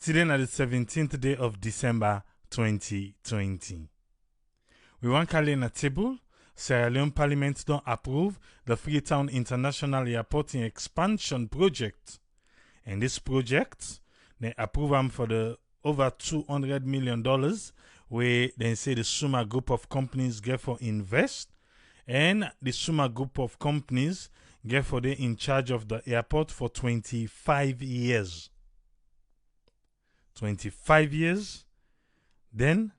Today na the 17th day of December 2020. We want to in a table. Sierra Leone Parliament don't approve the Freetown International Airport expansion project. And this project, they approve them for the over $200 million where they say the Summa group of companies get for invest. And the Summa group of companies get for they in charge of the airport for 25 years. 25 years, then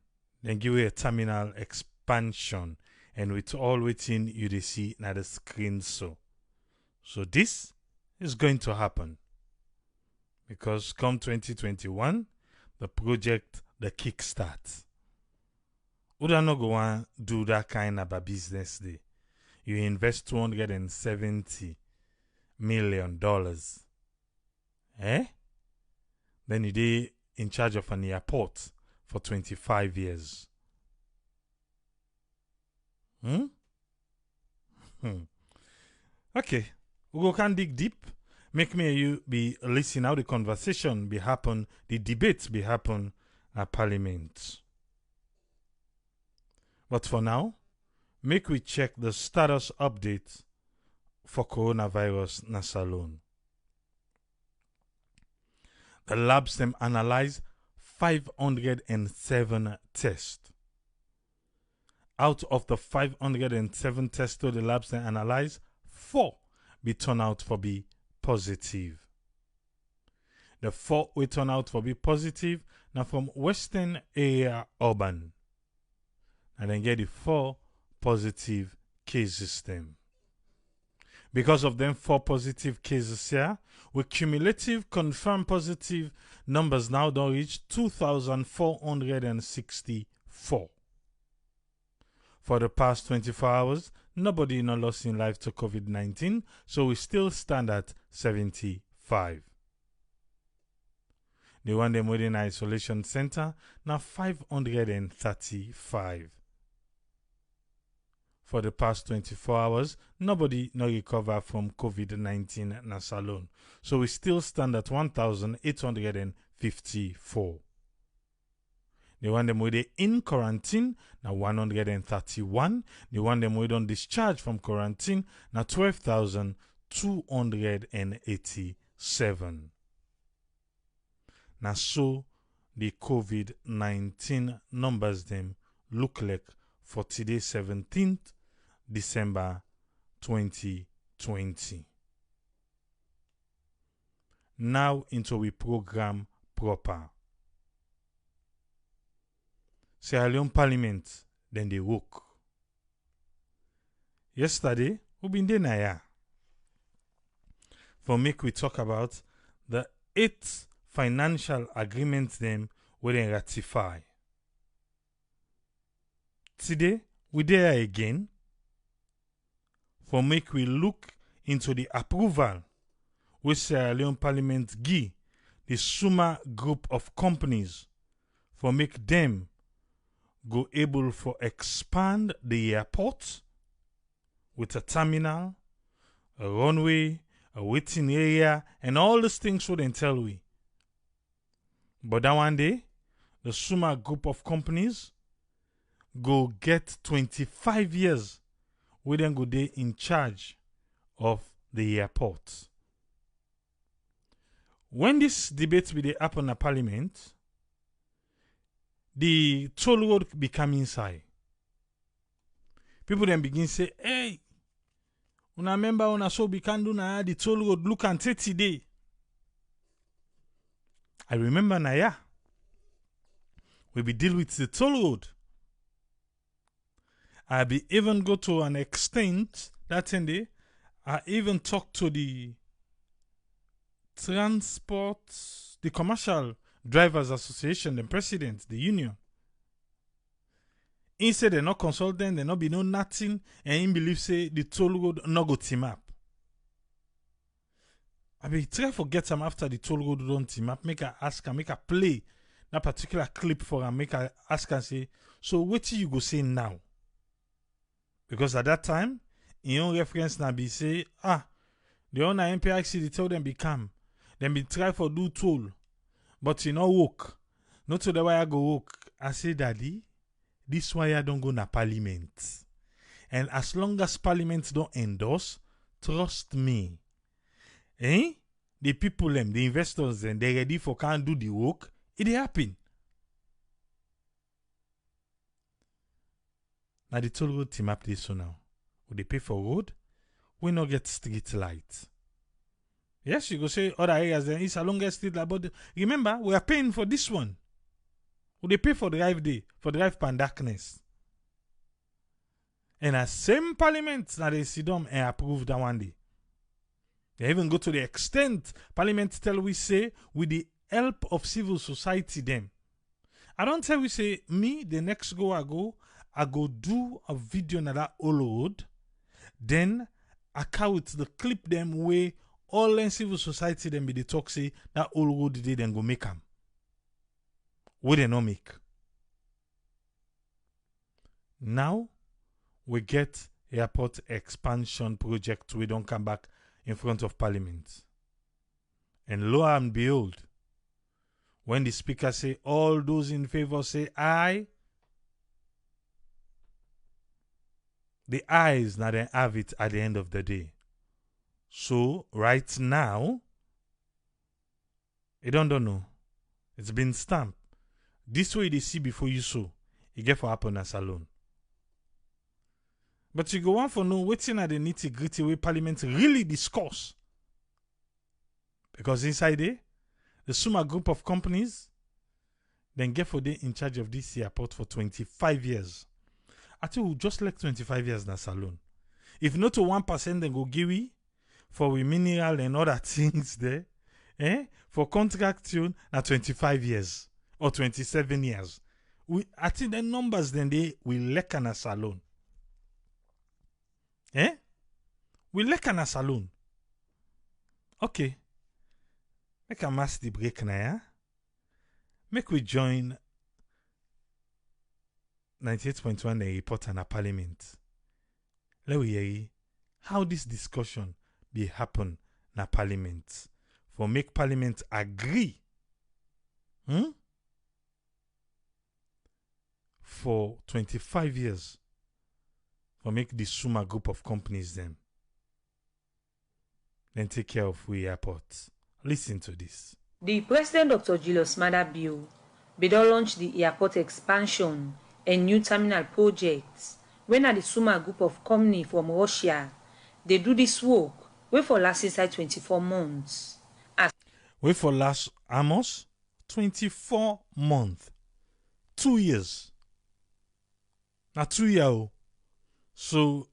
give you a terminal expansion. And with all waiting, you see now the screen so this is going to happen. Because come 2021, the project, the kickstart. Would I not go and do that kind of a business day? You invest $270 million. Then you do in charge of an airport for 25 years. Okay, we go can dig deep. Make me you be listening how the conversation be happen, the debate be happen at Parliament. But for now, make we check the status update for coronavirus na Salone. The labs them analyze 507 tests. Out of the 507 tests to the labs they analyze, 4 be turned out for be positive. The 4 we turn out for be positive now from Western area urban. And then get the 4 positive cases them. Because of them 4 positive cases here, with cumulative confirmed positive numbers now don't reach 2,464. For the past 24 hours, nobody no lost in life to COVID-19, so we still stand at 75. The one them within isolation center, now 535. For the past 24 hours, nobody no recover from COVID-19 na Salone. So we still stand at 1,854. The one them with in quarantine, now 131. The one them with on discharge from quarantine, now 12,287. Now so the COVID-19 numbers them look like for today 17th December 2020. Now into we program proper. Sierra Leone Parliament, then they work. Yesterday, we been there now. For make we talk about the 8 financial agreements them we then ratify. Today, we there again for make we look into the approval which Sierra Leone Parliament give the Summa group of companies for make them go able for expand the airport with a terminal, a runway, a waiting area, and all these things would then tell we. But that one day, the Summa group of companies go get 25 years we then go there in charge of the airport. When this debate will happen at Parliament, the toll road become inside. People then begin say, hey, una member una so we can do na the toll road look and take today. I remember na yeah. We be deal with the toll road. I be even go to an extent that day. I even talk to the Commercial Drivers Association, the president, the union. He said they not consult them, they not be know nothing, and he believe say the toll road not go team up. I be try to get them after the toll road don't team up, make a ask and make a play that particular clip for and make a ask and say, so what do you go say now? Because at that time, in own reference now be say, the owner MPRC they tell them be calm. Then be try for do toll. But you know work. Not to the way I go work. I say, Daddy, this wire don't go na parliament. And as long as parliament don't endorse, trust me. The people them, the investors them, they ready for can't do the work, it happen. Now the toll road team up this so now. Would they pay for road? We not get street light. Yes, you go say other areas then it's a longer street light, but remember, we are paying for this one. Would they pay for drive day, for drive pan darkness? And as same parliament now they sit down and approve that one day. They even go to the extent parliament tell we say with the help of civil society them. I don't tell we say me the next I go do a video na that all road. Then I count the clip them way all in civil society them be the talk say that all road they then go make them. What they not make. Now we get airport expansion project. We don't come back in front of parliament. And lo and behold, when the speaker say all those in favor say aye, the ayes now they have it at the end of the day. So right now, you don't know. It's been stamped. This way they see before you so. You get for happen as alone. But you go on for no waiting at the nitty gritty way parliament really discuss. Because inside there, the Summa group of companies then get for they in charge of this airport for 25 years. I think we'll just like 25 years na salon. If not to 1%, then go give we for we mineral and other things there. For contract tune na 25 years or 27 years. I think the numbers then they will like na salon. We like na salon. Okay. Make a mass the break na ya. Make we join 98.1 the report and a parliament. Let we hear how this discussion be happen na parliament. For make parliament agree. For 25 years. For make the Summa group of companies them. Then take care of we airport. Listen to this. The President Dr. Julius Maada Bio don launch the airport expansion and new terminal projects. When the Summa group of company from Russia, they do this work, wait for last inside 24 months. Wait for last almost 24 months. 2 years. Now 2 years. So,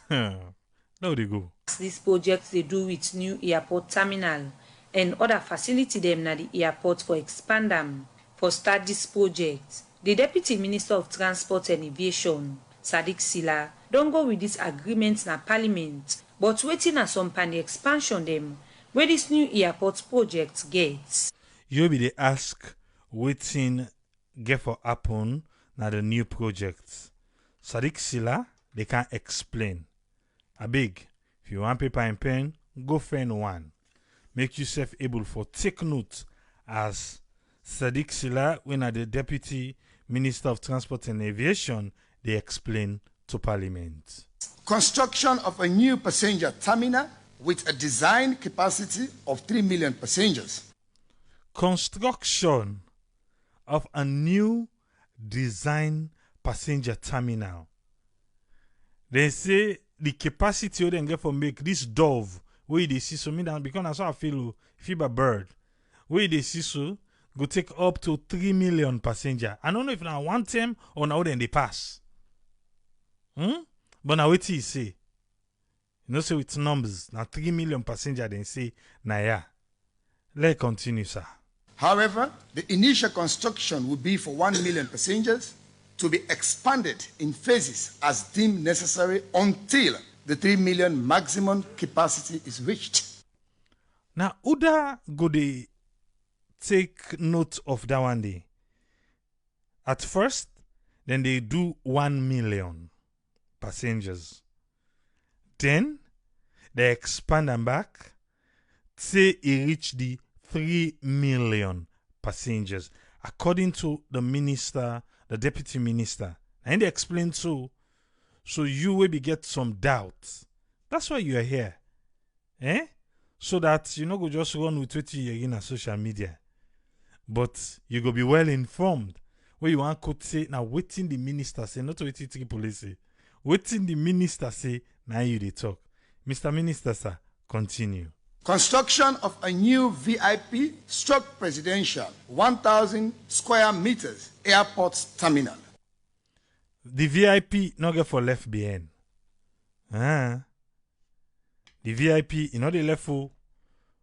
now they go. These projects they do with new airport terminal and other facility them na the airport for expand them. For start this project, the Deputy Minister of Transport and Aviation, Sadiq Sila, don't go with this agreement na parliament, but waiting na some pan the expansion them where this new airport project gets. You be they ask waiting get for happen na the new projects. Sadiq Sila, they can't explain. A big, if you want paper and pen, go find one. Make yourself able for take note as Sadiq Sila, when at the Deputy Minister of Transport and Aviation, they explain to Parliament. Construction of a new passenger terminal with a design capacity of 3 million passengers. Construction of a new design passenger terminal. They say the capacity you then get for make this dove where they see so me down because that's how I feel a bird. Where they see so go take up to 3 million passenger. I don't know if now one time or now then they pass. But now what he say? You know, so with numbers, now 3 million passenger then say, nah yeah. Let's continue, sir. However, the initial construction will be for 1 million passengers to be expanded in phases as deemed necessary until the 3 million maximum capacity is reached. Now, Uda go they take note of that one day. At first, then they do 1 million passengers. Then, they expand them back, say it reach the 3 million passengers, according to the minister, the deputy minister. And they explain so you will be get some doubts. That's why you are here. So that you know go just run with what you in social media. But you go be well informed. Where you want to say now waiting the minister say, not waiting the police say. Waiting the minister say, now you they talk. Mr. Minister, sir, continue. Construction of a new VIP stroke presidential 1,000 square meters airport terminal. The VIP not get for left behind. The VIP you know the left for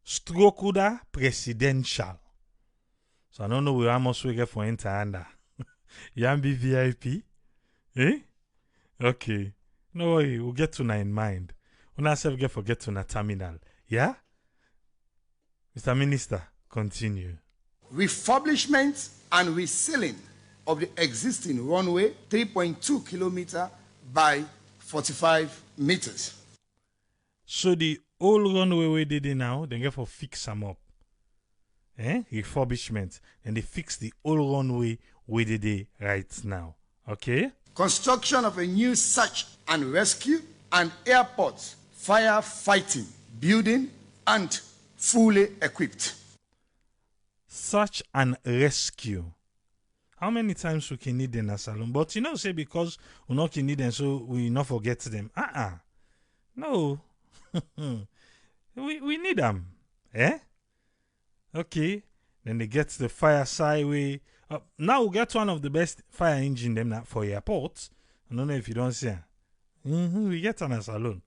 stroke presidential. So I don't know where how much we get for enter under. You want be VIP? Okay. No worry, we'll get to na in mind. When I say get forget to na terminal. Yeah? Mr. Minister, continue. Refurbishment and resealing of the existing runway 3.2 kilometer by 45 meters. So the old runway we did it now, they get for fix them up. Refurbishment. And they fix the old runway we did it right now. Okay? Construction of a new search and rescue and airport firefighting building and fully equipped. Search and rescue. How many times we can need them in a salon? But you know, say because we not can need them, so we not forget them. No. we need them. Okay. Then they get the fire sideway. Now we get one of the best fire engine them for airports. I don't know if you don't see. We get on a salon.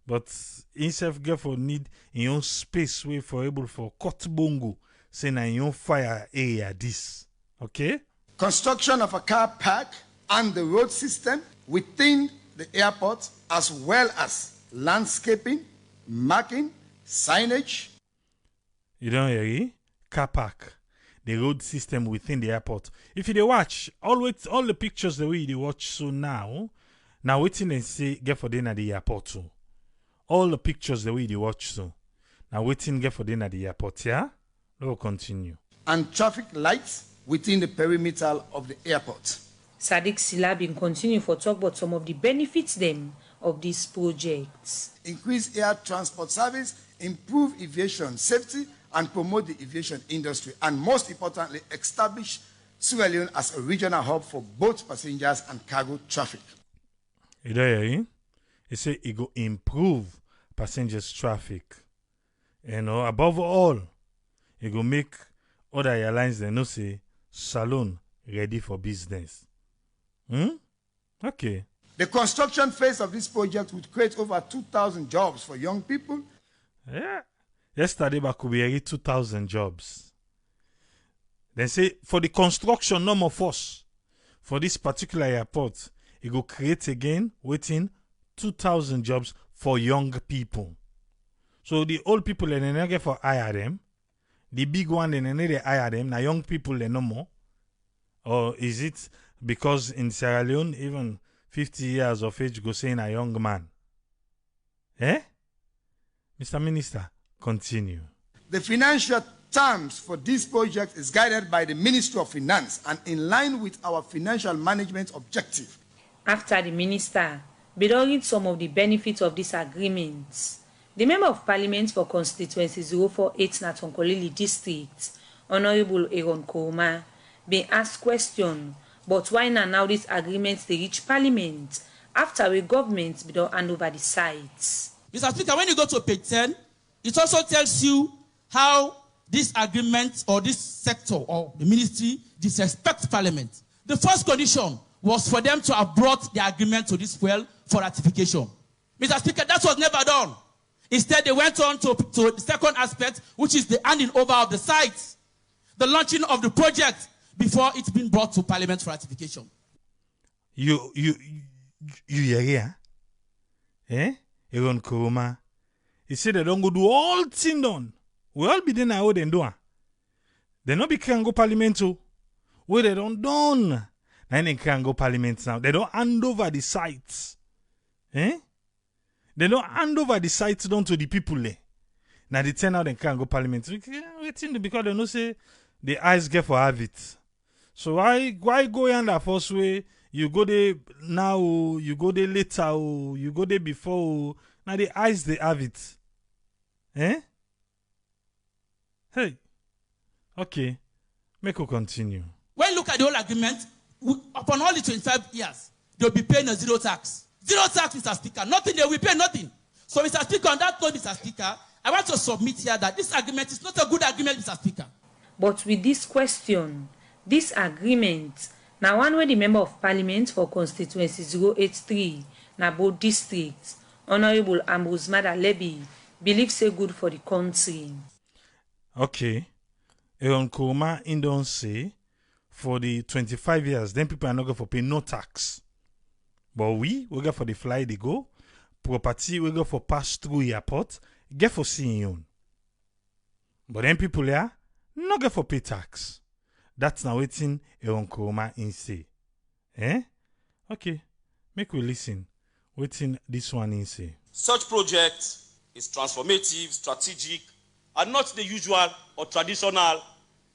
But instead get for need in your space way for able for cut bongo. Say na in your fire area this. Okay? Construction of a car park and the road system within the airport, as well as landscaping, marking, signage. You don't hear it? Car park, the road system within the airport. If you watch, all the pictures the way you watch so now waiting and say get for dinner at the airport too. All the pictures the way you watch so. Now waiting get for dinner at the airport, yeah? We'll continue. And traffic lights within the perimeter of the airport. Sadiq Sila been continue for talk about some of the benefits them of these projects. Increase air transport service, improve aviation safety, and promote the aviation industry. And most importantly, establish Sierra Leone as a regional hub for both passengers and cargo traffic. You know, he say it go improve passengers traffic. You know, above all, it go make other airlines they know say Salon ready for business. Okay. The construction phase of this project would create over 2,000 jobs for young people. Yeah. Yesterday, Bakubiyeri 2,000 jobs. Then say for the construction, no more force. For this particular airport, it will create again waiting 2,000 jobs for young people. So the old people they never get for hire them. The big one they never hire them. Now young people they no more. Or is it because in Sierra Leone even 50 years of age go saying a young man? Mr. Minister, continue. The financial terms for this project is guided by the Ministry of Finance and in line with our financial management objective. After the minister, belonging some of the benefits of this agreement, the Member of Parliament for Constituency 048 Natonkolili District, Honorable Aaron Kouma, been asked question, but why now this agreement they reach Parliament after a government be don't hand over the sites? Mr. Speaker, when you go to page 10, it also tells you how this agreement or this sector or the ministry disrespects Parliament. The first condition was for them to have brought the agreement to this well for ratification. Mr. Speaker, that was never done. Instead, they went on to the second aspect, which is the handing over of the sites, the launching of the project before it's been brought to Parliament for ratification. You hear here? Aaron Kuruma. He said they don't go do all thing done. We all be there now they do. They not be can go Parliament too. Where they don't done. Now they can go Parliament now. They don't hand over the sites. They don't hand over the sites down to the people there. Now they turn out they can't go Parliament. Waiting because they know say the eyes get for have it. So why go in that first way? You go there now, you go there later, you go there before. Now the eyes they have it. Eh? Hey. Okay. Make we continue. When you look at the whole agreement, upon all the 25 years, they'll be paying a zero tax. Zero tax, Mr. Speaker. Nothing, they will pay nothing. So, Mr. Speaker, on that note, Mr. Speaker, I want to submit here that this agreement is not a good agreement, Mr. Speaker. But with this question, this agreement, now one way the Member of Parliament for constituency 083, na both districts, Honorable Ambrose Madalebi, believes say good for the country. Okay. Aaron Kuruma in don't say for the 25 years, then people are not going to pay no tax. But we go for the fly they go. Property we go for pass through airport, get for seeing you. But then people here not get for pay tax. That's now waiting Aaron Kuruma in say. Eh? Okay. Make we listen. Waiting this one in say. Such project is transformative, strategic, and not the usual or traditional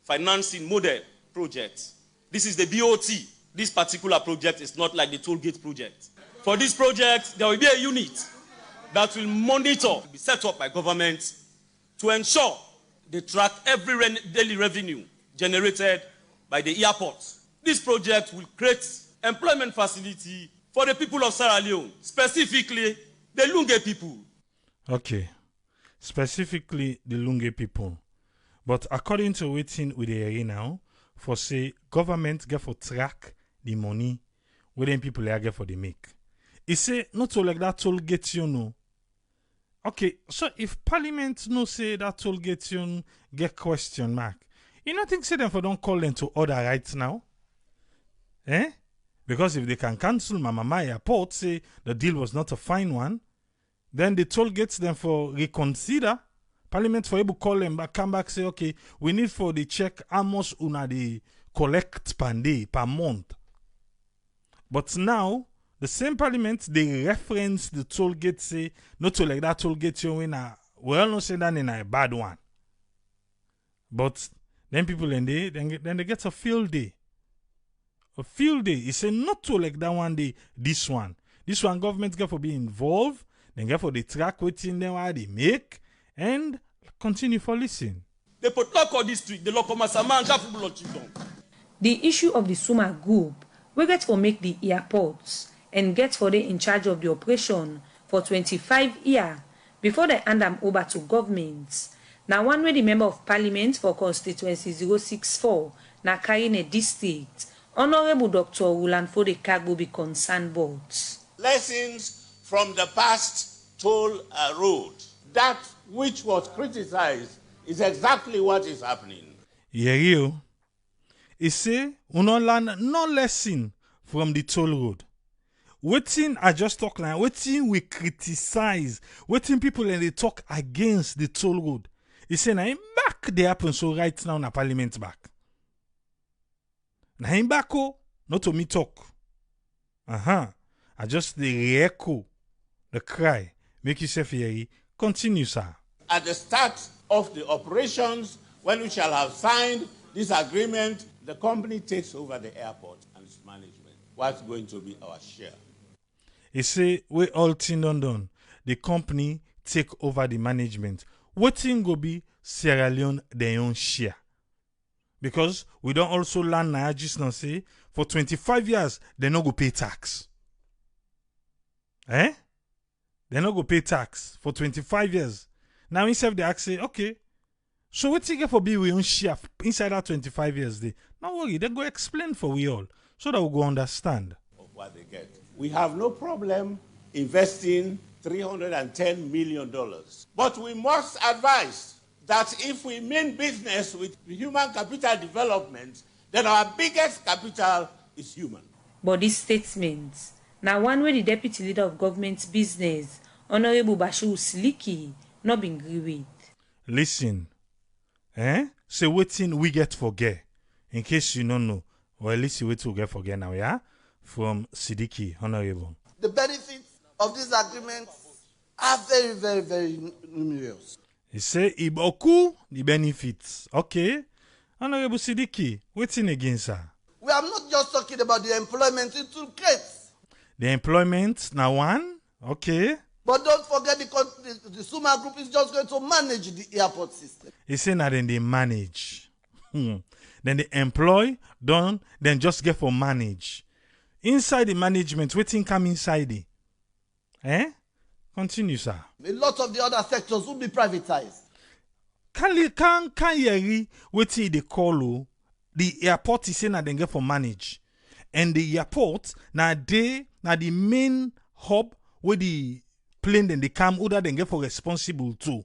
financing model project. This is the BOT. This particular project is not like the toll gate project. For this project, there will be a unit that will monitor, be set up by government to ensure they track every daily revenue generated by the airport. This project will create employment facility for the people of Sierra Leone, specifically the Lungi people. Okay. Specifically the Lungi people. But according to waiting with the area now, for say government get for track the money where them people are get for the make. It say not so like that toll gate you know. Okay, so if Parliament no say that toll gate you get question mark, you don't think say them for don't call them to order right now? Eh? Because if they can cancel Mama Airport, say the deal was not a fine one, then the toll gates them for reconsider. Parliament for able call them back, come back, say, okay, we need for the check how much una the collect per day, per month. But now, the same Parliament, they reference the toll gate, say, not to like that toll gate you win we all know say that in a bad one. But then people then they get a field day. A field day. It say not to like that one day, this one. This one government get for be involved, then get for the track waiting them how they make. And continue for listening. The Potoko district, the Lokomasama and Kafubulo Children. The issue of the Summa group, we get for make the airports and get for they in charge of the operation for 25 years before they hand them over to government. Now one way the Member of Parliament for constituency 064, na Karine district, Honorable Dr. Roland Fode Kagbo be concerned about. Lessons from the past toll road. That which was criticized is exactly what is happening. Yeah, you. He say, we no learn no lesson from the toll road. Waiting, I just talk like, waiting we criticize, waiting people and they talk against the toll road. He say, now him back they happen so right now na Parliament back. Now him back oh, not to me talk. I just the re-echo, the cry, make yourself hear. Continue, sir. At the start of the operations, when we shall have signed this agreement, the company takes over the airport and its management. What's going to be our share? He say, we all thing done. The company take over the management. What thing go be Sierra Leone their own share? Because we don't also learn now, just now say, for 25 years, they no go pay tax. Eh? They no go pay tax for 25 years. Now instead they ask say, okay, so what you get for be we own share inside that 25 years day? No worry, they go explain for we all so that we go understand. Of what they get. We have no problem investing $310 million. But we must advise that if we mean business with human capital development, then our biggest capital is human. But this statement, now one way the Deputy Leader of Government Business, Honorable Bashiru Siliki, not been agree with. Listen, say waiting we get forget. In case you don't know, or at least you wait to get forget now, yeah? From Sidiki, Honorable. The benefits of this agreement are very, very, very numerous. He say, iboku the benefits. Okay. Honorable Sidiki, waiting again, sir. We are not just talking about the employment it will create. The employment, now one, okay. But don't forget the Summa Group is just going to manage the airport system. He saying that then they manage. Then they employ, done, then just get for manage. Inside the management, waiting come inside it. Continue, sir. A lot of the other sectors will be privatized. Can you waiting they call the airport is saying that they get for manage. And the airport now the main hub where the plane then they come other than get for responsible too.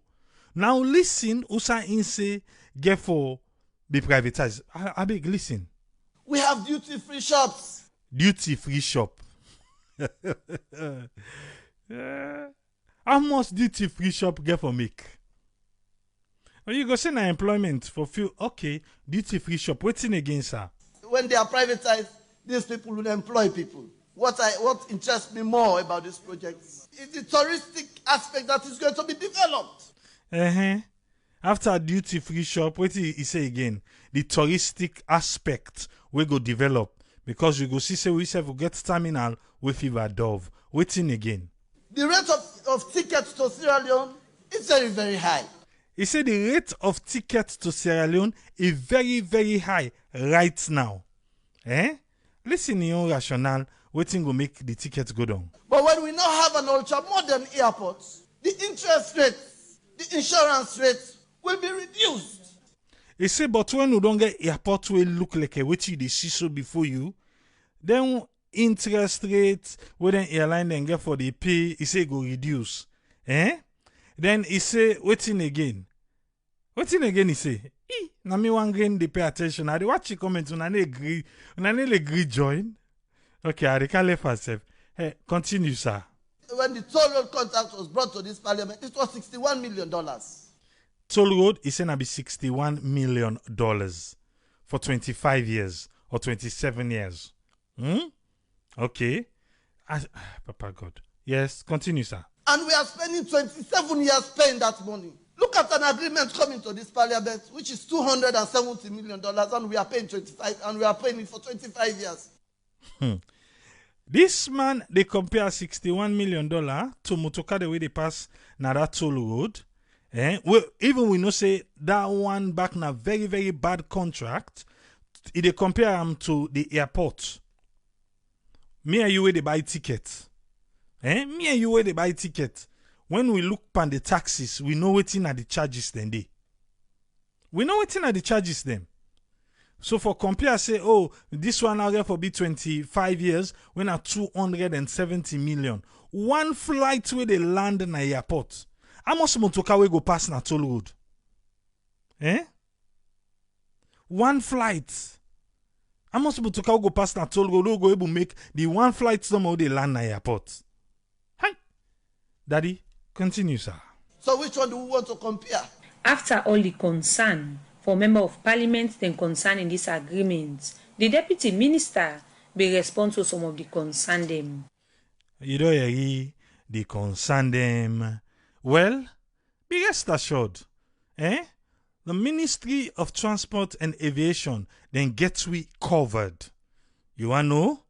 Now listen, Usa Inse get for be privatized. I beg listen. We have duty-free shops. Duty-free shop. How much duty-free shop get for make? When you go say na employment for few, okay, duty-free shop. Waiting again, sir. When they are privatized, these people will employ people. What interests me more about this project is the touristic aspect that is going to be developed. After duty-free shop, what he say again? The touristic aspect we go develop because you go see say we will get terminal with Fever Dove. Waiting again. The rate of tickets to Sierra Leone is very, very high. He said the rate of tickets to Sierra Leone is very, very high right now. Listen, your rationale, waiting will make the tickets go down. But when we now have an ultra-modern airport, the interest rates, the insurance rates will be reduced. He said, but when you don't get airport will look like a waiting they see so before you, then interest rates, whether airline then get for the pay, he say go reduce. Then he say, waiting again. Waiting again, he say, na me one grain they pay attention. I watch you comment on an agree join. Okay, I can't left myself. Hey, continue, sir. When the toll road contract was brought to this parliament, it was $61 million. Toll road is saying to be $61 million for 25 years or 27 years. Okay. Papa God. Yes, continue, sir. And we are spending 27 years paying that money. Look at an agreement coming to this parliament, which is $270 million, and we are paying 25, and we are paying it for 25 years. This man, they compare $61 million to motocar the way they pass na that toll road. Even we know say that one back na very, very bad contract. They compare them to the airport. Me and you where they buy tickets. Me and you where they buy tickets. When we look upon the taxes, we know waiting at the charges then they. We know waiting at the charges then. So for compare, say, oh, this one now there for be 25 years, when at 270 million. One flight where they land in the airport. How much motocar we go past na toll road? One flight. How much motocar go past na toll road? We go able make the one flight somehow they land in the airport. Hi. Daddy, continue, sir. So which one do we want to compare? After all the concern for Member of Parliament then concerning this agreement, the Deputy Minister will respond to some of the concern them. You don't hear the concern them. Well, be rest assured, the Ministry of Transport and Aviation then gets we covered. You want to know?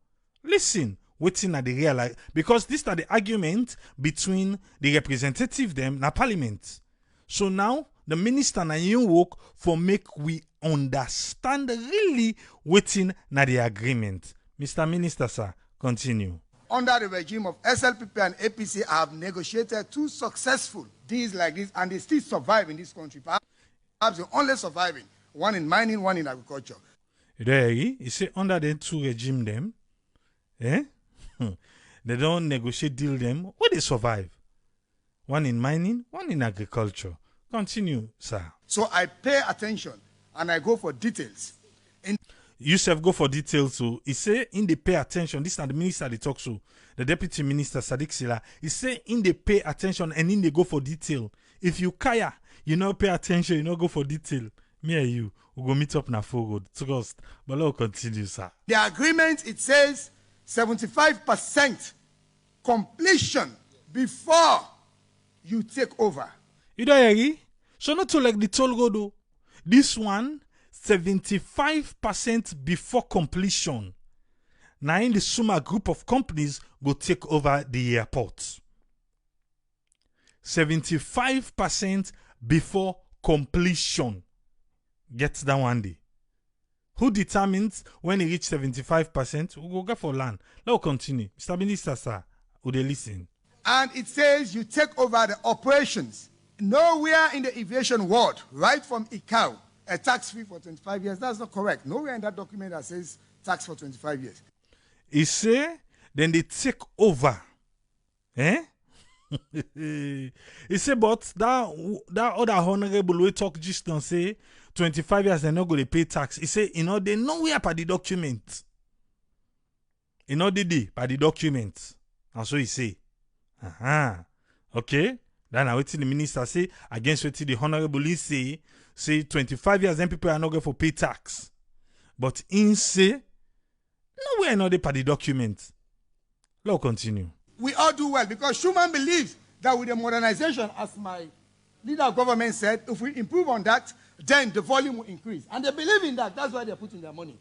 Listen, waiting at the real, because this are the argument between the representative them na Parliament. So now the minister na you work for make we understand really waiting na the agreement. Mr. Minister, sir, continue. Under the regime of SLPP and APC, I have negotiated 2 successful deals like this, and they still survive in this country. Perhaps the only surviving, one in mining, one in agriculture. There you say under the 2 regime them, they don't negotiate deal them. What they survive? One in mining, one in agriculture. Continue, sir. So I pay attention and I go for details. You self go for details too. He say in the pay attention. This is the minister they talk to. The deputy minister Sadiq Sila. He say in the pay attention and in they go for detail. If you kaya, you know pay attention, you know go for detail. Me and you will go meet up na forward. Trust. But let's continue, sir. The agreement it says 75% completion before you take over. You don't hear? So not to like the toll road. This one 75% before completion. Now in the Summa group of companies go take over the airport. 75% before completion. Get that one day. Who determines when it reach 75%? We'll go for land. Let's continue. Mr. Minister, sir, would they listen? And it says you take over the operations. Nowhere in the aviation world, right from ICAO, a tax-free for 25 years. That's not correct. Nowhere in that document that says tax for 25 years. He say, then they take over. Eh? He say, but that other honorable we talk just don't say 25 years they're not going to pay tax. He say, you know, they nowhere by the document. You know, they by the document. And so he say, okay. Then I wait till the minister say against what the honorable say 25 years then people are not going to pay tax. But in say nowhere not by the document. Let's continue. We all do well because Schuman believes that with the modernization, as my leader of government said, if we improve on that, then the volume will increase. And they believe in that. That's why they're putting their money.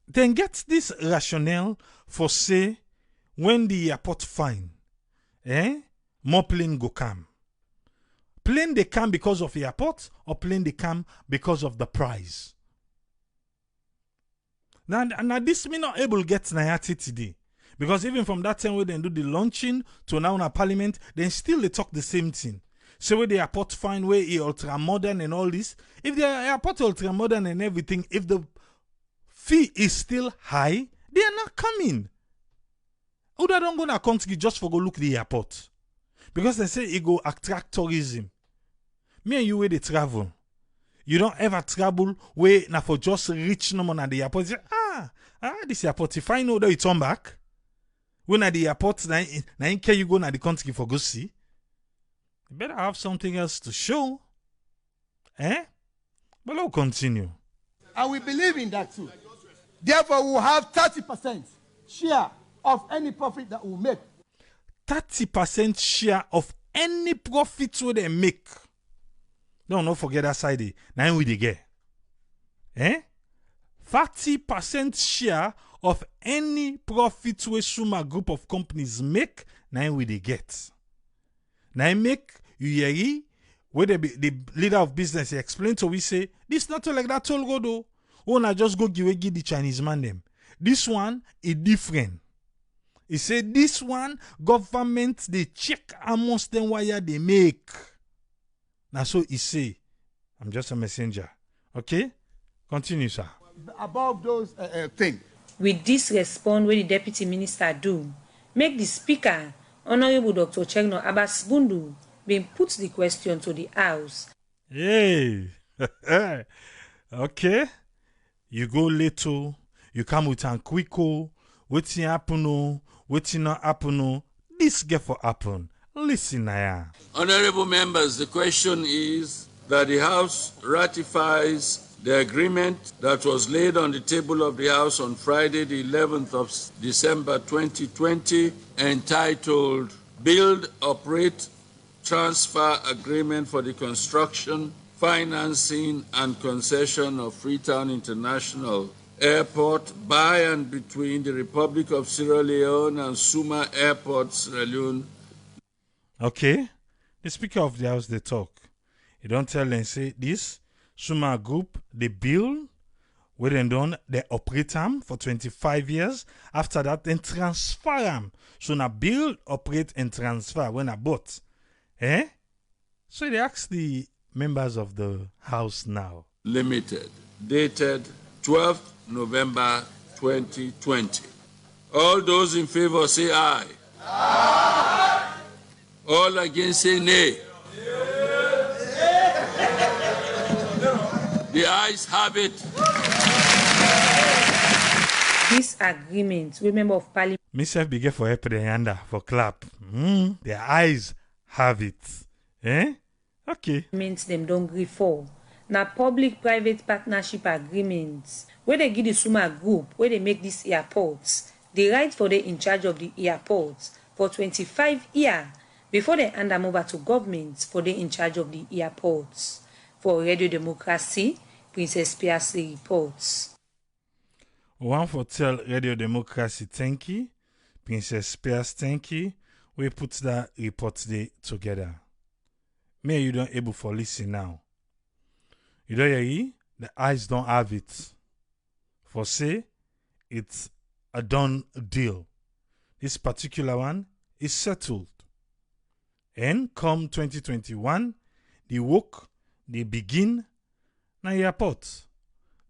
Then get this rationale for say when the airport fine, more plane go come. Plane they come because of the airport or plane they come because of the price. Now this me not able to get Nayati today. Because even from that time when they do the launching to now in Parliament, then still they talk the same thing. So where the airport fine, where it ultra modern and all this, if the airport ultra modern and everything, if the fee is still high, they are not coming. Who don't go to country just for go look the airport? Because they say it go attract tourism. Me and you where they travel. You don't ever travel where now for just rich no man at the airport. You say, this airport, if I know that you turn back, when at the airport, now can you go to the country for go see? You better have something else to show. But let's continue. And we believe in that too. Therefore, we'll have 30% share of any profit that we'll make. 30% share of any profit where they make. Don't forget that side. Now we get. 30% share of any profit where Summa group of companies make. Now we get. Now make you hear where the leader of business explain to we say this not like that all go though. Oh, na just go give the Chinese man them. This one is different. He said this one government they check amongst them why they make. Now so he say, I'm just a messenger. Okay? Continue, sir. Above those things. With this response where the deputy minister do, make the speaker, Honorable Dr. Chegno Abbas Bundu, being put the question to the House. Hey. Okay. You go little, you come with an quick, what's happen, what's not happen, this get for happen. Listen, Naya. Honorable members, the question is that the House ratifies the agreement that was laid on the table of the House on Friday, the 11th of December 2020, entitled Build, Operate, Transfer Agreement for the Construction, Financing and Concession of Freetown International Airport by and between the Republic of Sierra Leone and Summa Airport, Sierra Leone. Okay. The Speaker of the House, they talk. You don't tell them, say, this Summa Group, they build, where they done, they operate them for 25 years. After that, then transfer them. So now build, operate, and transfer when I bought. So they ask the members of the House now. Limited, dated 12th November 2020. All those in favor say aye. Aye. All against say nay. The ayes have it. This agreement, we member of Parliament. Myself be for help the yanda for clap. Their eyes have it. Okay. Means them don't agree for. Now public-private partnership agreements where they give the Summa Group where they make these airports the right for they in charge of the airports for 25 years before they hand them over to government for they in charge of the airports. For Radio Democracy, Princess Piastri reports. One for tell Radio Democracy thank you. Princess Piastri thank you. We put that report together. Me you don't able for listen now. You don't hear the eyes don't have it. For say it's a done deal. This particular one is settled. And come 2021, the work they begin na airport.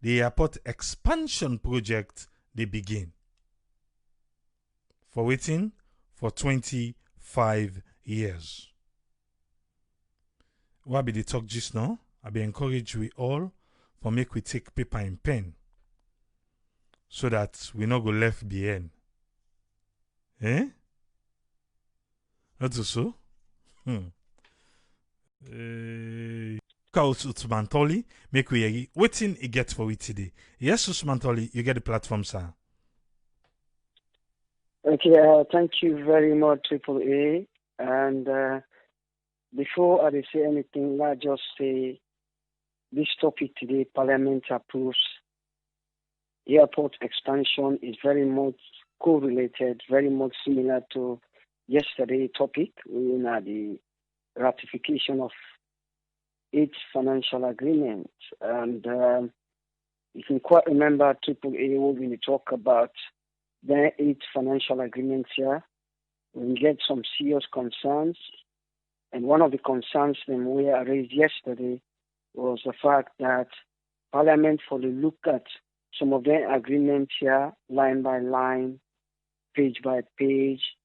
The airport expansion project they begin. For waiting for 25 years. What be the talk just now? I be encourage we all for make we take paper and pen so that we not go left behind. Eh? Not so? Usman Tolly, make we waiting it get for we today. Yes, Usman Tolly, you get the platform, sir. Okay, thank you very much, Triple A. And before I say anything, I just say this topic today, Parliament approves airport expansion is very much correlated, very much similar to yesterday's topic. We had the ratification of 8 financial agreements. And you can quite remember AAA when we talk about the 8 financial agreements here. We get some serious concerns. And one of the concerns that we raised yesterday was the fact that Parliament for the look at some of the agreements here, line by line, page by page,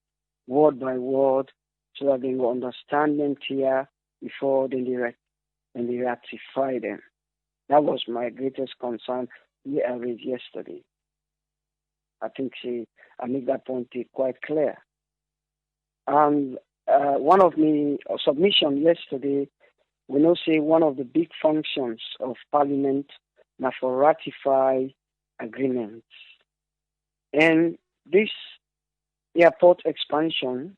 word by word, so that they will understand them here before they ratify them. That was my greatest concern we raised yesterday. I think I make that point quite clear. And one of my submission yesterday, we know say one of the big functions of Parliament now for ratify agreements. And this airport expansion,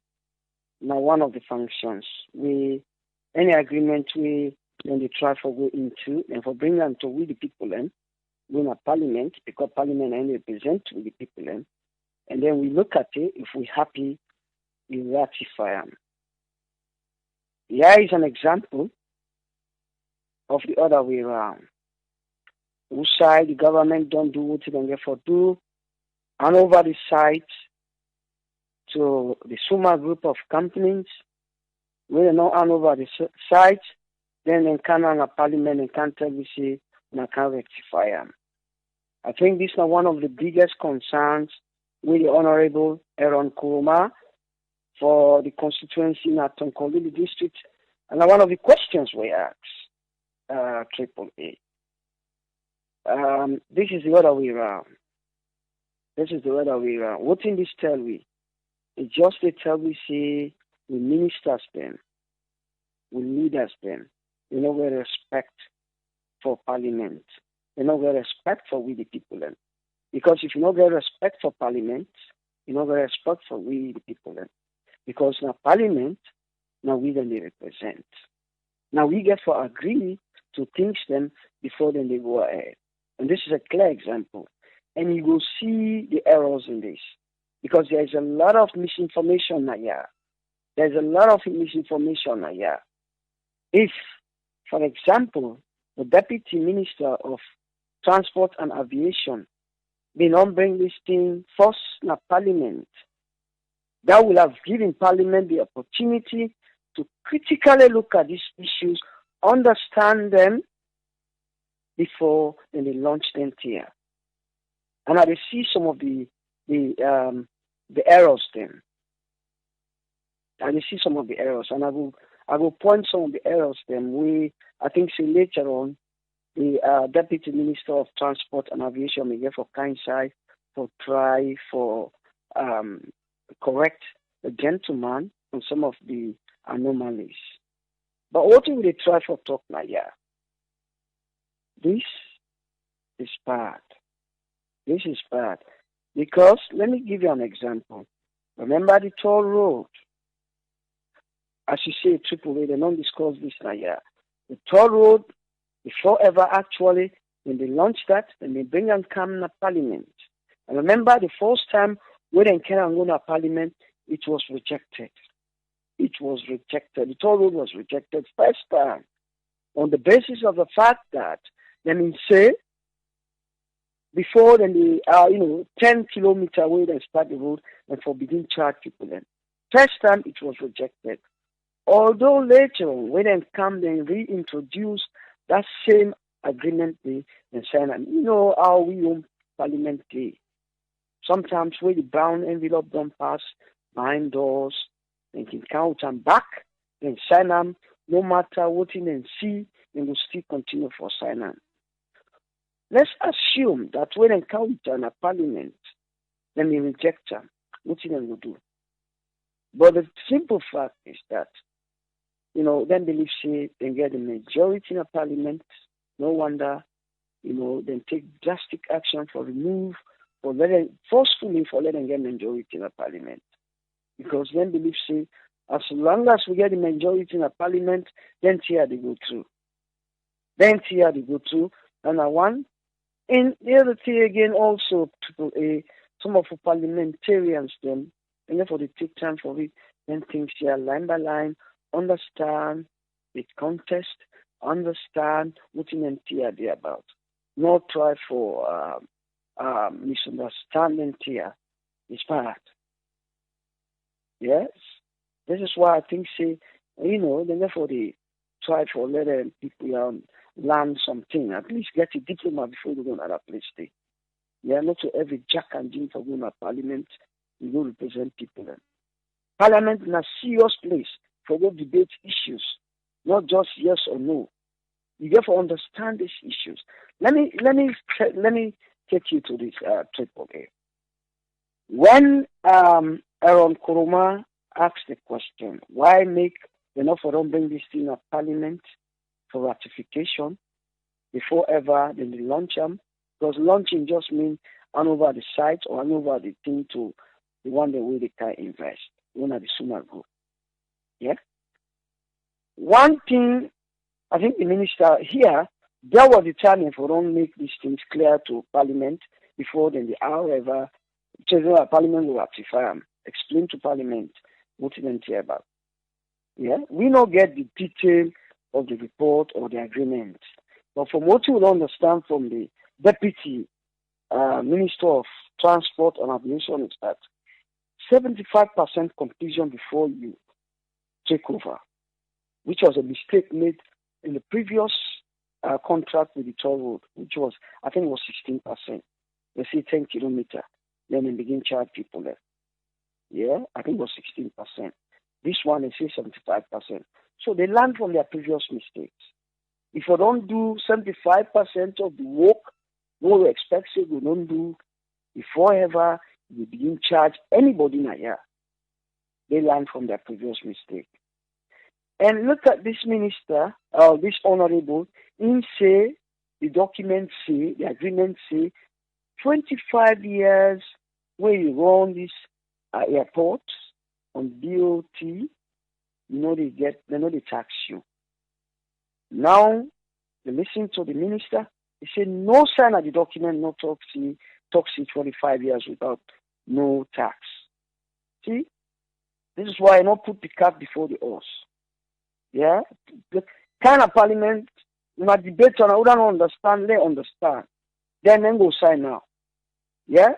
now one of the functions. Any agreement when they try for go into and for bring them to we the people in, we a Parliament, because Parliament only represent with the people in, and then we look at it, if we're happy, we ratify them. Here is an example of the other way around. Who side the government don't do what they don't get for do, and over the side to the Summa group of companies, we don't know hand over the side, then they can hang a Parliament and can't tell we say and can rectify them. I think this is one of the biggest concerns with the Honorable Aaron Kuruma for the constituency in Atonkolili district, and one of the questions we asked AAA. This is the other way around. What in this tell we? It just they tell we say we ministers them, we leaders them. We know we respect for Parliament. We know we respect for we the people them. Because if you know get respect for Parliament, you know get respect for we the people them. Because now Parliament, now we then they represent. Now we get for agree to things them before then they go ahead. And this is a clear example. And you will see the errors in this. Because there is a lot of misinformation here. There's a lot of misinformation here. If, for example, the Deputy Minister of Transport and Aviation did not bring this thing first in Parliament, that will have given Parliament the opportunity to critically look at these issues, understand them before then they launch them here. And I see some of the errors then. I see some of the errors, and I will point some of the errors then. I think later on, the Deputy Minister of Transport and Aviation may get for kind side for try for correct the gentleman on some of the anomalies. But what will they try for talk now? Yeah, this is bad. This is bad because let me give you an example. Remember the toll road. As you say, AAA, they don't discuss this now. Yeah, the toll road before ever actually When they launch that, then they bring and come to Parliament. And remember, the first time when they came and go to Parliament, it was rejected. It was rejected. The toll road was rejected first time on the basis of the fact that, let me say, before then the 10 kilometer away they start the road and forbidden charge people then. First time it was rejected. Although later on, when they come, they reintroduce that same agreement they sign. And you know how we own Parliamentary. Sometimes when the brown envelope don't pass behind doors, they can count and back, then sign them, no matter what they see, they will still continue for sign them. Let's assume that when they count in a Parliament, then they reject them. What they will do? But the simple fact is that, then they say they get the majority in a Parliament. No wonder, then take drastic action for remove, forcefully for letting get majority in a Parliament. Because then believe say, as long as we get the majority in a Parliament, then here they go through. And one. And the other thing again also, some of the parliamentarians then, and therefore they take time for it, then things here line by line, understand the contest, understand what in here they about. Not try for misunderstanding here. It's bad. Yes? This is why I think then therefore they try for letting people learn something, at least get a diploma before they go to another place. Not to every jack and Jim for going to Parliament, you go represent people. Parliament is a serious place for go debate issues, not just yes or no. You get to understand these issues. Let me take you to this triple A. When Aaron Kuruma asked the question, why make enough for them bring this thing at Parliament for ratification before ever then they launch them? Because launching just means hand over the site or hand over the thing to the one way they can invest, one of the Summa group. Yeah? One thing, I think the minister here, there was the timing for them make these things clear to Parliament before then however, Parliament will ratify them. Explain to Parliament what it meant here about. Yeah? We don't get the detail of the report or the agreement. But from what you will understand from the Deputy Minister of Transport and Aviation is that 75% completion before you take over, which was a mistake made in the previous contract with the toll road, which was, I think, was 16%. They say 10 kilometers, then they begin charge people there. Yeah, I think it was 16%. This one, they say 75%. So they learn from their previous mistakes. If you don't do 75% of the work, what we expect we don't do before ever you begin charge anybody in a year. They learn from their previous mistake. And look at this minister, this honorable, in say, the documents say, the agreement say, 25 years where you run this airport on BOT, they tax you. Now, they listen to the minister, he said no sign of the document, no talks 25 years without no tax. See? This is why I don't put the cat before the horse. Yeah? The kind of Parliament, debate on who don't understand, they understand. Then go sign now. Yeah?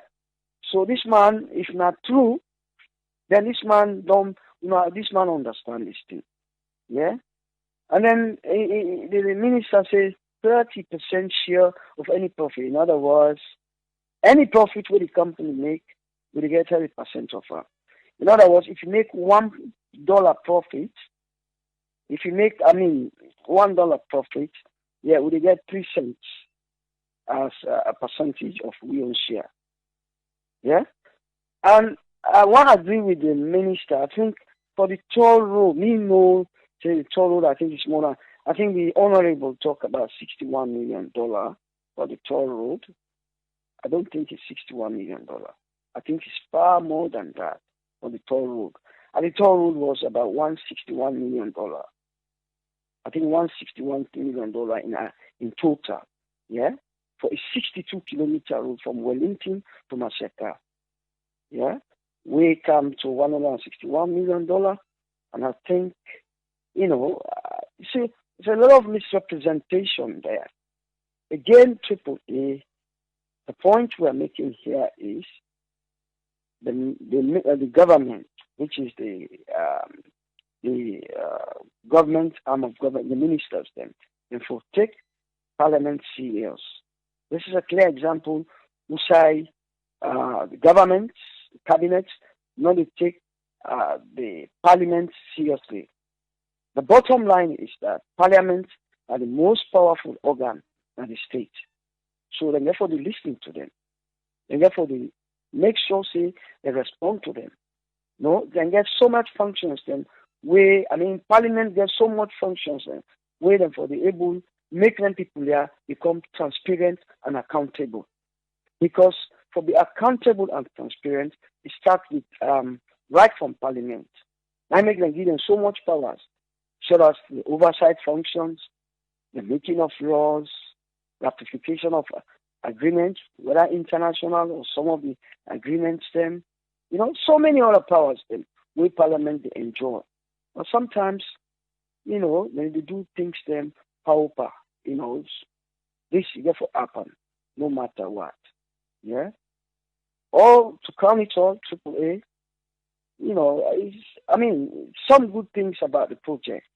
So this man, if not true, then this man understand this thing. Yeah? And then the minister says 30% share of any profit. In other words, any profit where the company make, will get 30% of it. In other words, if you make $1 profit, $1 profit, we get 3 cents as a percentage of we own share. Yeah? And I want to agree with the minister. I think for the toll road, the toll road, I think it's more than, I think the honorable talk about $61 million for the toll road. I don't think it's $61 million. I think it's far more than that for the toll road. And the toll road was about $161 million. I think $161 million in total. Yeah? for a 62-kilometer road from Wellington to Masaka. Yeah, we come to $161 million, and I think, you know, see, there's a lot of misrepresentation there. Again, AAA, the point we're making here is the government, which is the government arm of government, the ministers, then, and for take Parliament serious. This is a clear example. We say the government, cabinet, not to take the Parliament seriously. The bottom line is that Parliament are the most powerful organ in the state. So then therefore they listen to them. And therefore they make sure say they respond to them. No, they get so much functions then where Parliament gets so much functions then where them for the able make them people there become transparent and accountable. Because for be accountable and transparent, it starts with right from Parliament. I make them give them so much powers, such as the oversight functions, the making of laws, ratification of agreements, whether international or some of the agreements them, so many other powers them we Parliament they enjoy. But sometimes, when they do things them pauper, this therefore happen, no matter what. Yeah. Or to crown it all, AAA, some good things about the project.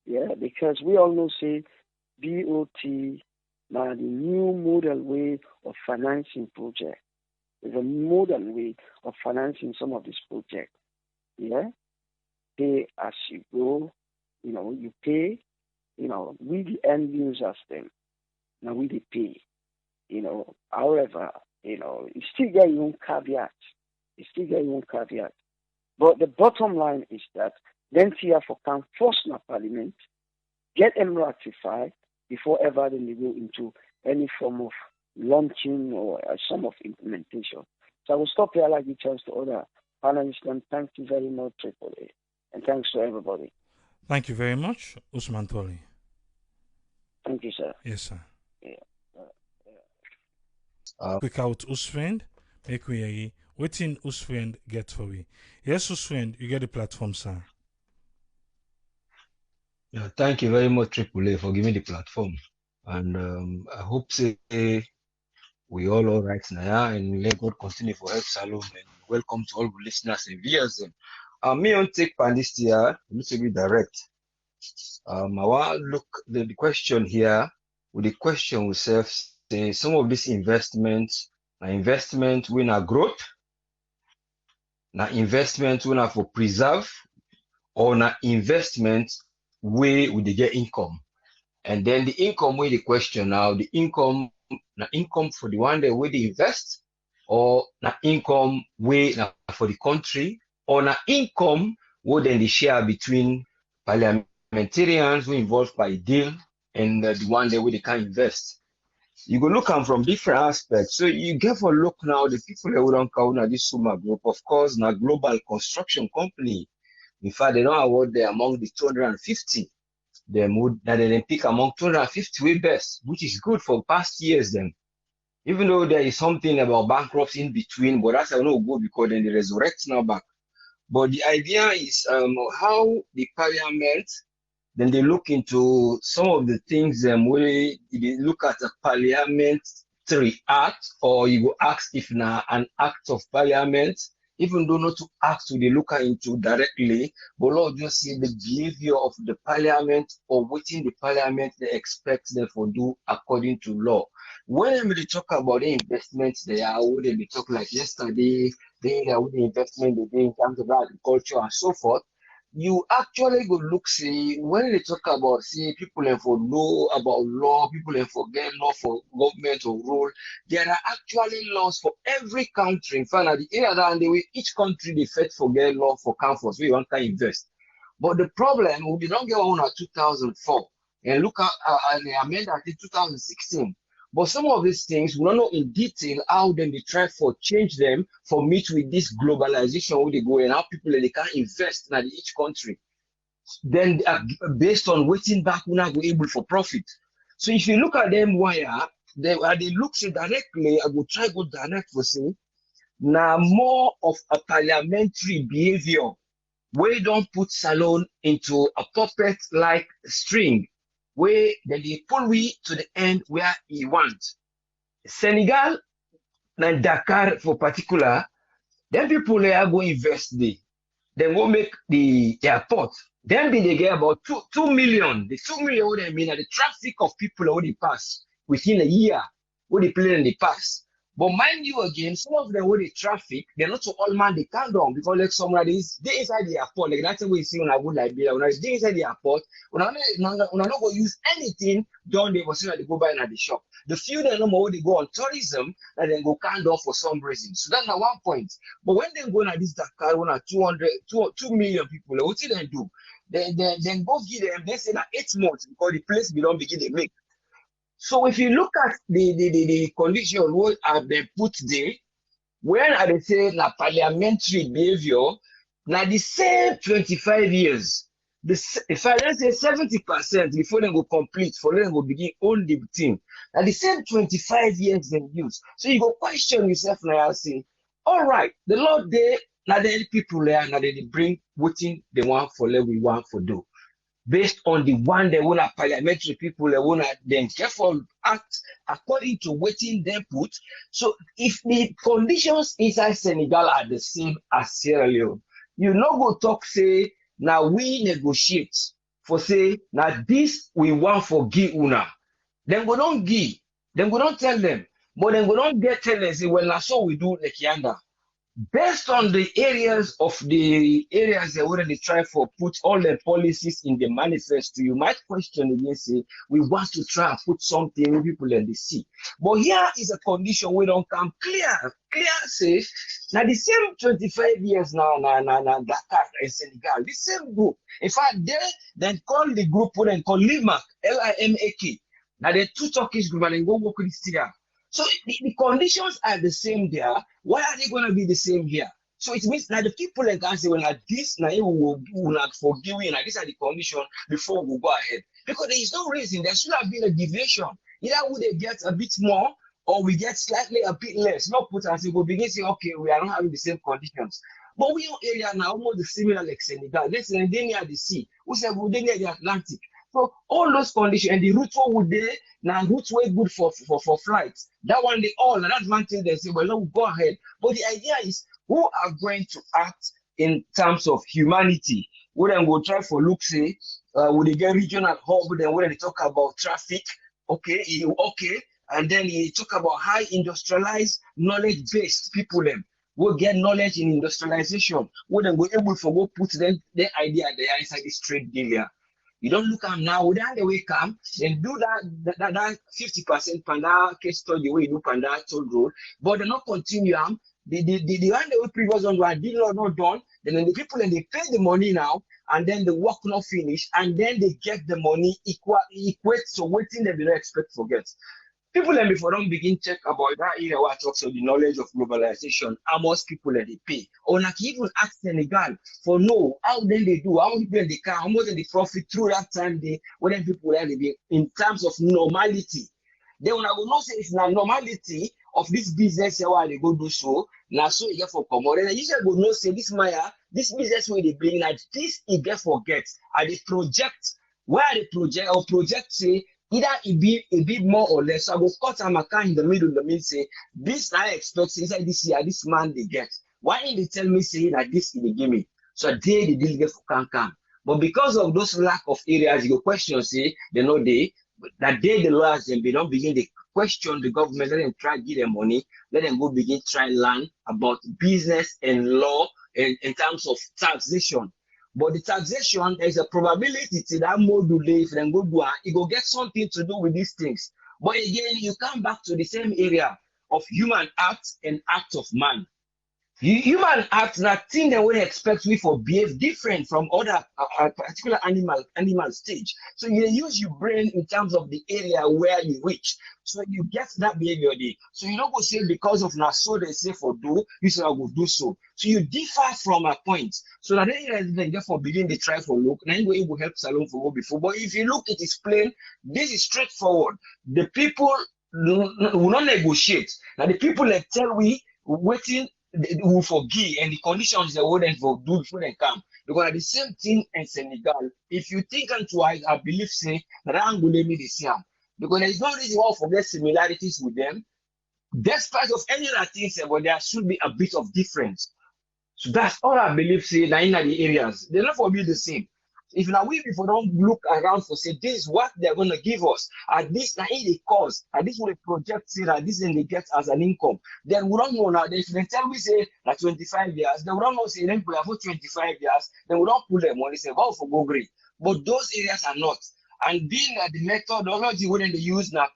Yeah, because we all know say BOT now the new modern way of financing projects. There's a modern way of financing some of these projects. Yeah. Pay as you go, you pay, we the end users then. Now we the pay. However, you still get your own caveat. But the bottom line is that then TFO can force the Parliament, get them ratified before ever then they go into any form of launching or some of implementation. So I will stop here. I like the chance to other panelists, and thank you very much, AAA. And thanks to everybody. Thank you very much, Usman Toli. Thank you, sir. Yes, sir. Yeah. Quick out Usfriend, make we hear waiting Usfriend get for we. Yes, Usfriend, you get the platform, sir. Yeah, thank you very much, AAA, for giving the platform. And I hope say we all right now, and let God continue for help Salome. And welcome to all the listeners and viewers. Me on take panelist here, to be direct. I want to look the question here. With the question we say some of these investments, investment we na growth, na investment we na for preserve, or na investment we they get income. And then the income way the question now, the income for the one that way they invest, or na income way na for the country, or na income where then they share between parliamentarians who involved by deal and the one that way they can invest. You go look at from different aspects. So you get for look now, the people that we don't count now this Summa group, of course, na global construction company. In fact, they don't award there among the 250. They pick among 250 way best, which is good for past years then. Even though there is something about bankruptcy in between, but that's no good because then they resurrect now back. But the idea is how the Parliament, then they look into some of the things where they look at a parliamentary act, or you go ask if now an act of Parliament, even though not to ask to they look into directly, but Lord just see the behavior of the Parliament or within the Parliament they expect them to do according to law. When they talk about the investments, they are what they talk like yesterday, they are with the investment they do in terms of agriculture and so forth. You actually go look, see, when they talk about, see, people for know about law, people forget law for government or rule, there are actually laws for every country. In fact, at the end of the way, each country, they first forget law for comforts, we want to invest. But the problem, we don't get one at 2004, and look at the amendment in 2016. But some of these things, we don't know in detail how then they try for change them for meet with this globalization where they go and how people they can invest in each country. Then based on waiting back, we're not able for profit. So if you look at them where they look say directly, I go try go direct for say, now more of a parliamentary behavior. We don't put Salone into a puppet-like string, where they pull we to the end where he wants. Senegal and Dakar for particular, then people are go invest there. Then go make the airport. Then they get about 2 million. The 2 million what I mean are the traffic of people that they pass within a year, what they play in the past. But mind you again, some of them with the traffic, they're not so all man they can't down because like somebody is they inside the airport. Like that's the way you see when I would like be when I they inside the airport, when I'm not gonna use anything done they was they go buy in at the shop. The few that no more they go on tourism and then go can't down for some reason. So that's not one point. But when they go at this Dakar, when at 2 million people, what do they do? Then go give them, they say that 8 months because the place belong begin to make. So if you look at the condition what have been put there, when they say na parliamentary behavior, now the same 25 years, if I let's say 70% before they go complete, for them go begin own the thing. Now the same 25 years they use. So you go question yourself now and say, all right, the Lord there, now the people there, now they bring what they want for them, we want for do. Based on the one they want parliamentary people, they want them careful act according to what they put. So if the conditions inside Senegal are the same as Sierra Leone, you not go talk say now we negotiate for say now this we want for give una. Then we don't give, then we don't tell them, but then we don't get tell them say well now so we do like yanda. Based on the areas that already try for put all the policies in the manifesto, you might question again, say, we want to try and put something in people in the sea. But here is a condition we don't come clear say, now the same 25 years now, Dakar and Senegal, the same group. In fact, they then call the group, then call Limak, Limak. Now the two Turkish group and then go work with Syria. So the conditions are the same there. Why are they going to be the same here? So it means now the people that can say, well, like this, now we will not forgive you, and these are the conditions before we go ahead. Because there is no reason. There should have been a deviation. Either would they get a bit more or we get slightly a bit less. Not put and say, we begin to say, okay, we are not having the same conditions. But we are area now almost similar like Senegal. Let's say they near the sea. We say they near the Atlantic. So all those conditions and the routes would they now routes were good for flights. That one they all and that's one thing they say, well, no, go ahead. But the idea is who are going to act in terms of humanity. We then go try for look say would they get regional hub, then when they talk about traffic, okay, and then he talk about high industrialized knowledge-based people them. We'll get knowledge in industrialization. We then go able to go put them their idea there inside this trade deal here. You don't look at them now, without the way come, then do that 50% panda case study way you do panda toll road, but they not continue them. The one the previous one were did not done, then the people and they pay the money now, and then the work not finish, and then they get the money equate to waiting they don't expect forget. People then before don't begin check about that area where talks of the knowledge of globalization, how much people they pay. Or like even ask Senegal for no, how then they do, how many people they can, how much they profit through that time they when people are living in terms of normality. Then when I will not say it's not normality of this business here where they go do so, now so you get for commodity. And I usually go no say this Maya, this business where they bring that this you get forget. And they project where they project say either it be a bit more or less. So I will cut a account in the middle say this I expect inside this year, this man they get. Why didn't they tell me say that this they give me? So they didn't get for can. But because of those lack of areas, you question say they know the lawyers then they don't begin to question the government, let them try to give them money, let them go begin try learn about business and law in terms of taxation. But the taxation, there's a probability that module if then go do it will get something to do with these things. But again, you come back to the same area of human act and act of man. Human act, that thing that we expect we for behave different from other particular animal stage. So you use your brain in terms of the area where you reach. So you get that behavior there. So you don't go say because of now so they say for do, you say I will do so. So you differ from a point. So that then therefore begin the try for look. Now you will help Salon for go before. But if you look, it is plain, this is straightforward. The people will not negotiate. Now the people like tell we waiting will forgive and the conditions they wouldn't for do before they come. Because the same thing in Senegal. If you think and twice, I believe say that I'm going to be the same. Because there is no reason why forget similarities with them. Despite of any other things, but there should be a bit of difference. So that's all I believe say that in the areas. They're not for me the same. If now we people don't look around for say this is what they're gonna give us, at this now in the cost, at this will project say that this thing they get as an income, then we don't know now. If they tell me say that 25 years, then we don't know say then we have for 25 years, then we don't pull them money say well for go great. But those areas are not. And being that the methodology wouldn't they use na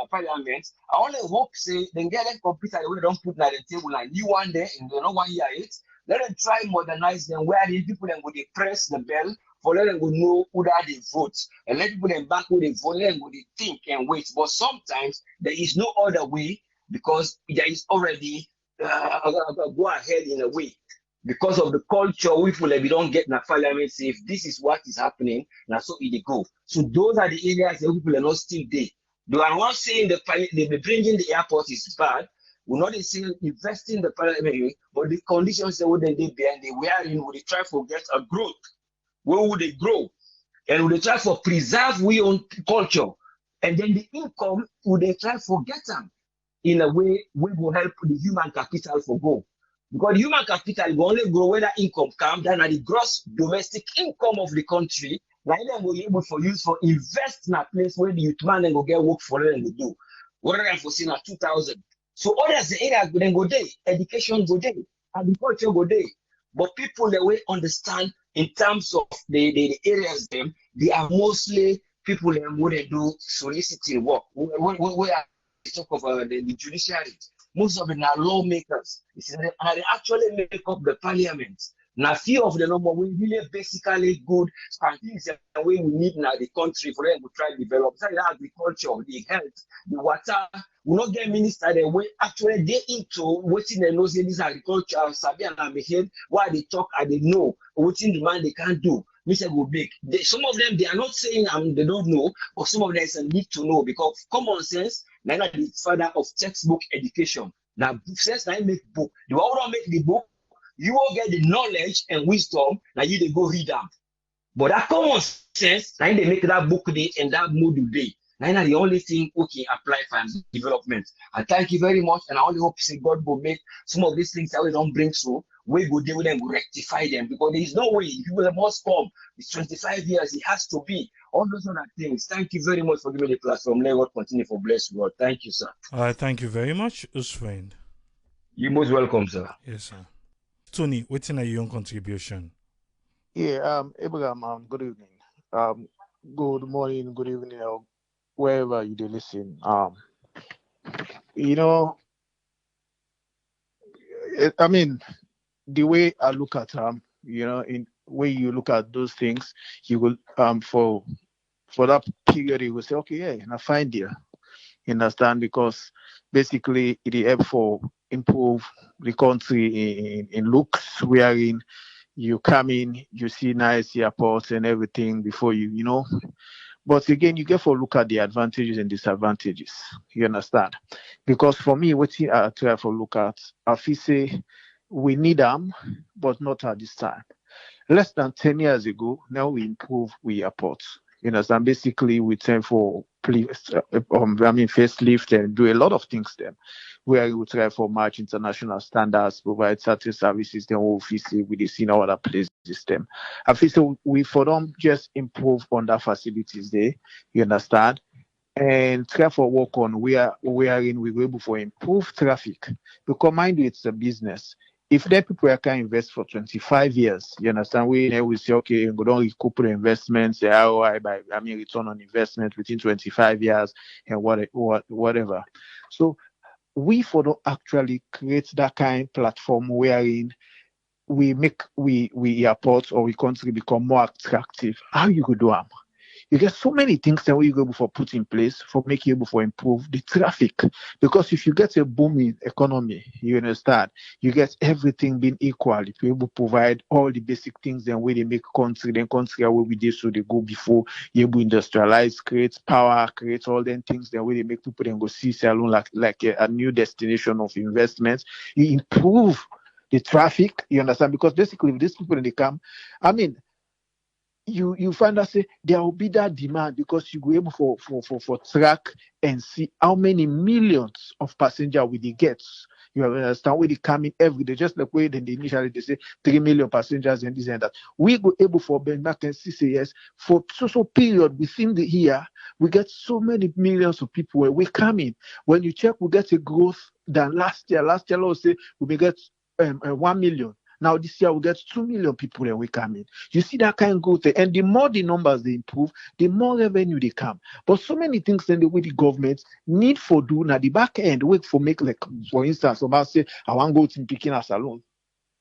parliament, I only hope say then get them computer the way they don't put na the table and new one there and they don't 1 year it. Let them try modernize them where the people then go they press the bell for let them go know who that they vote and let people then back who they vote, let them go they think and wait. But sometimes there is no other way because there is already go ahead in a way. Because of the culture, we feel like we don't get in a parliament say if this is what is happening, now so it go. So those are the areas that people are not still there. They are not saying the bringing the airport is bad. We're not saying investing in the parliament, but the conditions that would they be and they were in would they try to get a growth. Where would they grow? And would they try to preserve we own culture? And then the income would they try to get them in a way we will help the human capital for go. Because human capital will only grow when that income comes down at the gross domestic income of the country. Now then we'll be able to use for invest in a place where the youth man then go get work for them and they do. What are they for seeing at 2000? So others the areas then go there, education go there, agriculture go there. But people the way understand in terms of the areas them, they are mostly people that would do soliciting work. We are talk of the judiciary. Most of them are lawmakers. And they actually make up the parliament. Now, few of the number we really basically good and things that we need in the country for them to try to develop. So the agriculture, the health, the water. We not get minister that way actually they into waiting and know say this agriculture Sabi and Amehed, why they talk and they know waiting the man they can't do. Mr. Go big. Some of them they are not saying they don't know, but some of them is a need to know because common sense, neither the father of textbook education. Now sense I make book. The one who make the book, you will get the knowledge and wisdom, now you they go read them. But that common sense, now they make that book day and that module day. Now the only thing we can apply for development. I thank you very much, and I only hope say God will make some of these things that we don't bring through. We go deal with them, we rectify them because there is no way people must come. It's 25 years, it has to be. All those other things. Thank you very much for giving the platform. Let God continue for bless God. Thank you, sir. Thank you very much, Uswain. You're most welcome, sir. Yes, sir. Tony, what's in your own contribution? Yeah, Abraham, good evening. Good morning, good evening, wherever you do listen. I mean, the way I look at in way you look at those things, you will for that period you will say, okay, yeah, and I find you understand because basically it help for improve the country in looks wherein you come in, you see nice airports and everything before you. But again, you get for look at the advantages and disadvantages. You understand? Because for me, what I try for look at, I feel say we need them, but not at this time. Less than 10 years ago, now we improve we airports. You understand? Basically, we turn for facelift and do a lot of things then, where we try for match international standards, provide certain services, then obviously we see in other places them. I feel so we for them just improve on that facilities there, you understand? And try for work on wherein we're able to improve traffic. Because mind you, it's a business. If the people can invest for 25 years, you understand, we say, okay, we don't recoup the investments, the ROI return on investment within 25 years and whatever. So we for don't actually create that kind of platform wherein we make we airports or we country become more attractive. How you could do them? You get so many things that we go able for put in place for make you able for improve the traffic. Because if you get a booming economy, you understand, you get everything being equal. If you able to provide all the basic things, then where they make country, then country are where we did so they go before you able industrialize, create power, create all them things, then where they make people then go see salon like a new destination of investments. You improve the traffic, you understand? Because basically, if these people when they come, I mean, you find out say there will be that demand because you go able for track and see how many millions of passengers will they get. You understand where they come in every day, just like where they initially they say 3 million passengers and this and that. We go able for back and see say yes for so period within the year we get so many millions of people where we come in. When you check, we get a growth than last year. Last year, let's say we may get 1 million. Now this year we get 2 million people that we come in. You see that kind of growth, and the more the numbers they improve, the more revenue they come. But so many things then the way the government need for do now the back end wait for make, like for instance, somebody say I want to go to picking a salon.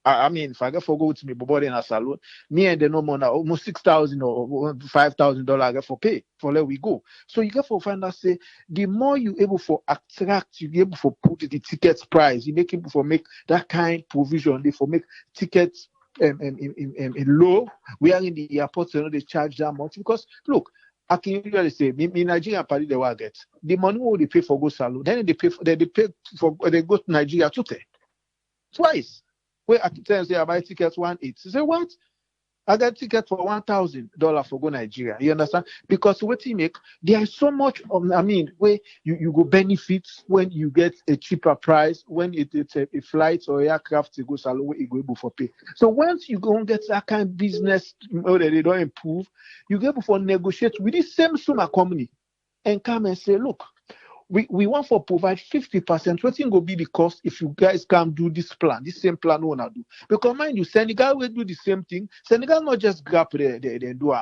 I mean, if I get for go to me body in a salon, me and the no more now almost $6,000 or $5,000 I get for pay for let we go. So you get for find out say the more you able for attract, you able for put the tickets price, you make able for make that kind provision, they for make tickets low. We are in the airport, you know they charge that much because look. I can usually say, in Nigeria, party they will get the money what they pay for go salon, then they pay for they go to Nigeria twice. Where I can tell you, say I buy tickets 1.8. You say what? I got ticket for $1,000 for go Nigeria. You understand? Because what you make, there is so much of, I mean, where you go benefits when you get a cheaper price, when it's a flight or aircraft to go salon where you go able for pay. So once you go and get that kind of business that they don't improve, you go able for negotiate with the same Summa company and come and say, look, we want for provide 50%. What will be the cost if you guys can't do this plan, this same plan we wanna do? Because mind you, Senegal will do the same thing. Senegal not just grab the do.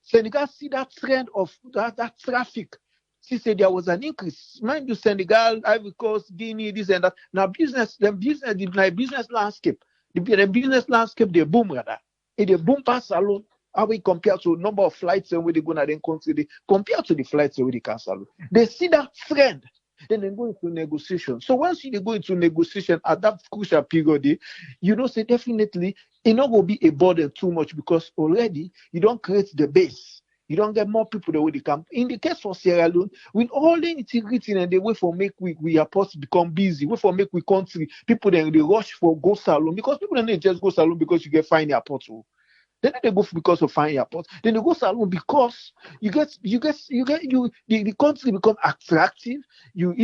Senegal see that trend of that traffic. See, say there was an increase. Mind you, Senegal, Ivory Coast, Guinea, this and that. Now business landscape, the business landscape, they boom rather. It they boom pass alone. How we compare to number of flights and where they go na then country, compared to the flights where they cancel. They see that trend, then they go into negotiation. So once you go into negotiation at that crucial period, you know, say definitely it not will be a burden too much because already you don't create the base. You don't get more people the way they come. In the case for Sierra Leone, with all the integrity and the way for make we airports become busy, way for make we country, people then they rush for go salon because people then they just go salon because you get fine airports. Then they go because of fine airports. Then they go salon because the country become attractive. You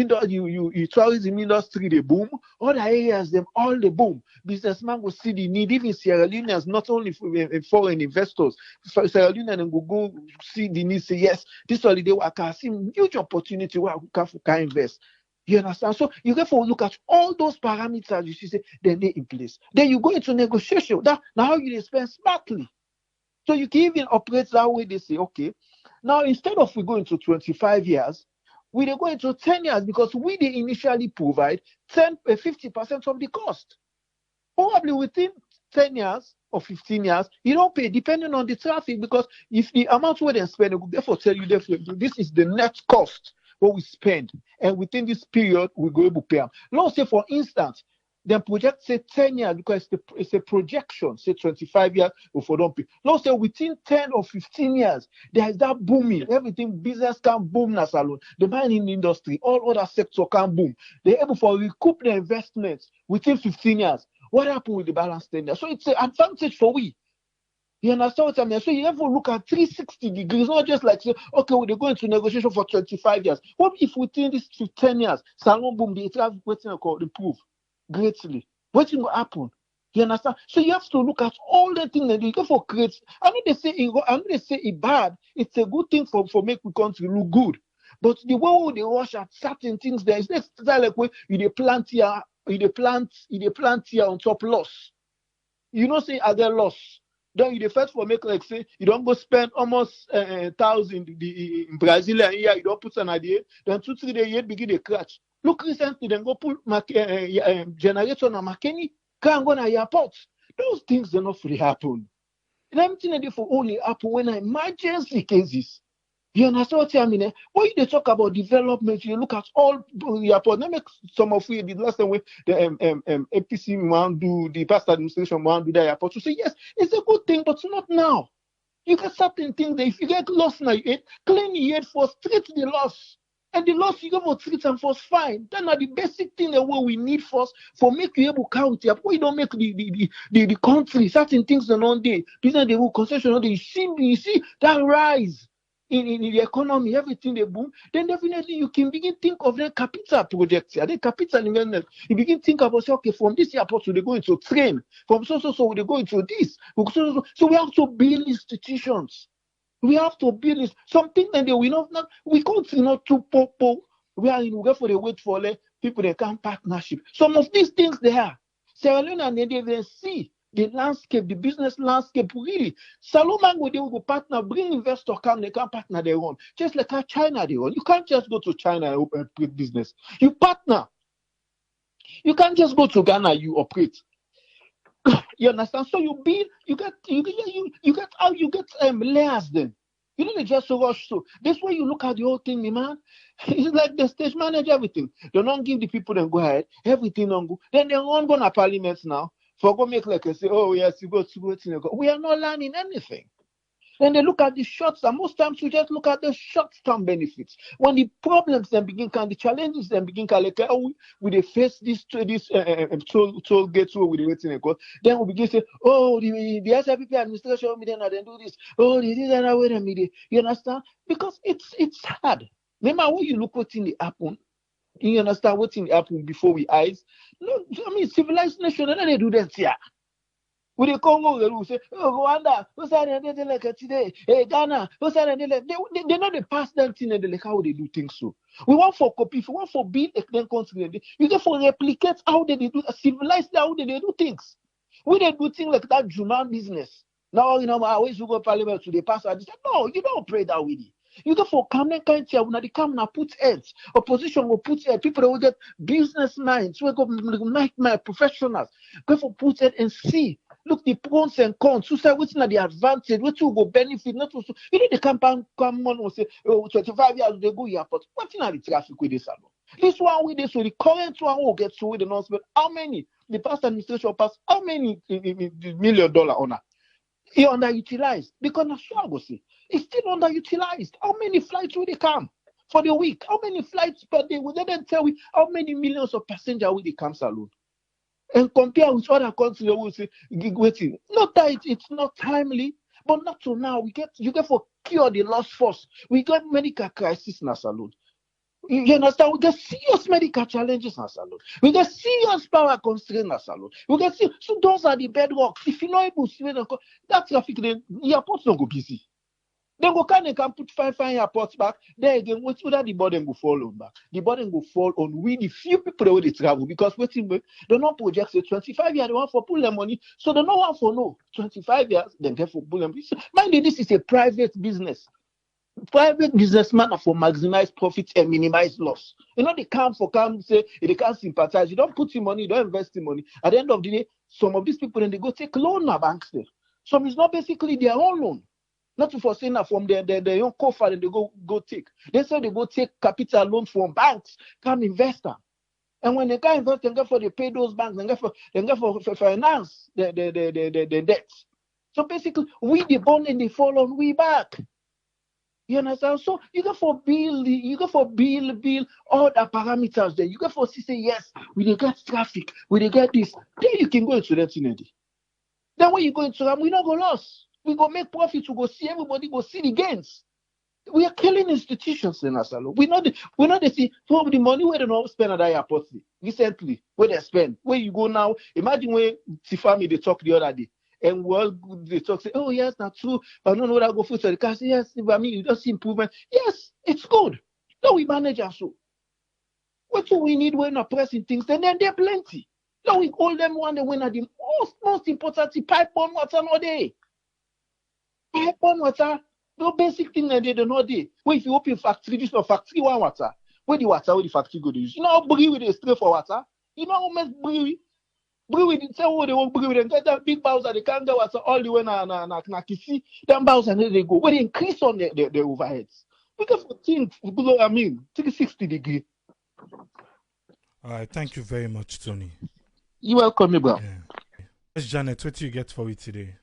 tourism industry they boom. All the areas them all the boom. Businessman will see the need. Even Sierra Leoneans, not only for foreign investors, Sierra Leoneans go see the need. Say yes, this holiday I can see huge opportunity where we can invest. You understand? So you get for look at all those parameters you see, say then they in place. Then you go into negotiation. Now how you spend smartly. So you can even operate that way. They say, okay, now instead of we go into 25 years, we go into 10 years because we they initially provide 50% of the cost. Probably within 10 years or 15 years, you don't pay depending on the traffic because if the amount where they spend, they will therefore tell you this is the net cost what we spend, and within this period we go able to pay them. Let's say, for instance, then project say 10 years because it's a projection, say 25 years before don't pay. Let's say within 10 or 15 years, there is that booming. Everything business can boom na salon. The mining industry, all other sectors can boom. They're able to recoup their investments within 15 years. What happened with the balance 10 years? So it's an advantage for we. You understand what I mean? So you have to look at 360 degrees, not just like say, okay, they're going to negotiation for 25 years. What if within these 10 years, salon boom, the traffic waiting called improve greatly? What will happen? You understand? So you have to look at all the things that you go for create. I know they say it bad. It's a good thing for make the country look good. But the way they rush at certain things, there is this like way you plant here on top loss. You know, say other loss. Then you first for make like say you don't go spend almost 1,000 in Brazil and here you don't put an idea. Then 2-3 days you begin to crash. Look recently, then go put generator on Makeni, can't go to airport. Those things do not really happen. And everything they for only happen when emergency cases. You understand what I mean? When you talk about development, you look at all the airport. Let me make some of you the last time when the APC want do the past administration want do the airport. To say yes, it's a good thing, but not now. You get certain things that if you get lost now, you clean your head first, treat the loss. And the loss you go for treat and first fine. Then are the basic thing that what we need first for make you able to count up. We don't make the country certain things on one day. Business they will concession on day. You see that rise in the economy, everything they boom, then definitely you can begin think of the capital projects, the capital investment. You begin think about say, okay, from this airport so they go into train, from so they go into this. So we have to build institutions. We have to build this. Something that they will not we can't not to popo. We go for the wait for people they can partnership. Some of these things they are. Sierra Leone and they see the landscape, the business landscape really. Salomon they will partner, bring investor come, they can partner their own. Just like how China they own. You can't just go to China and open business. You partner. You can't just go to Ghana, you operate. You understand? So you build, you get how you get layers then. You don't just rush. So that's why you look at the whole thing, man. It's like the stage manage everything. They don't give the people them go ahead, everything on go. Then they're all going to parliament now. For go make like I say, oh yes, you go to go. We are not learning anything. Then they look at the short term. Most times we just look at the short-term benefits. When the problems then begin, the challenges then begin, like, oh, we they face this toll gates where we they waiting and go. Then we begin to say, oh, the SIPP administration me then do this. Oh, this is another way than me. You understand? Because it's hard. Remember when you look what's in the happen. You understand what's in the happen before we eyes. No, I mean civilized nation, and then they do that here. With the Congo, they will say, oh, Rwanda, what's that like today? Hey, Ghana, what's that they know the past them thing and like how they do things so. We want for copy, we want for build a country. You get for replicate how they do civilized how they do things. We they do things like that Juman business. Now you know I always go parliament to the past. I just no, you don't pray that with it. You go for come kind here when they come now put heads. Opposition will put heads. People that will get business minds. We go make my professionals. Go for put head and see. Look the pros and cons. Who say what's not the advantage? What will go benefit? Not also. You know the campaign come on and say, oh, 25 years they go airport. What's not the traffic with this salon? This one with this, so the current one will get to with the announcement. How many? The past administration passed how many $1 million on that? He underutilized because that's what I go see. It's still underutilized. How many flights will they come for the week? How many flights per day? Will they then tell me how many millions of passengers will they come salon? And compare with other countries, they will say, waiting. Not that it's not timely, but not to now. You get for cure the loss first. We got medical crisis in our salon. You understand? We get serious medical challenges in our salon. We get serious power constraints in our salon. So those are the bedrocks. If you're not able to see that traffic, then the airports don't go busy. Then go can put five airports back. There again, whether the burden will fall on back. The burden will fall on we the few people that will travel because they not project say 25 years they want for pull their money. So they don't want for no 25 years, then get for pull them. Mind you, this is a private business. Private businessmen are for maximize profits and minimize loss. You know, they can't say they can't sympathize. You don't put your money, you don't invest your money. At the end of the day, some of these people then they go take loan at banks there. Some is not basically their own loan. Not to foresee that from their own coffers and they go take. They say they go take capital loans from banks, come investor. And when they can't invest, they go for they pay those banks, they go for finance the debts. So basically, we the bond and they fall on we back. You understand? So you go for build all the parameters there. You go for say yes, we they get traffic, we they get this. Then you can go into that thing. Then when you go into them, we not go loss. We go make profits. We go see everybody go see the gains. We are killing institutions in Asalo. We know they see some of the money where they don't spend at the airport recently. Where they spend. Where you go now? Imagine where Tifami they talk the other day. And well, they talk say, oh yes, that's true. But no, I go for the car. Yes, I mean you don't see improvement. Yes, it's good. No, we manage our so. What do we need when we're pressing things? And then they're plenty. No, we call them one. They win at the most important pipe on water no day. Pipe on water. No basic thing that they don't know there. Where if you open factory, this no factory one water. Where the water, where the factory go to use. You know how brewery with the straight for water? You know how much brewery? Brewery, say what they want brewery, and get that big bows that they can't get water all the way na kisi. Them bows and then they go. Where they increase on the overheads. We got 14 below, 360 degree. All right, thank you very much, Tony. You're welcome, bro. Yeah. Yes, Janet, what do you get for it today?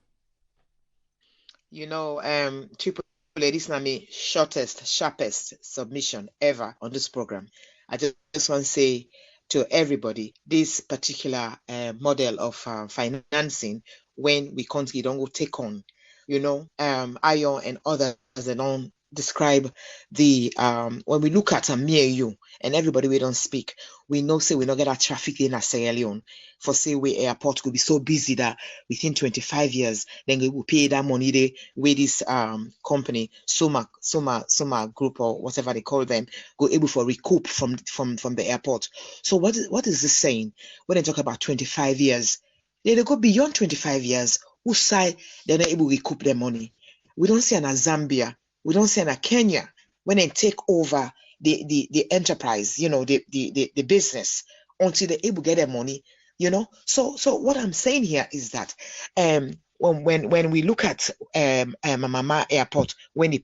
Triple A, this is my shortest, sharpest submission ever on this program. I just want to say to everybody, this particular model of financing, when we country don't go take on, Ion and others, they don't describe the when we look at me and you and everybody we don't speak, we know say we not get a traffic in Sierra Leone for say we airport could be so busy that within 25 years then we will pay that money they with this company Summa group or whatever they call them go able for recoup from the airport. So what is this saying when they talk about 25 years? They go beyond 25 years. Whose side they're not able to recoup their money? We don't see in Zambia. We don't see in Kenya when they take over the enterprise, the business until they're able to get their money, So what I'm saying here is that when we look at Mama Airport, when the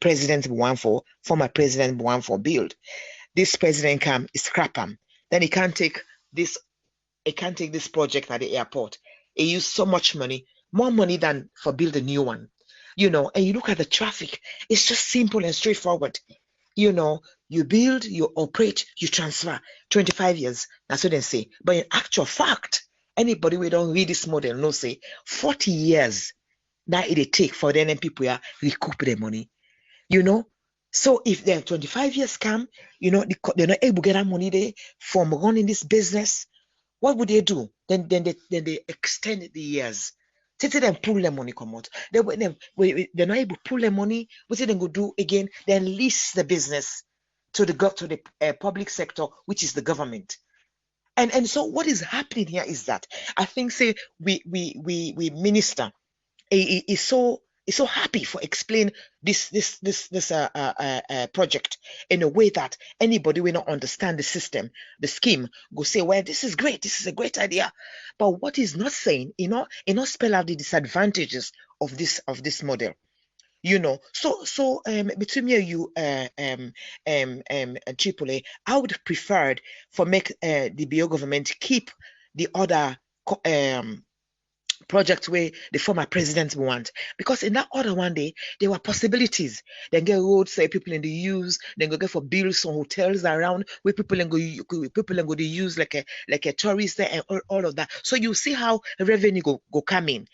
former president won for build, this president come scrap him. Then he can't take this project at the airport. He used so much money, more money than for build a new one. And you look at the traffic, it's just simple and straightforward. You build, you operate, you transfer. 25 years, that's what they say. But in actual fact, anybody we don't read this model no say 40 years that it take for them people recoup their money. So if they're 25 years come, they're not able to get that money there from running this business. What would they do? Then they extend the years. Till them pull their money come out. They're not able to pull their money. What they go do again? Then lease the business to the public sector, which is the government. And so what is happening here is that I think say we minister is so happy for explain this project in a way that anybody will not understand the system, the scheme, go say, well, this is great, this is a great idea. But what is not saying, not spell out the disadvantages of this model. So between me and you, AAA, I would prefer for make the BO government keep the other project where the former president want, because in that other one day there were possibilities. Then get roads say people in the use, then go get for build some hotels around where people and go to use like a tourist there and all of that. So you see how revenue go come in,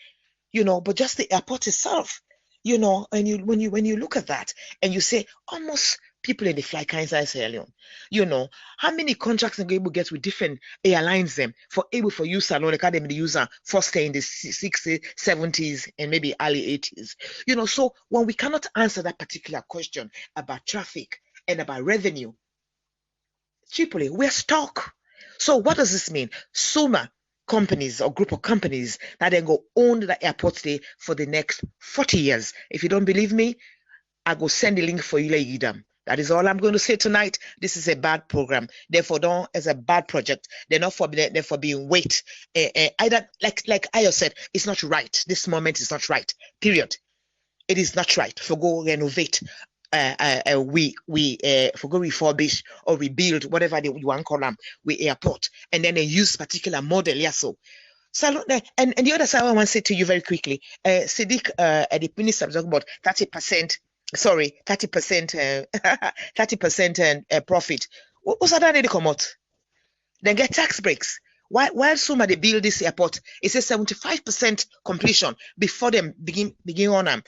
but just the airport itself, and when you look at that and you say almost people in the fly inside Sierra Leone, how many contracts they able to get with different airlines them for use alone, like them the user first in the 60s, 70s, and maybe early 80s. So when we cannot answer that particular question about traffic and about revenue, cheaply, we're stuck. So what does this mean? Summa companies or group of companies that then go own the airport day for the next 40 years. If you don't believe me, I go send the link for you later. That is all I'm going to say tonight. This is a bad program. Therefore, as a bad project. They're not for being weight. Either like Ayo said, it's not right. This moment is not right. Period. It is not right. For go renovate. We for go refurbish or rebuild whatever you want to call them with airport, and then they use particular model. Yeah, so and the other side I want to say to you very quickly, Siddiq, the minister talking about 30%. Sorry, 30%, 30% profit. What's that they come out? Then get tax breaks. While Summa they build this airport, it says 75% completion before them begin on them.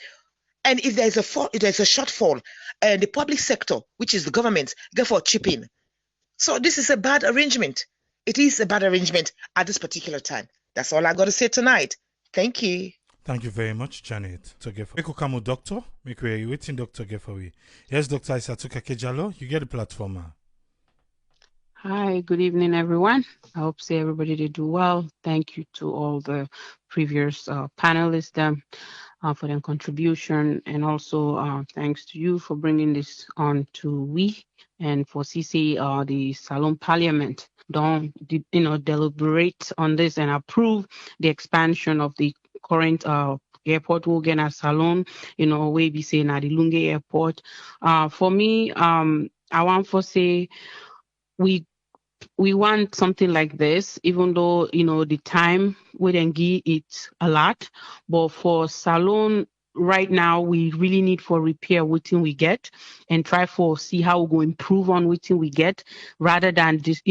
And if there's a shortfall, the public sector, which is the government, go for chipping. So this is a bad arrangement. It is a bad arrangement at this particular time. That's all I got to say tonight. Thank you. Thank you very much, Janet. Mekukamo doctor, you waiting Dr. Gefawi. Yes, Dr. Isatuka Kejalo, you get the platform. Hi, good evening, everyone. I hope everybody did do well. Thank you to all the previous panelists for their contribution, and also thanks to you for bringing this on to we and for CC the Salon Parliament. Don't deliberate on this and approve the expansion of the current airport will get a salon, we be saying at the Lungi airport. For me, I want to say we want something like this, even though, the time we didn't give it a lot. But for salon, right now, we really need for repair what we get and try for see how we go improve on what we get rather than just,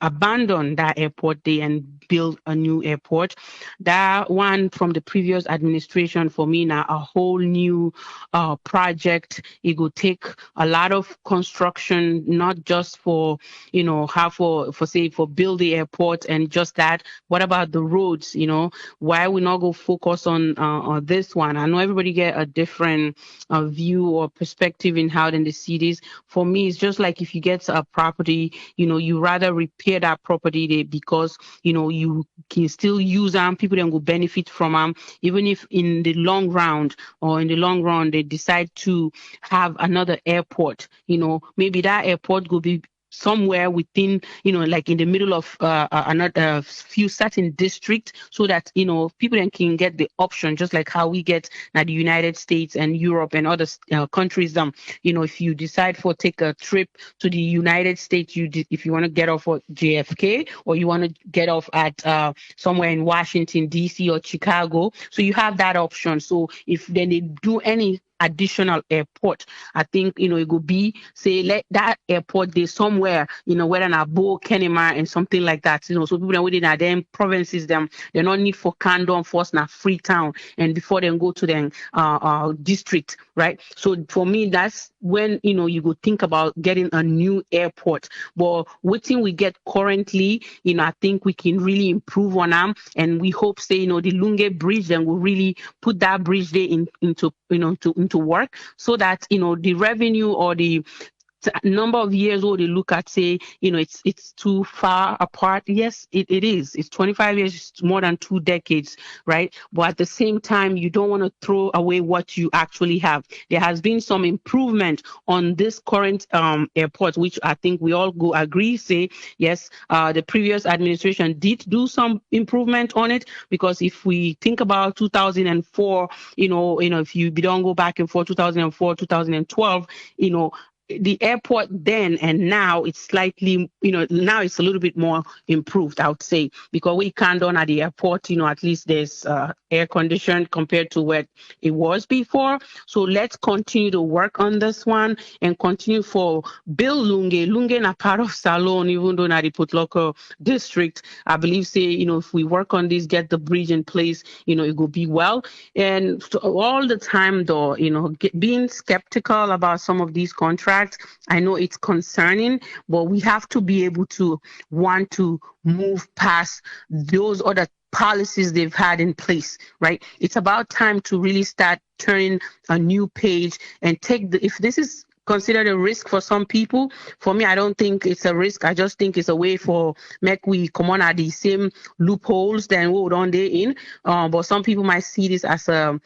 abandon that airport there and build a new airport. That one from the previous administration for me now a whole new project. It will take a lot of construction, not just for how for build the airport and just that. What about the roads? Why we not go focus on this one? I know everybody get a different view or perspective in how in the cities. For me, it's just like if you get a property, you rather repair that property there because you can still use them. People then will benefit from them, even if in the long round or in the long run they decide to have another airport. Maybe that airport will be somewhere within, like in the middle of another few certain district, so that people then can get the option, just like how we get now the United States and Europe and other countries. If you decide for take a trip to the United States, if you want to get off at JFK or you want to get off at somewhere in Washington DC or Chicago, so you have that option. So if then they do any additional airport, I think it could be say let that airport there somewhere whether in Abo, Kenema and something like that, so people that within them provinces they not need for Kandon first na Freetown and before they go to the district, right? So for me that's when you go think about getting a new airport. But what we get currently, I think we can really improve on them, and we hope say the Lungi bridge then will really put that bridge there into work, so that the revenue or the number of years old they look at say it's too far apart. Yes, it is. It's 25 years, it's more than 2 decades, right? But at the same time you don't want to throw away what you actually have. There has been some improvement on this current airport, which I think we all go agree say yes, the previous administration did do some improvement on it, because if we think about 2004, if you don't go back and forth 2004 2012, the airport then and now it's slightly, now it's a little bit more improved, I would say, because we can't on at the airport, at least there's air conditioned compared to what it was before. So let's continue to work on this one and continue for build Lungi. Lungi na part of Salon, even though na the Putloco district. I believe say, if we work on this, get the bridge in place, it will be well. And all the time though, being skeptical about some of these contracts, I know it's concerning, but we have to be able to want to move past those other policies they've had in place, right? It's about time to really start turning a new page and take if this is considered a risk for some people. For me, I don't think it's a risk. I just think it's a way for make we come on at the same loopholes than what on they in. But some people might see this as a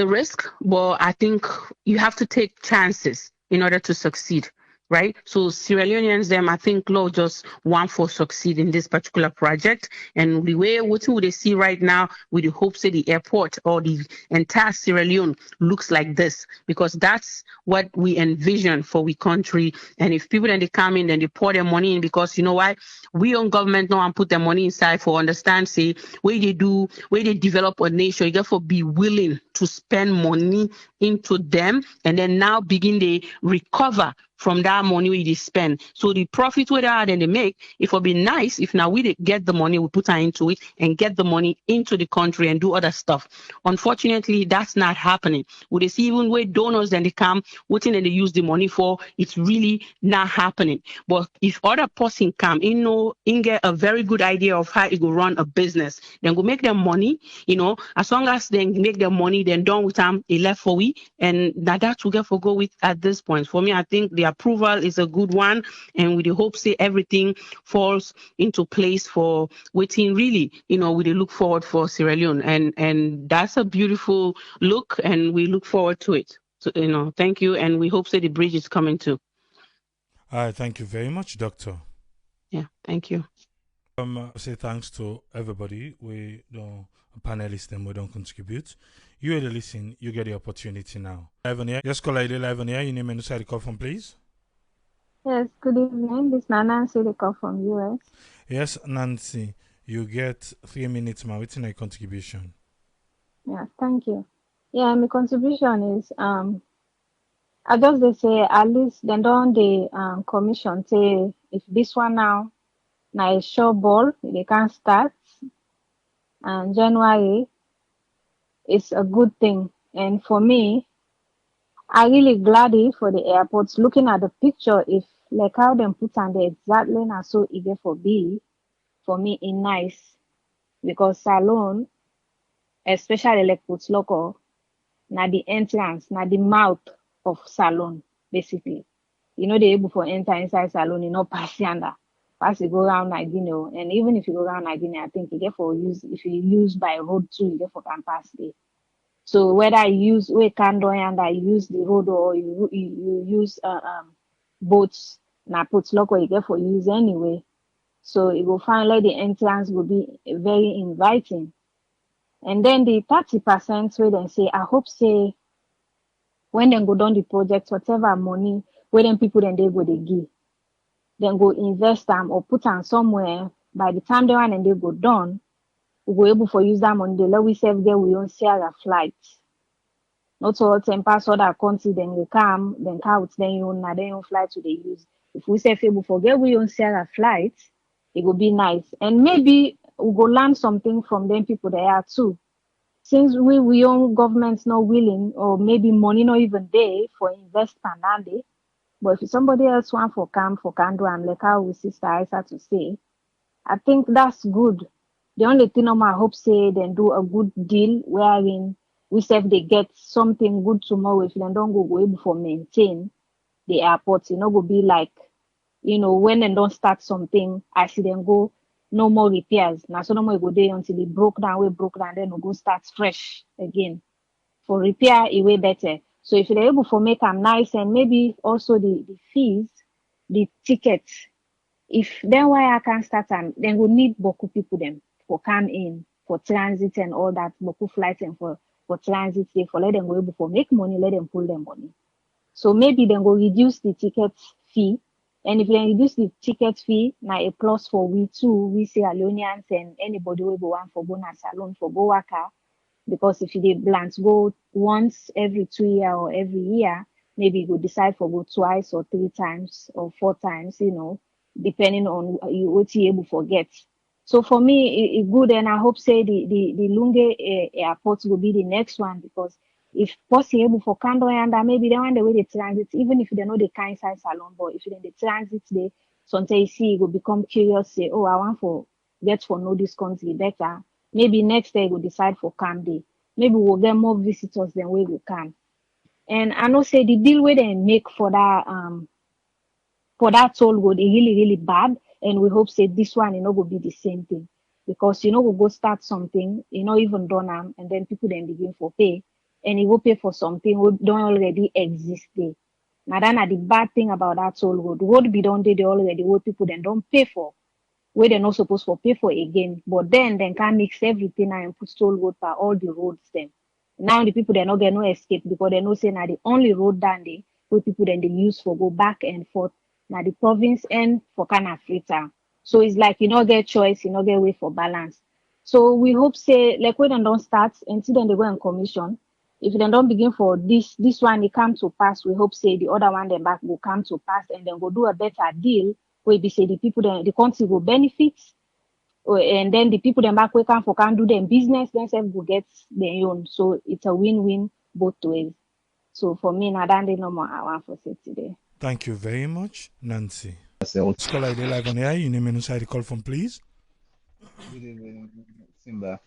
risk, but I think you have to take chances in order to succeed, right? So Sierra Leoneans, I think, just want for succeed in this particular project. And the way what they see right now, with the hopes that the airport or the entire Sierra Leone looks like this, because that's what we envision for we country. And if people then they come in and they pour their money in, because you know why? We on government now and put their money inside for understand, say, where they develop a nation, you therefore be willing to spend money into them and then now begin to recover from that money we spend. So the profit where they are then they make, it would be nice if now we get the money, we put her into it and get the money into the country and do other stuff. Unfortunately, that's not happening. We see even where donors then they come, what thing they use the money for, it's really not happening. But if other person come, get a very good idea of how it will run a business, then go make them money, as long as they make their money, then done with them, it left for we, and that's we get for go with at this point. For me, I think the approval is a good one, and with the hope say everything falls into place for waiting really, we look forward for Sierra Leone, and that's a beautiful look, and we look forward to it. So, thank you, and we hope say the bridge is coming too. All right, thank you very much, Doctor. Yeah, thank you. Say thanks to everybody. We don't panelists and we don't contribute. You already listen, you get the opportunity now. Live on here. Yes, call ID live on here. You name and side call from, please. Yes, good evening. This is Nancy, the call from US. Yes, Nancy, you get 3 minutes now. What's your contribution? Yeah, thank you. Yeah, my contribution is I just they say at least then don't the commission say if this one now a sure ball they can start and January is a good thing. And for me, I really glad for the airports looking at the picture if like how them put on the exactly na so eager for me in nice because salon, especially like puts local, na the entrance, na the mouth of salon, basically. You know, they able for enter inside salon, you know, pass yonder. Pass you go around Nigeria. And even if you go around Nigeria, I think you get for use if you use by road too, you get for can pass there. So whether you use we can do and I use the road or you use boats na put local you get for use anyway. So it will find like the entrance will be very inviting. And then the 30% where they say, I hope say when they go down the project, whatever money, where then people then they go they give, then go invest them or put them somewhere. By the time they want and they go down, we go able for use that money. The let we save there we don't share a flight. Not all 10 pass other country, then we come, then count, then you flight to the use. If we say able forget we don't share a flight, it will be nice. And maybe we go learn something from them people there too. Since we own government's not willing, or maybe money not even there for investment, but if somebody else want for can do, I'm like how we sister Isa to say, I think that's good. The only thing I hope say then do a good deal wherein we say they get something good tomorrow if they don't go able for maintain the airport, go be like, when they don't start something, I see them go no more repairs. Now so no more go there until it broke down, then we go start fresh again. For repair, it way better. So if they're able to make them nice and maybe also the fees, the tickets, if then why I can't start them, then we need Boku people them for come in, for transit and all that, Boku flights and for transit, for let them go able to make money, let them pull them money. So maybe then go reduce the ticket fee. And if they reduce the ticket fee, now a plus for we too, we say Leonians and anybody will go on for bonus alone for go worker. Because if you plans go once every 2 years or every year, maybe you go decide for go twice or 3 times or 4 times, depending on what you able to get. So for me, it's good, and I hope say the Lungi airport will be the next one because if possible for Kando and maybe they want the way they transit, even if they know the kind size salon, but if they transit they sometimes you see you will become curious, say, oh, I want for get for know this country better. Maybe next day we'll decide for Camp Day. Maybe we'll get more visitors than we will come. And I know say the deal where they make for that toll road is really, really bad. And we hope say this one, will be the same thing. Because, we'll go start something, even done them, and then people then begin for pay. And it will pay for something we don't already exist there. Now that's the bad thing about that toll road. Road be done there they already what people then don't pay for. Where they're not supposed to pay for again. But then they can mix everything and put toll road for all the roads then. Now the people they not get no escape because they know say now the only road down there where people then they use for go back and forth. Now the province and for Canafrita. So it's like you not get choice, you not get way for balance. So we hope say like when they don't start until then they go and commission. If they don't begin for this one it come to pass, we hope say the other one then back will come to pass and then go do a better deal where we say the people then the country will benefit and then the people then back we can do them business themselves will get their own. So it's a win-win both ways. So for me now that no more I want for say today. Thank you very much, Nancy. Scholar ID live on air. You name and inside the call from, please. Good evening, Simba.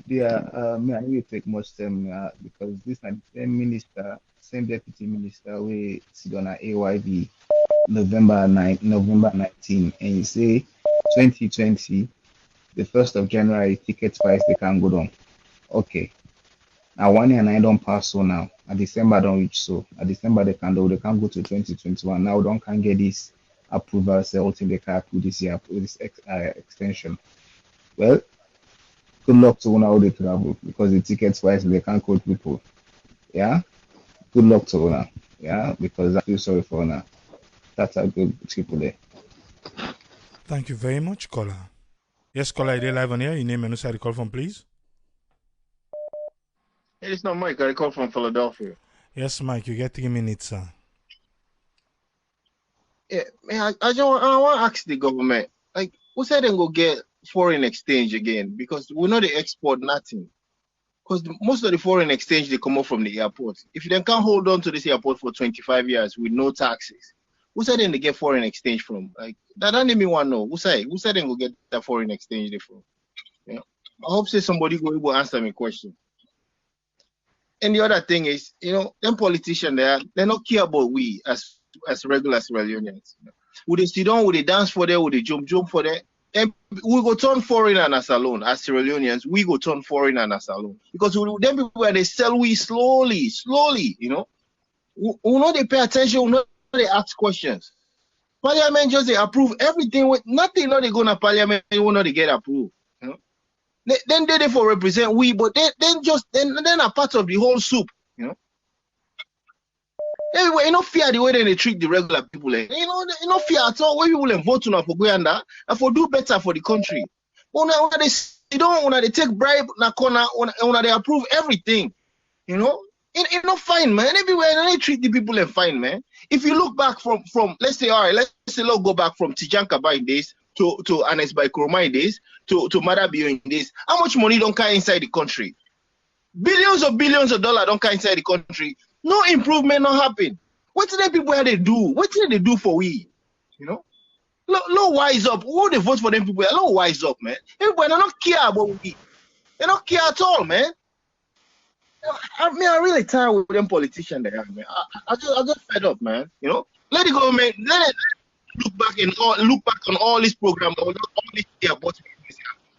Yeah, me, I will take much time because this is the same deputy minister, we sit on AYB November 19, and you say 2020, the 1st of January, ticket price they can go down. Okay. Now 1 year and I don't pass so now. At December don't reach so. At December they can go to 2021. Now don't can get this approvals until they can approve this year, approve this extension. Well, good luck to Una how they travel because the tickets wise they can't quote people. Yeah. Good luck to Una. Yeah, because I feel sorry for Una. That's a good AAA. Thank you very much, caller. Yes, caller, you're live on here. Your name and who call from, please. Hey, it's not Mike. I call from Philadelphia. Yes, Mike, you get 3 minutes, sir. Yeah, man, I want to ask the government, like, who said they go get foreign exchange again? Because we know they export nothing. Because most of the foreign exchange, they come up from the airport. If they can't hold on to this airport for 25 years with no taxes, who said they get foreign exchange from? Like, that don't me want to know. Who said they go get that foreign exchange from? You know, I hope somebody will able to answer my question. And the other thing is, you know, them politicians they not care about we as regular Sierra Leoneans. You know? Would they sit down, would they dance for them, would they jump for them? And we go turn foreigners alone as Sierra Leoneans, we go turn foreigners alone. Because them people where they sell we slowly, you know. We know they pay attention, we know they ask questions. Parliament just they approve everything with nothing, not they go to Parliament, we know they get approved. You know? Then they for represent we, but then are part of the whole soup, you know. Anyway, you know fear the way they treat the regular people. You know fear at all. When people vote to for going and for do better for the country. When they take bribe na corner, when they approve everything, you know. It's not fine, man. Everywhere they treat the people fine, man. If you look back from let's say let's go back from Tijan Kaba days to Anes by Kuroma days to Madabio in days. How much money don't come inside the country? Billions of dollars don't come inside the country. No improvement not happen. What do the people they do? What do they do for we? You know? No wise up. Who they vote for them people? No wise up, man. Everybody don't care about we. They don't care at all, man. I really tired with them politicians there, man. I just fed up, man. You know? Let the government look back on all these programs, all these about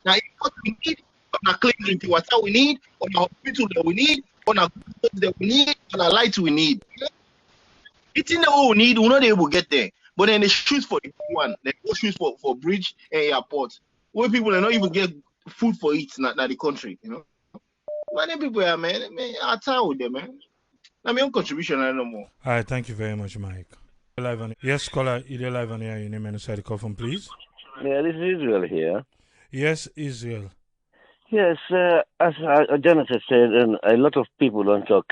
now what we need on our clean drinking water we need, on our hospital that we need, on our goods that we need, on our lights we need. It's in the way we need, we're not able to get there. But then they shoot for the one, they go shoot for bridge and airport. Where people are not even get food for it in the country, you know. Many people are I'm tired with them, man. I mean contribution I no more. All right, thank you very much, Mike. Live on yes, caller, you're live on here. Your name and the call from, please. Yeah, this is Israel here. Yes, Israel. Yes, as Jonathan said, and a lot of people don't talk.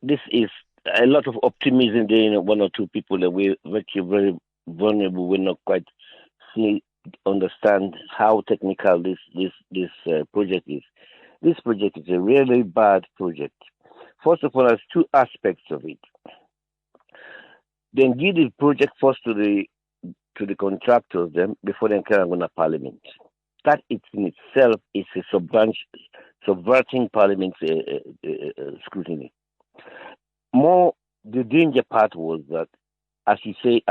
This is a lot of optimism there in one or two people that we're very vulnerable. We're not quite understand how technical this project is. This project is a really bad project. First of all, there's two aspects of it. Then give the project first to the contractors then before they can go to Parliament. That it in itself is a subverting Parliament's scrutiny. More the danger part was that, as you said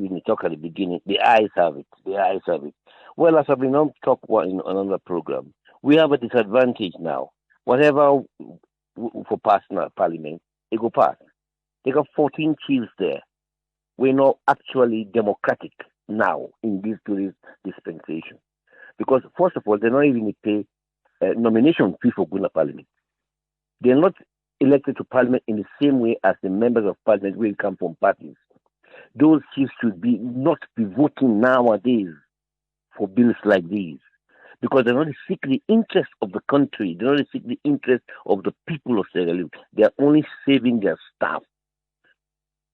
when you talk at the beginning, the eyes have it. The eyes have it. Well, as I've been on talk in another program, we have a disadvantage now. Whatever for personal Parliament, it go pass. They got 14 chiefs there. We're not actually democratic now in this dispensation. Because, first of all, they're not even pay nomination fee for going to Parliament. They're not elected to Parliament in the same way as the members of Parliament will come from parties. Those chiefs should not be voting nowadays for bills like these. Because they're not seeking the interest of the country. They're not seeking the interest of the people of Sierra Leone. They're only saving their staff.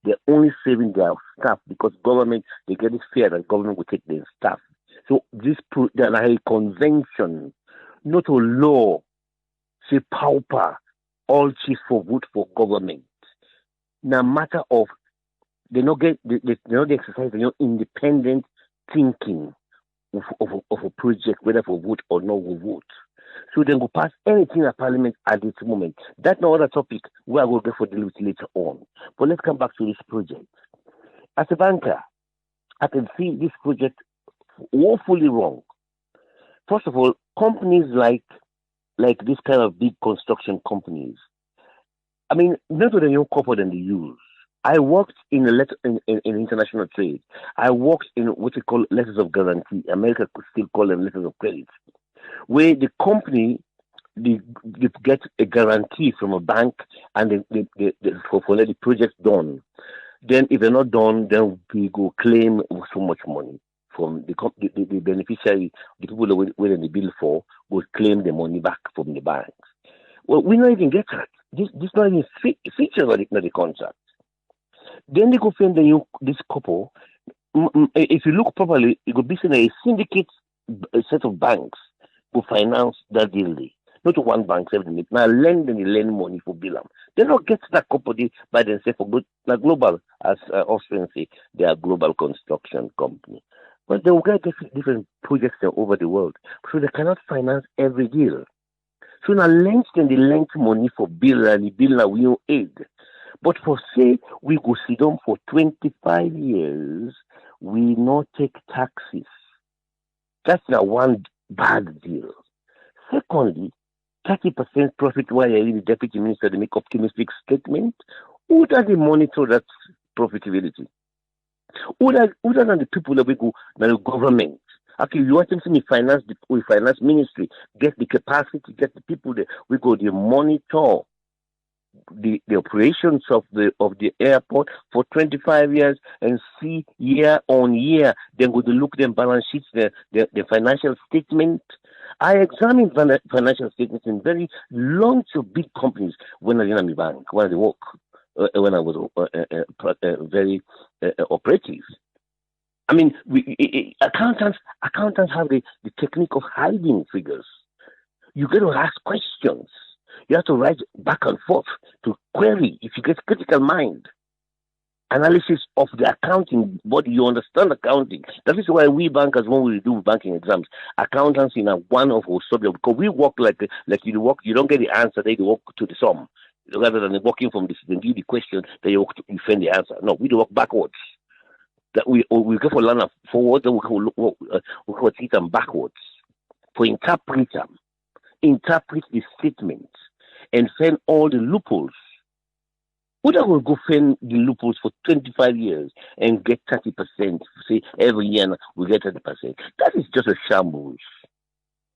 They're only saving their staff because government, they get it fear that government will take their staff. So they're like a convention, not a law. Say pauper, all chiefs for vote for government. No matter of they not exercise independent thinking of a project, whether for vote or not for vote. So they go pass anything at Parliament at this moment. That's not another topic we are going to go for deal with later on. But let's come back to this project. As a banker, I can see this project woefully wrong. First of all, companies like this kind of big construction companies, I mean, not only new corporate than they use. I worked in international trade. I worked in what we call letters of guarantee. America could still call them letters of credit, where the company they get a guarantee from a bank and for the project done. Then if they're not done, then we go claim so much money from the beneficiary. The people that we're in the bill for will claim the money back from the banks. Well, we don't even get that. This not even features of the contract. Then they go find this couple. If you look properly, it could be seen a syndicate set of banks who finance that deal. Not one bank, now lend money for Bilam. They don't get that company by themselves for good. Now global, as Austrians say, they are global construction company. But they will get different projects over the world. So they cannot finance every deal. So now lend money for bill and the bill now we don't aid. But for say we go sit down for 25 years, we not take taxes. That's now one bad deal. Secondly, 30% profit while the deputy minister they make optimistic statement. Who does they monitor that profitability? Who does the people that we go now the government? Okay, you want them to finance the finance ministry, get the capacity, get the people that we go to monitor the operations of the airport for 25 years and see year on year. Then go to look them balance sheets, the financial statement. I examined financial statements in very long to big companies when I was in my bank, when I work, when I was very operative. I mean, accountants have the technique of hiding figures. You got to ask questions. You have to write back and forth to query. If you get critical mind, analysis of the accounting body, you understand accounting. That is why we bankers, when we do banking exams, accountants in one of our subjects, because we work like you work. You don't get the answer, they work to the sum, rather than working from this. Then give the question, then you find the answer. No, we do work backwards. That we go for learner forward, then we go teach them backwards. For interpret the statements and find all the loopholes. Who will go find the loopholes for 25 years and get 30%? Say every year we get 30%. That is just a shambles.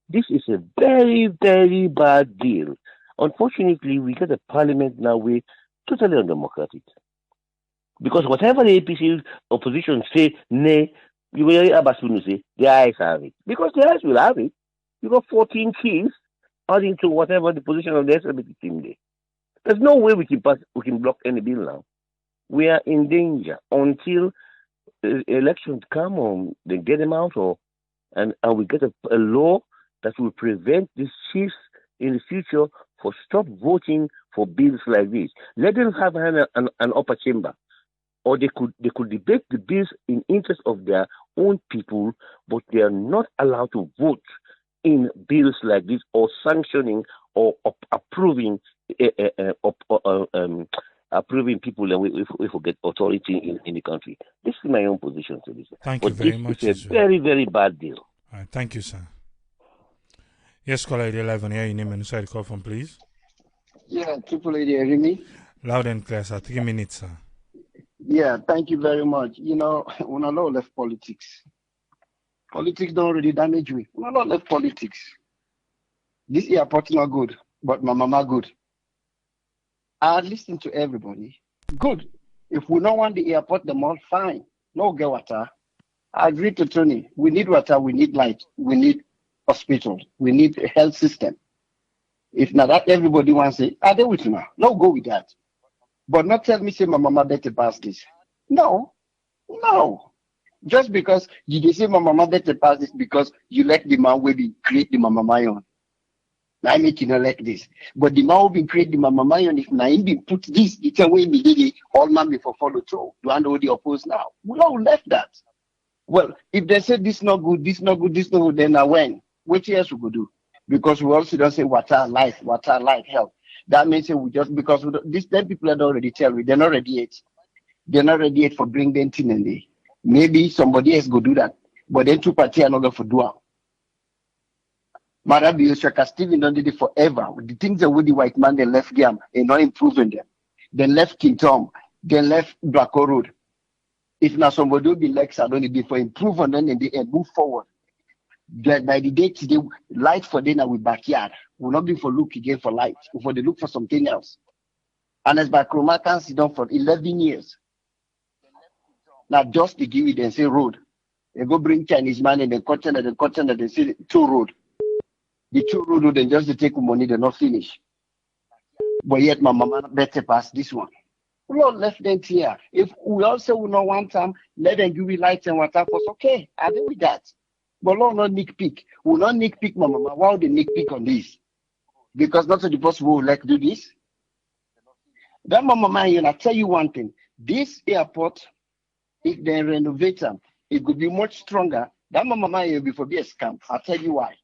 This is a very, very bad deal. Unfortunately, we get a parliament now we're totally undemocratic. Because whatever the APC opposition say, nay, you will hear Abasunu say, the eyes have it. Because the eyes will have it. You got 14 keys adding to whatever the position of the SLBT team is. There's no way we can block any bill now. We are in danger until elections come or they get them out and we get a law that will prevent these chiefs in the future for stop voting for bills like this. Let them have an upper chamber. Or they could debate the bills in interest of their own people, but they are not allowed to vote in bills like this or sanctioning or approving approving people and we forget authority in the country. This is my own position to this. Thank you very much. It's a very, very bad deal. All right, thank you, sir. Yes, caller, you're live on here. Your name and side call from, please. Yeah, Triple AD, hear me? Loud and clear, sir. 3 minutes, sir. Yeah, thank you very much. You know, when I left politics, politics don't really damage me. When I left politics, this airport not good, but my mama good. I listen to everybody. Good. If we don't want the airport, the mall, fine. No get water. I agree to Tony. We need water, we need light, we need hospitals, we need a health system. If not that everybody wants it, are they with you now? No, go with that. But not tell me, say, my mama better pass this. No. Just because you say my mama better pass this because you let the man will be create the mama mayon. I make you not like this. But the man will be create the mama mayon if na him be put this, it's a way immediately all man before follow through. Do I know the oppose now? We all left that. Well, if they say this not good, then when? What else we go do? Because we also don't say water, life, health. That means we just because these 10 people had already tell me they're not ready yet. They're not ready yet for bring them in and they maybe somebody else go do that. But then 2 parties are not going to do it. Marabi Oshaka Stephen done did it forever. The things that with the white man they left game and not improving them. They left King Tom. then left Braco Road. If now somebody will be like Saloni before improve on them and move forward. That by the day today, light for dinner with backyard will not be for look again for light, for they look for something else. And as by Chroma can sit down for 11 years. Now just to give it and say road. They go bring Chinese man and the cotton and they say two road. The two road then just to take money, they not finish. But yet my mama better pass this one. We all left them here. If we also will not want time, let them give me lights and water for us. Okay, I agree with that. But Lord, not nitpick. We will not nitpick my mama. Why would they nitpick on this? Because not the possible will like do this. That my mama, I tell you one thing. This airport, if they renovate them, it could be much stronger. That my mama will be for be a scam. I'll tell you why.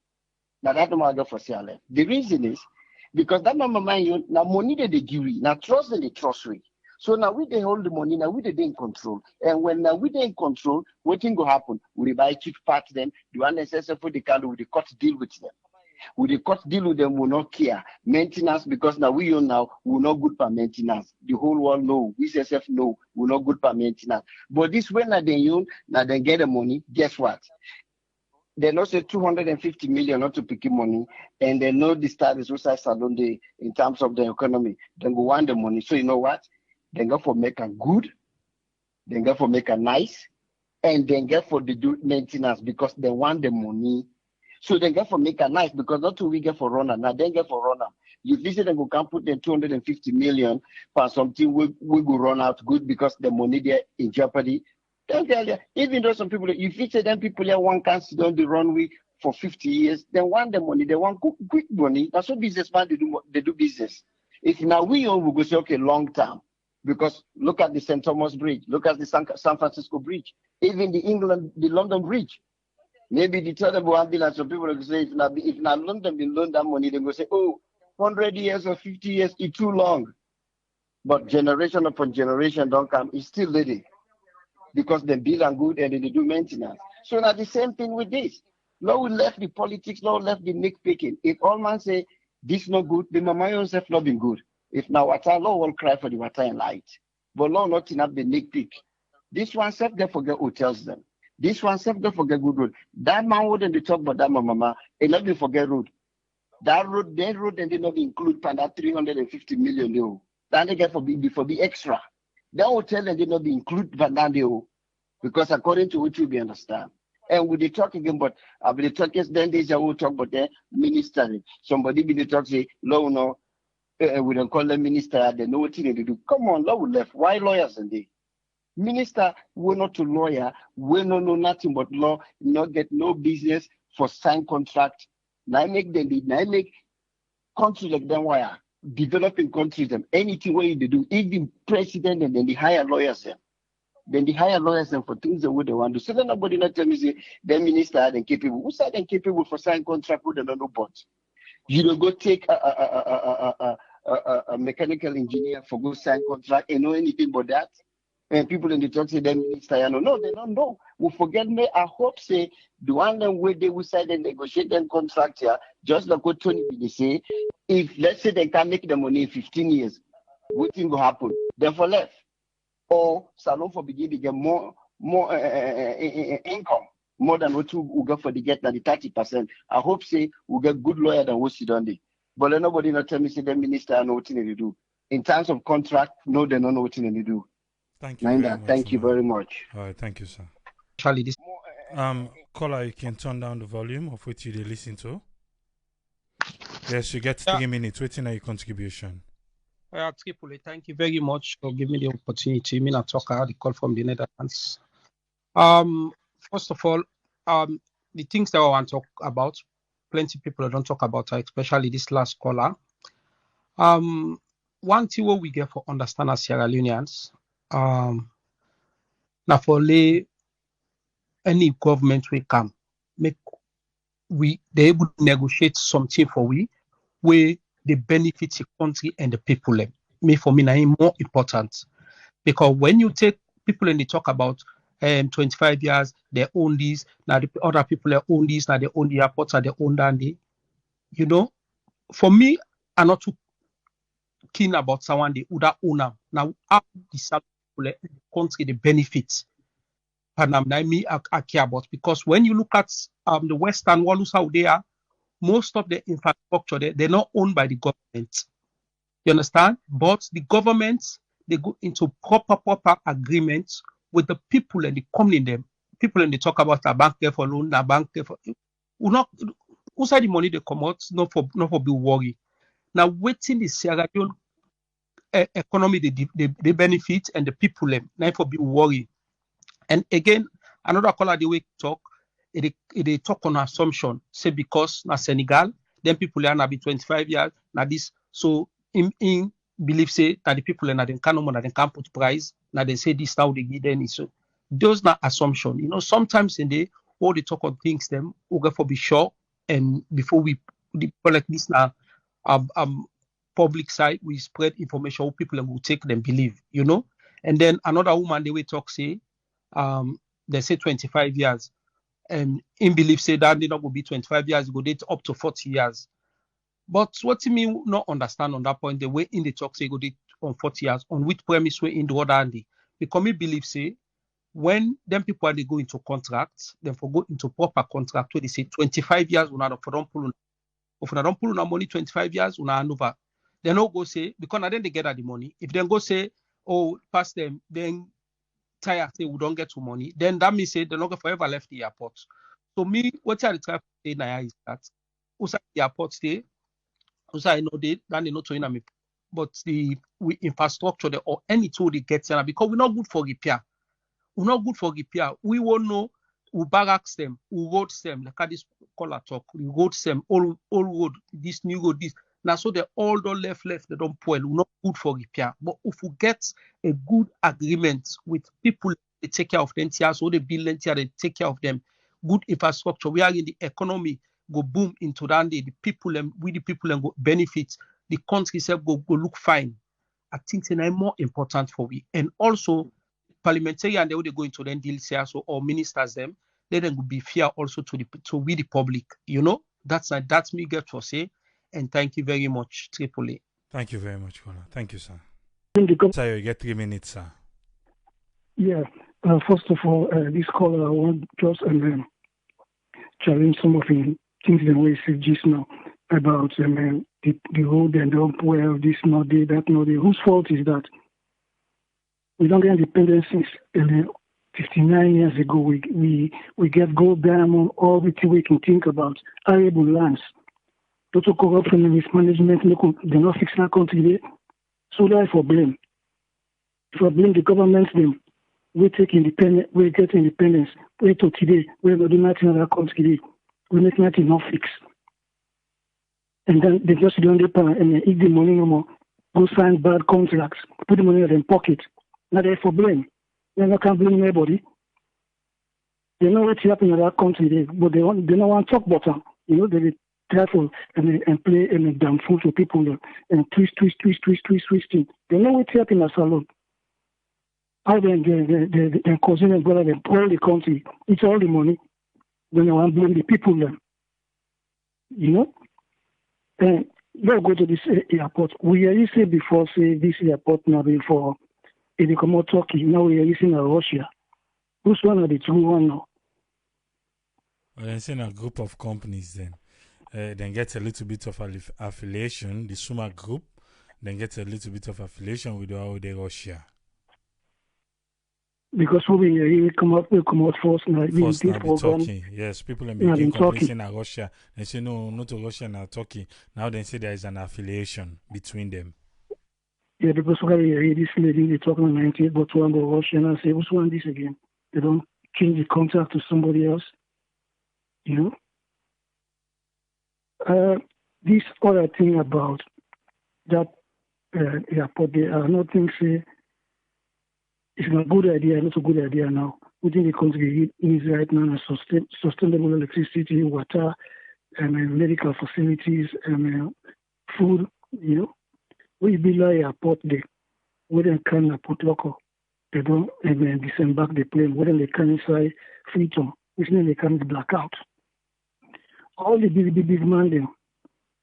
Now that no matter for sale. The reason is because that my mama, now money that they give you, now trust and they trust we. So now we they hold the money, now we they in control. And when now we they in control, what thing go happen? We buy cheap parts them, do unnecessary for the car, we cut deal with them. We the cut deal with them will not care. Maintenance, because now we own now, we're not good for maintenance. The whole world know, we self know, we're not good for maintenance. But this way now they own, now they get the money, guess what? They know say 250 million not to pick money, and they know the status suicide salon they in terms of the economy. Then go want the money. So you know what? Then go for make a good, then go for make a nice, and then go for the do maintenance because they want the money. So they get for make a nice because not too we get for runner. Now they get for runner. You visit and go can put them 250 million for something we go run out good because the money there in jeopardy. Even though some people, if you say them people here one can sit on the runway for 50 years, they want the money, they want quick money. That's what businessmen they do business. If now we own, we go say okay long term, because look at the St. Thomas Bridge, look at the San Francisco Bridge, even the London Bridge. Maybe the terrible ambulance, some people will say if not London will loan that money, they go say, oh, 100 years or 50 years is too long. But generation upon generation don't come, it's still ready. Because they build and good and they do maintenance. So now the same thing with this. Now we left the politics, now we left the nitpicking. If all man say this not good, the mama yourself not been good. If now water, law will cry for the water and light. But law not enough the nitpick. This one self they forget who tells them. This one self they forget good road. That man wouldn't they talk about that mama, and not they forget road. That road and they not include that 350 million euro. Then they get for be extra. That hotel and did not be include Vandandio because according to what you be understand. And we they talk again, but I will talk then they will talk about the minister. Somebody be the talk say, no, no, we don't call them minister, they know what they do. Come on, law left. Why lawyers and they? Minister, we're not a lawyer, we don't know nothing but law, not get no business for sign contract. Now make country like them wire. Developing countries, them anything where they do, even president and then the higher lawyers them. Then the higher lawyers them for things the way they want to do. So then nobody not tell me say the minister are capable. Who said they're capable for sign contract with another but? You don't go take a mechanical engineer for go sign contract and know anything but that. And people in the talk say them minister, no, they don't know. We forget me. I hope say the one them where they will sign and negotiate them contract here, just like what Tony they say. If let's say they can make the money in 15 years, what thing will happen? Therefore left. Or Salon for begin to get more income, more than what we get for the get now the 30%. I hope say we get good lawyer than what she done there. But nobody not tell me say the minister know what they do. In terms of contract, no, they don't know what they do. Thank you very much. Thank you very much. All right, thank you, sir. Charlie, this caller, you can turn down the volume of what you listen to. Yes, you get 3 minutes. Waiting on your contribution. Tripoli, thank you very much for giving me the opportunity. Me not talk. I had a call from the Netherlands. First of all, the things that I want to talk about, plenty of people don't talk about, especially this last caller. One thing what we get for understand as Sierra Leoneans, now for any government will come, make they able to negotiate something for we where they benefit the country and the people. Me for me now more important, because when you take people and they talk about 25 years they own this, now the other people they own this, now they own the airports, they own that. You know, for me, I'm not too keen about someone they would own them. Now how the people and the country the benefits. And I care about, because when you look at the Western world, how they are, most of the infrastructure they're not owned by the government. You understand? But the governments, they go into proper agreements with the people and the company them. People and they talk about a bank there for loan, a bank there for not who side the money they come out, not for be worry. Now waiting the Sierra Leone economy they benefit and the people them, not for be worry. And again, another caller the way talk, they talk on assumption. Say because na Senegal, then people are na be 25 years, na this. So in believe say that the people and they can't put price, now they say this how they give them. So those not assumption. You know, sometimes in the all they talk on things them, we go for be sure, and before we like this now public side, we spread information, people will take them believe, you know. And then another woman they will talk say they say 25 years, and in belief say that they not go be 25 years, go date up to 40 years. But what you mean not understand on that point, the way in the talk say go date on 40 years, on which premise way in the other hand, because me believe say when them people they go into contracts, then for go into proper contract where they say 25 years we not for don't pull on money 25 years we not hand over. They no go say because now then they get at the money. If they go say, oh, pass them, then tired say we don't get to money, then that means say they're not gonna forever left the airport. So me, what I try to say now is that also the airport stay, also I know they not to me, but the infrastructure there or any tool they get there because we're not good for repair. We're not good for repair. We won't know who barracks them, who roads them, like how this caller talk, we roads them, all road, this new road, this. Now, so they all don't left, they don't spoil. We're not good for repair. But if we get a good agreement with people, they take care of them, so they build them, they take care of them, good infrastructure, we are in the economy, go boom into that day, the people, and we the people and go benefit, the country itself go look fine. I think it's more important for we. And also, parliamentary and they would go into then deals here, so or ministers them, then would be fair also to we the public, you know. That's me get for say. And thank you very much, Triple A. Thank you very much, Kola. Thank you, sir. Sir, you get 3 minutes, sir. Yeah. First of all, this caller I want just challenge some of the things the way he said just now about the road and the well, this not day, that not day. Whose fault is that? We don't get independence since 59 years ago. We get gold, diamond, all the things we can think about, arable lands. Total corruption and mismanagement, they're not fixing our country there. So that's for blame. For blame the government, them, we take independence, we get independence. Wait till today, we're not doing nothing in our country. We make nothing not fix. And then they just don't depend and eat the money no more. Go sign bad contracts, put the money in their pocket. Now they're for blame. They can't blame anybody. They know what's happening in our country, but they don't want to talk about them. You know, they careful and play and damn fool to people and twist. They know what's happening in a salon. How then they cousin and brother they spoil the country. It's all the money. Then they want to blame the people then. You know? And let's go to this airport. We are using before say this airport now before it become more Turkey. Now we are using Russia. Which one are the two one now? Well, I'm saying a group of companies then get a little bit of affiliation, the Summa group, then get a little bit of affiliation with the Russia. Because we come out first now. First now be Turkey. Yes, people are making complaints in Russia. They say no, not to Russia, now Turkey. Now they say there is an affiliation between them. Yeah, because we this lady they talking on 98, but one go Russia and I say, what's one this again? They don't change the contract to somebody else. You know? This other thing about that airport, there are no things say it's not a good idea, not a good idea now. Within the country is right now sustainable electricity, water, and medical facilities, and food, you know. We build an airport there, where they can put local. They don't disembark the plane, where they can inside freedom, which means they can blackout. All the big man,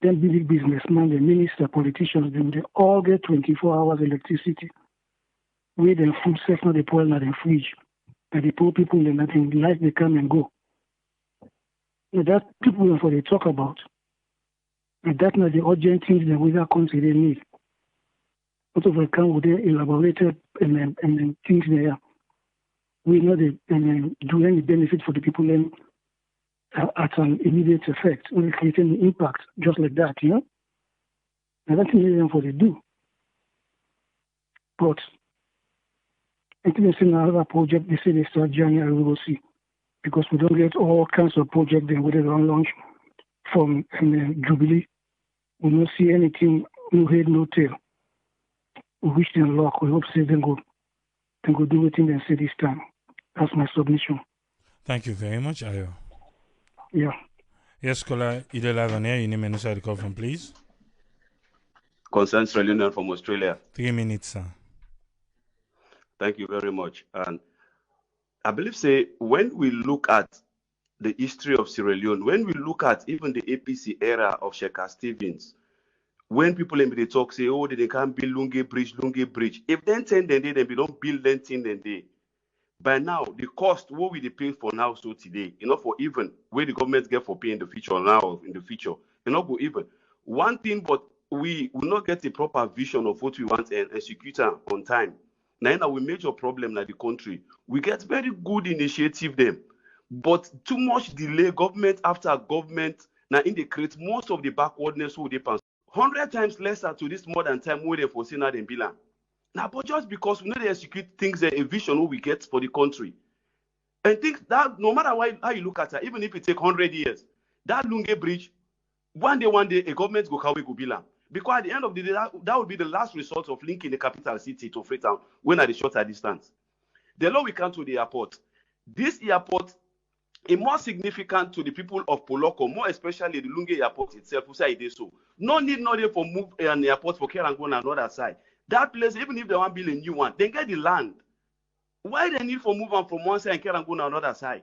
them big businessmen, the minister, politicians, they all get 24 hours electricity. where the food safe not the poor not in fridge. And the poor people they nothing life they come and go. And that people for they talk about. And that's not the urgent things that we that country they need. What of come with their elaborated and things there. We know they do any benefit for the people then at an immediate effect, only creating an impact just like that, you know. And that's what they do. But I think they say another project, they say they start January, we will see. Because we don't get all kinds of projects then with the launch from Jubilee. We don't see anything, no head, no tail. We wish them luck. We hope say they go do what they say this time. That's my submission. Thank you very much, Ayo. Yeah. Yes, caller, either live on air, your name and inside the call from, please. Concerns Leone from Australia. 3 minutes, sir. Thank you very much. And I believe, say, when we look at the history of Sierra Leone, when we look at even the APC era of Sheikh Stevens, when people in the talk say, oh, they can't build Lungi Bridge. If then 10 then they don't build then 10 then they. By now, the cost, what will they pay for now, so today, for even where the government get for pay in the future now, in the future, go even. One thing, but we will not get a proper vision of what we want and execute on time. Now, in our major problem in the country, we get very good initiative them, but too much delay, government after government, now in they create most of the backwardness who they pass 100 times lesser to this modern time where they foresee now than Bilan. Now, but just because we know they execute things, a vision we get for the country. And think that no matter how you look at it, even if it take 100 years, that Lungi Bridge, one day, a government go carry go Bilan. Because at the end of the day, that would be the last result of linking the capital city to Freetown when at a shorter distance. The law we come to the airport. This airport is more significant to the people of Poloko, more especially the Lungi airport itself, who say it is so. No need for move an airport for Kerango on another side. That place, even if they want to build a new one, they get the land. Why they need for move on from one side and Kerango on another side?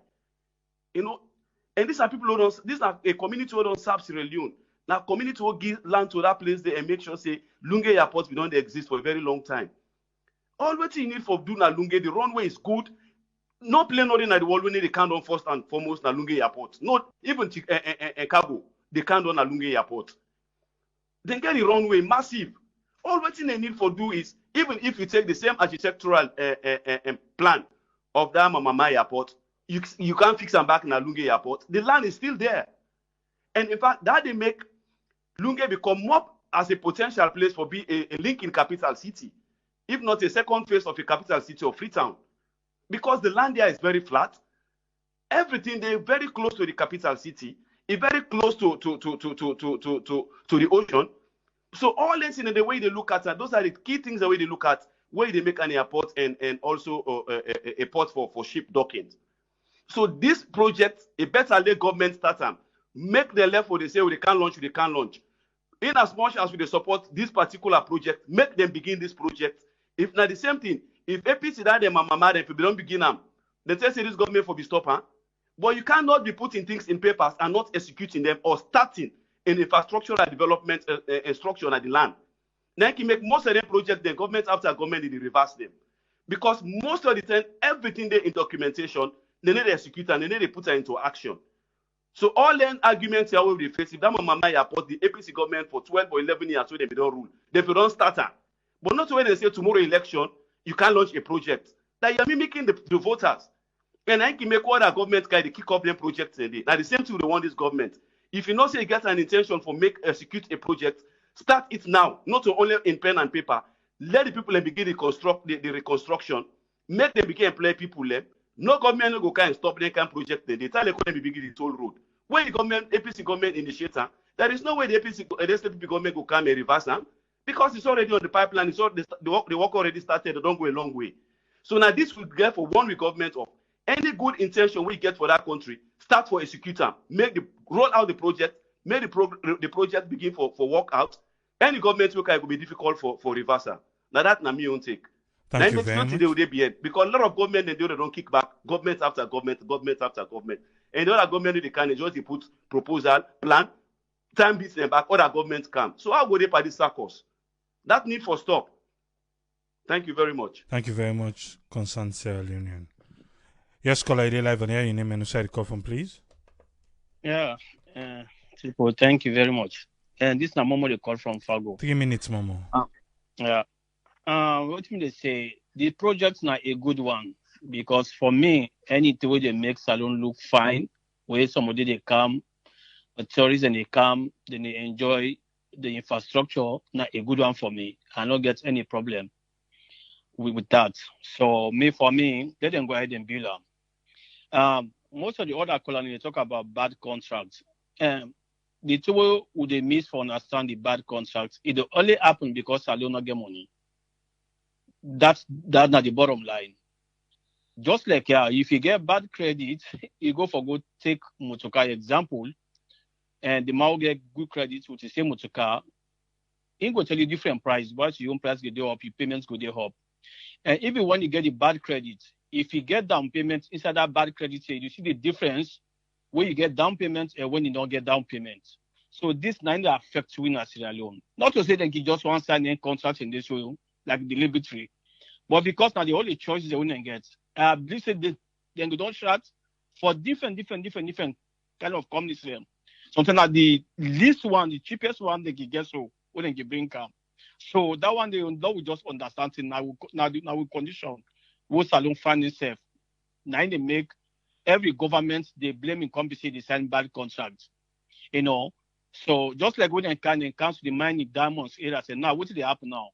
And these are people who don't, these are a community who don't serve Sierra Leone. Now, community will give land to that place there and make sure, say, Lungi airport, we don't exist for a very long time. All what you need for doing a Lungi, the runway is good. No plane not in the world, we need the count on first and foremost na Lungi airport. Not even cargo, they can't on a Lungi airport. Then get the runway massive. All what they need for do is, even if you take the same architectural plan of that Mama airport, you can't fix them back in a Lungi airport. The land is still there. And in fact, that they make Lungi become more as a potential place for be a link in capital city, if not a second phase of a capital city of Freetown. Because the land there is very flat. Everything they very close to the capital city, it's very close to the ocean. So all this in the way they look at it, those are the key things the way they look at where they make an airport and also a port for ship docking. So this project, a better let government start them. Make the level they say they can't launch. In as much as we support this particular project, make them begin this project. If not the same thing, if APC that them mama if they don't begin them, they say this government for be stop, huh? But you cannot be putting things in papers and not executing them or starting in infrastructural development structure at the land. Then you make most of the projects, then government after government, they reverse them. Because most of the time, everything they in documentation, they need to execute and they need to put it into action. So all the arguments here will be faced. If that mama airport, the APC government for 12 or 11 years, so they don't rule. They don't start her. But not when they say tomorrow election, you can't launch a project. That you're mimicking the voters. And I can make all the government kind of kick off them projects. Now the same thing they want this government. If you not say you get an intention for execute a project, start it now. Not only in pen and paper. Let the people begin the reconstruction. Make them begin employ people. No government no go can stop them can project. They tell them to begin the toll road. When the government, APC government initiator, there is no way the APC government will come and reverse them because it's already on the pipeline. It's already, the work already started. They don't go a long way. So now this will get for one week government of any good intention we get for that country. Start for executor. Roll out the project. Make the project begin for work out. Any government work will be difficult for reversal. Now that na me own take. Thank you very much. They will be end because a lot of government they don't kick back. Government after government after government. And the other government they can just put proposal, plan, time beats them back, other governments come. So how go they for this circus? That need for stop. Thank you very much. Thank you very much, concerned Sierra Leonean. Yes, caller, ID live on air. Your name and who call from, please. Yeah, people, thank you very much. And this is Momo they call from Fago. 3 minutes, Momo. Yeah. What me they say? The project's not a good one because for me, anything where they make salon look fine, where somebody they come, tourists and they come, then they enjoy the infrastructure, not a good one for me. I don't get any problem with that. So for me, let them go ahead and build them. Most of the other colonies they talk about bad contracts. The two who they miss for understand the bad contracts, it only happen because salon not get money. That's not the bottom line. Just like if you get bad credit, you go take motorcar example, and the man get good credit with the same motorcar, he go tell you different price, but your own price go there up, your payments go there up. And even when you get the bad credit, if you get down payment inside that bad credit, you see the difference when you get down payment and when you don't get down payment. So this neither affects we in Sierra Leone. Not to say that you just want to sign a contract in this way, like the Liberty, but because now the only choices they wouldn't get. They said they don't shut for different kind of companies. Something like the least one, the cheapest one they can get, so wouldn't get bring come. So that one they will just understand it now we condition what salon find itself. Now they make every government they blame in company they sign bad contracts. So just like when they cancel the mining diamonds area, say now what did they happen now?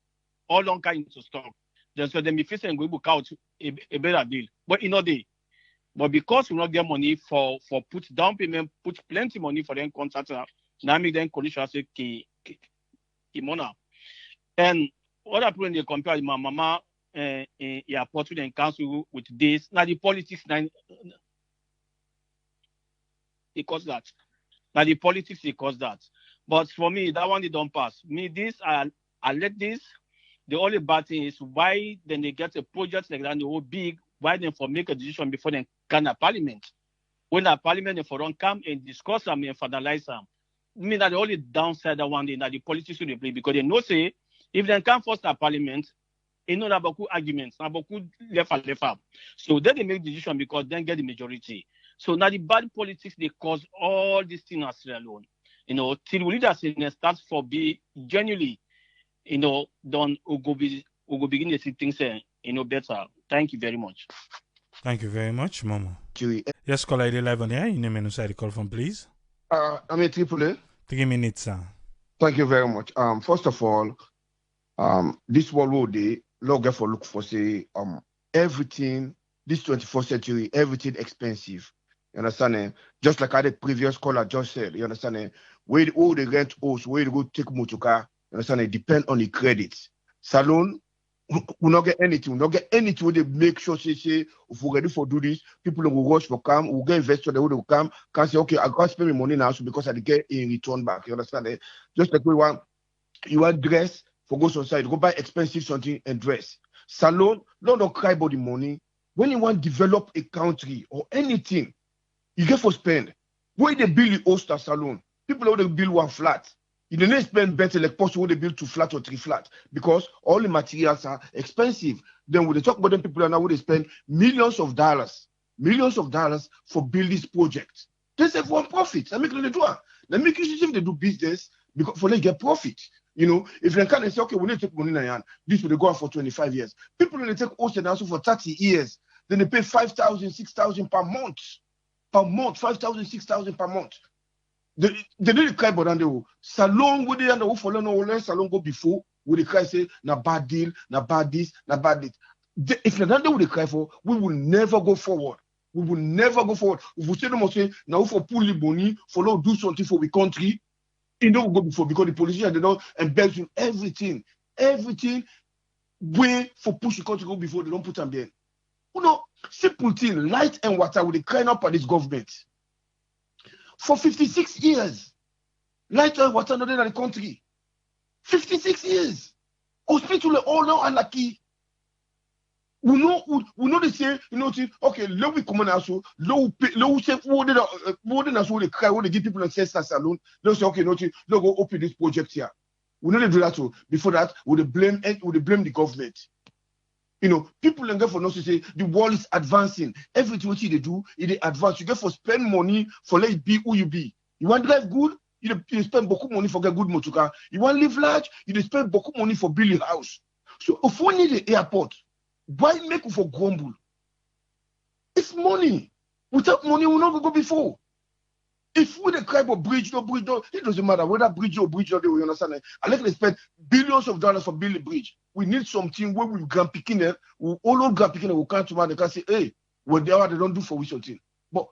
All long kind into stock. Then so they be facing go book out a better deal. But but because we not get money for put down payment, put plenty money for them contractor, now make them condition say kimona. And what happened when they compare my mama airport with and council with this, now the politics it caused that. Now the politics it caused that. But for me, that one they don't pass. Me this I let this. The only bad thing is why then they get a project like that, they were big, why then for make a decision before they can a parliament. When the parliament they for don't come and discuss them and finalize them. I mean that the only downside that one day that the politics will play because they know say if they can't force the parliament, they know that beaucoup arguments, beaucoup left. So then they make decision because then get the majority. So now the bad politics they cause all these things in Sierra Leone. Till we leaders in start for be genuinely don't go begin to see things better. Thank you very much. Thank you very much, Momo. Yes, caller ID live on air. Your name and who call from, please. I'm a AAA. 3 minutes, sir. Thank you very much. First of all, this World Day, log for look for say everything this 21st century, everything expensive. You understand? Just like the previous caller just said, you understand? Where all the rent house, where they go take motorcar. Understand? It depends on the credits. Salon will not get anything. We not get anything where they make sure say if we're ready for do this, people will rush for come. We'll get investors that will come. Can say okay, I can't spend my money now so because I get a return back. You understand? Just like you want dress for go outside, go buy expensive something and dress. Salon don't cry about the money. When you want to develop a country or anything, you get for spend. Where they build the host salon, people want to build one flat. You don't spend better like possible they build 2 flat or 3 flat because all the materials are expensive. Then when they talk about them, people are now they spend millions of dollars for build this project. They say for profit. They make them do it. They make you see if they do business because for they get profit. If they can't say okay, we need to take money in the hand, this will go on for 25 years. People when they take host and also for 30 years, then they pay 5,000, 6,000 per month. 5,000, 6,000 per month. They didn't cry about that. Salon would they and follow no salon go before would they cry say na bad deal, na bad this, na bad this. If na that would they cry for, we will never go forward. We will never go forward. If we say no more say now for pull the money, follow do something for the country, it don't go before because the politicians they don't embellish everything way for push the country go before they don't put them there. Simple thing, light and water will they crying up at this government. For 56 years, light and water not in the country. 56 years. Hospital all now unlucky. We know they say, okay, low we come on also, low say what they cry, what they give people ancestors alone. They'll say, okay, they'll go open this project here. We know they do that too. Before that, would they blame the government. You know, people and get for not to say the world is advancing. Everything what they do, it advance. You get for spend money for let it be who you be. You want to drive good, you spend beaucoup money for get good motor. You want to live large, you spend beaucoup money for building house. So if we need the airport, why make it for grumble? It's money. Without money, we'll not go before. If we the cry about bridge, no bridge, no, it doesn't matter whether bridge or bridge, we understand it. Unless they spend billions of dollars for building a bridge, we need something where we grand picking it, all of grand picking it will come to man, they can say, hey, whatever they don't do for which something. But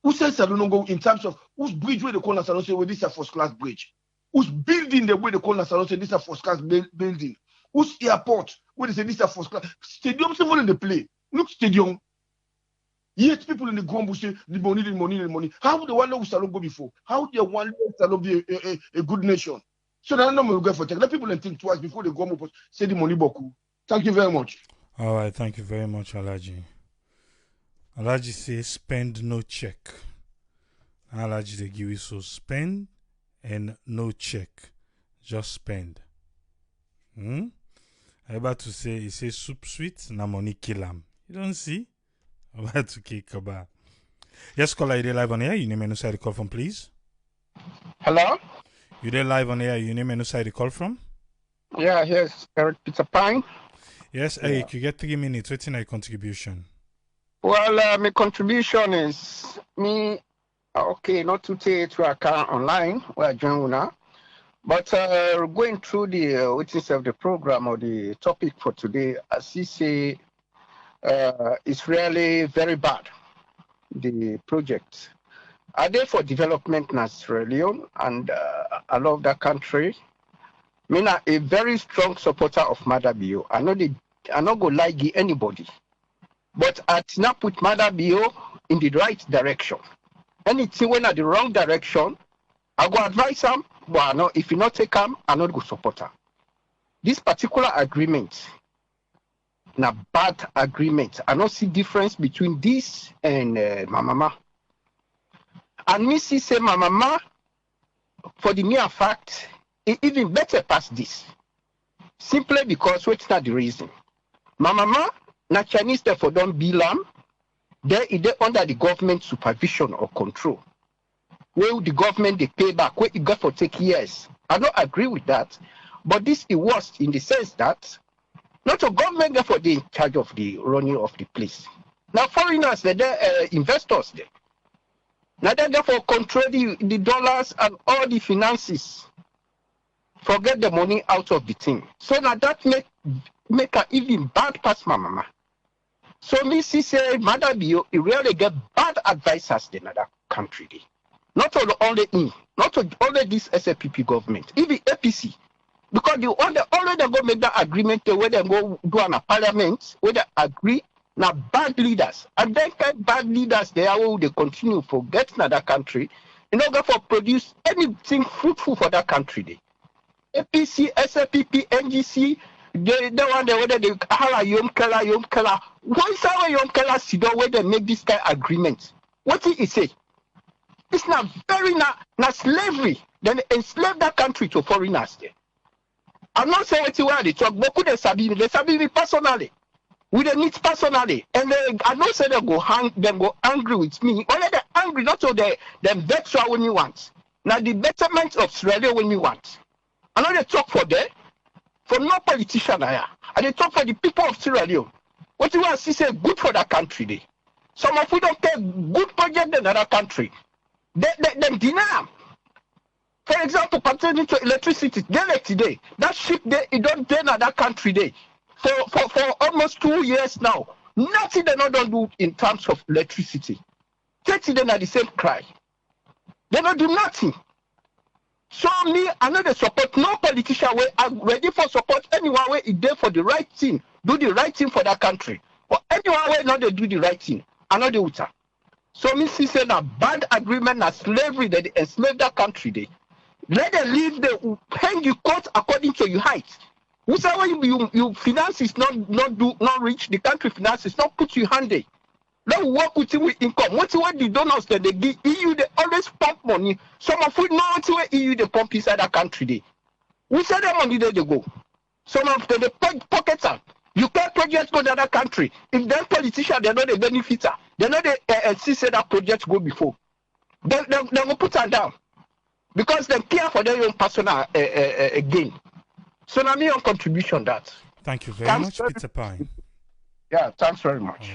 who says I don't go in terms of whose bridge where the corner say, well, this is a first class bridge? Who's building the way the corner say, this is a first class building? Who's airport where they say this is a first class? Stadium, someone in the play. Look, stadium. Yet people in the grumble say the money. How would the one who Salon go before? How would the one Salon be a good nation? So that number will go for tech. Let people think twice before they go up say the money boku. Thank you very much. All right, thank you very much, Alaji. Alaji says spend no check. Alaji they give you so spend and no check. Just spend. I'm about to say he says soup sweet, na money kill am. You don't see? About to kick about. Yes, caller, you there live on air. You name and side the call from, please. Hello? You there live on air. You name and side the call from? Yeah, yes, Eric Peter Pine. Yes, Eric, you get 3 minutes. What's your contribution? Well, my contribution is me, okay, not to take to account online where I join now, but going through the witness of the program or the topic for today, as you say, it's really very bad, the project. Are there for development in Sierra Leone, and I love that country. I mean, I'm a very strong supporter of Madabio. I not go lie to anybody, but I not put Madabio in the right direction. Anything when at the wrong direction, I go advise them, but no, if you not take them, I not go support them. This particular agreement, na bad agreement. I don't see difference between this and Mamama. And me see say Mamama, for the mere fact, it even better past this. Simply because what's not the reason. Mamama, na Chinese therefore don't be lamb, they under the government supervision or control. Where the government they pay back, where it got for take years. I don't agree with that. But this is worse in the sense that not a government therefore they in charge of the running of the place. Now foreigners, they're investors there. Now they therefore control the dollars and all the finances. Forget the money out of the thing. So now that make her even bad past my mama. So me see say Madabio, it really get bad advisors in another country. Not only this SAPP government, even APC. Because the only they go make that agreement where they go do on a parliament, where they agree now bad leaders. And then bad leaders they are who they continue forget another country in order for produce anything fruitful for that country. APC, SAPP, NGC, they want whether they Yom Kela. Why is our Yom Kela sit down where they make this kind of agreement? What did he say? It's not very not slavery. Then enslave that country to foreigners there. I'm not saying what you want to talk, but could they sabi me personally. We they meet personally. And I don't say they go angry with me. Only they're angry, not so them vex when you want. Now the betterment of Australia when you want. I know they talk for them, for no politician here. And they talk for the people of Sierra Leone. What you want to see say good for that country there. Some of you don't take good project in another country. Them deny them. For example, pertaining to electricity, today, that ship there, it don't do in that country there. For almost 2 years now. Nothing they not don't do in terms of electricity. 30 days are the same cry. They don't do nothing. So me, I know they support no politician way. I'm ready for support anyone way is there for the right thing. Do the right thing for that country. But anyone way not they do the right thing. I know the uta. So me see say a bad agreement na slavery that they enslave that country there. Let them leave the hang you court according to your height. Whosoever you finances not reach the country finances not put you handy. Don't work with you with income. What's what the donors that they give EU they always pump money. Some of you know what's where EU they pump inside that country they. We say that money there they go. Some of them they pockets out. You can't project go to another country. If them politicians, they're not the benefiter, they're not the see that project go before. They will put her down because they care for their own personal gain. So now me on contribution that. Thank you very much, Peter Pine. Yeah, thanks very much.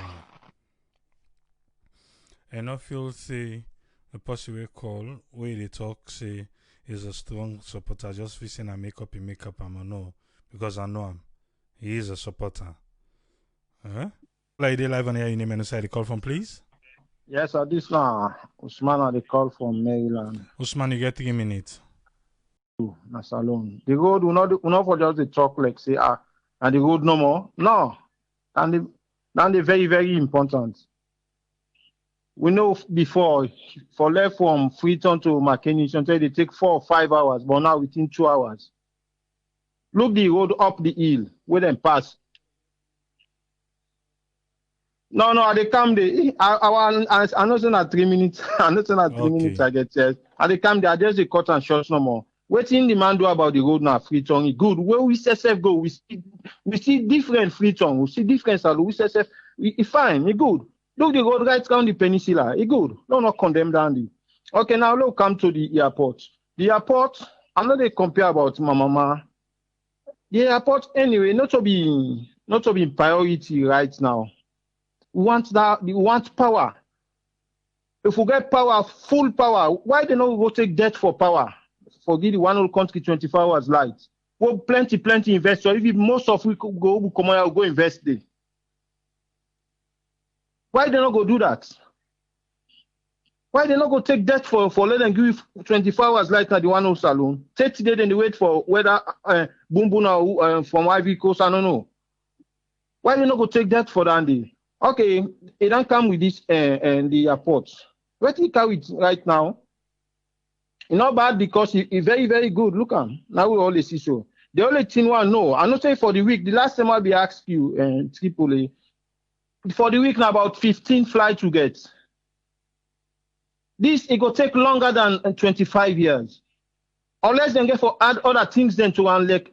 And I feel say the person we call where they talk say is a strong supporter. Just fixing a makeup, I'm no because I know him. He is a supporter. Like they live on here, you name and say the call from, please. Yes, sir. This one, Usman, the call from Maryland. Usman, you get 3 minutes. Na salon. The road will not for just the talk like say and the road no more. No, and the very very important. We know before for left from Freetown to McKinney, sometimes they take 4 or 5 hours, but now within 2 hours. Look the road up the hill where them pass. No, they come there. I know saying at 3 minutes. I know saying at 3 minutes I get there. And they come there, just a cut and short no more. Waiting the man do about the road now, Freetown, it good. Where we self go, we see different Freetown, we see different salon, we self it fine, it good. Look the road right down the peninsula, it good. No, not condemn down the. Okay, now look come to the airport. The airport, I know they compare about my mama. The airport anyway, not to be priority right now. We want power. If we get power, full power, why they not go take debt for power? Forget the one whole country 24 hours light. Well, plenty investors. If most of we could go invest there. Why they not go do that? Why they not go take debt for let them give 24 hours light at the one whole saloon? 30 days then they wait for whether boom from Ivory Coast, I don't know. Why they not go take debt for that day? Okay, it don't come with this and the airport. What we carry it right now? It's not bad because it's very, very good. Look at now we always see so. The only thing I know, I'm not saying for the week, the last time I'll be asked you and Tripoli, for the week now about 15 flights to get. This it will take longer than 25 years. Unless they get for add other things then to like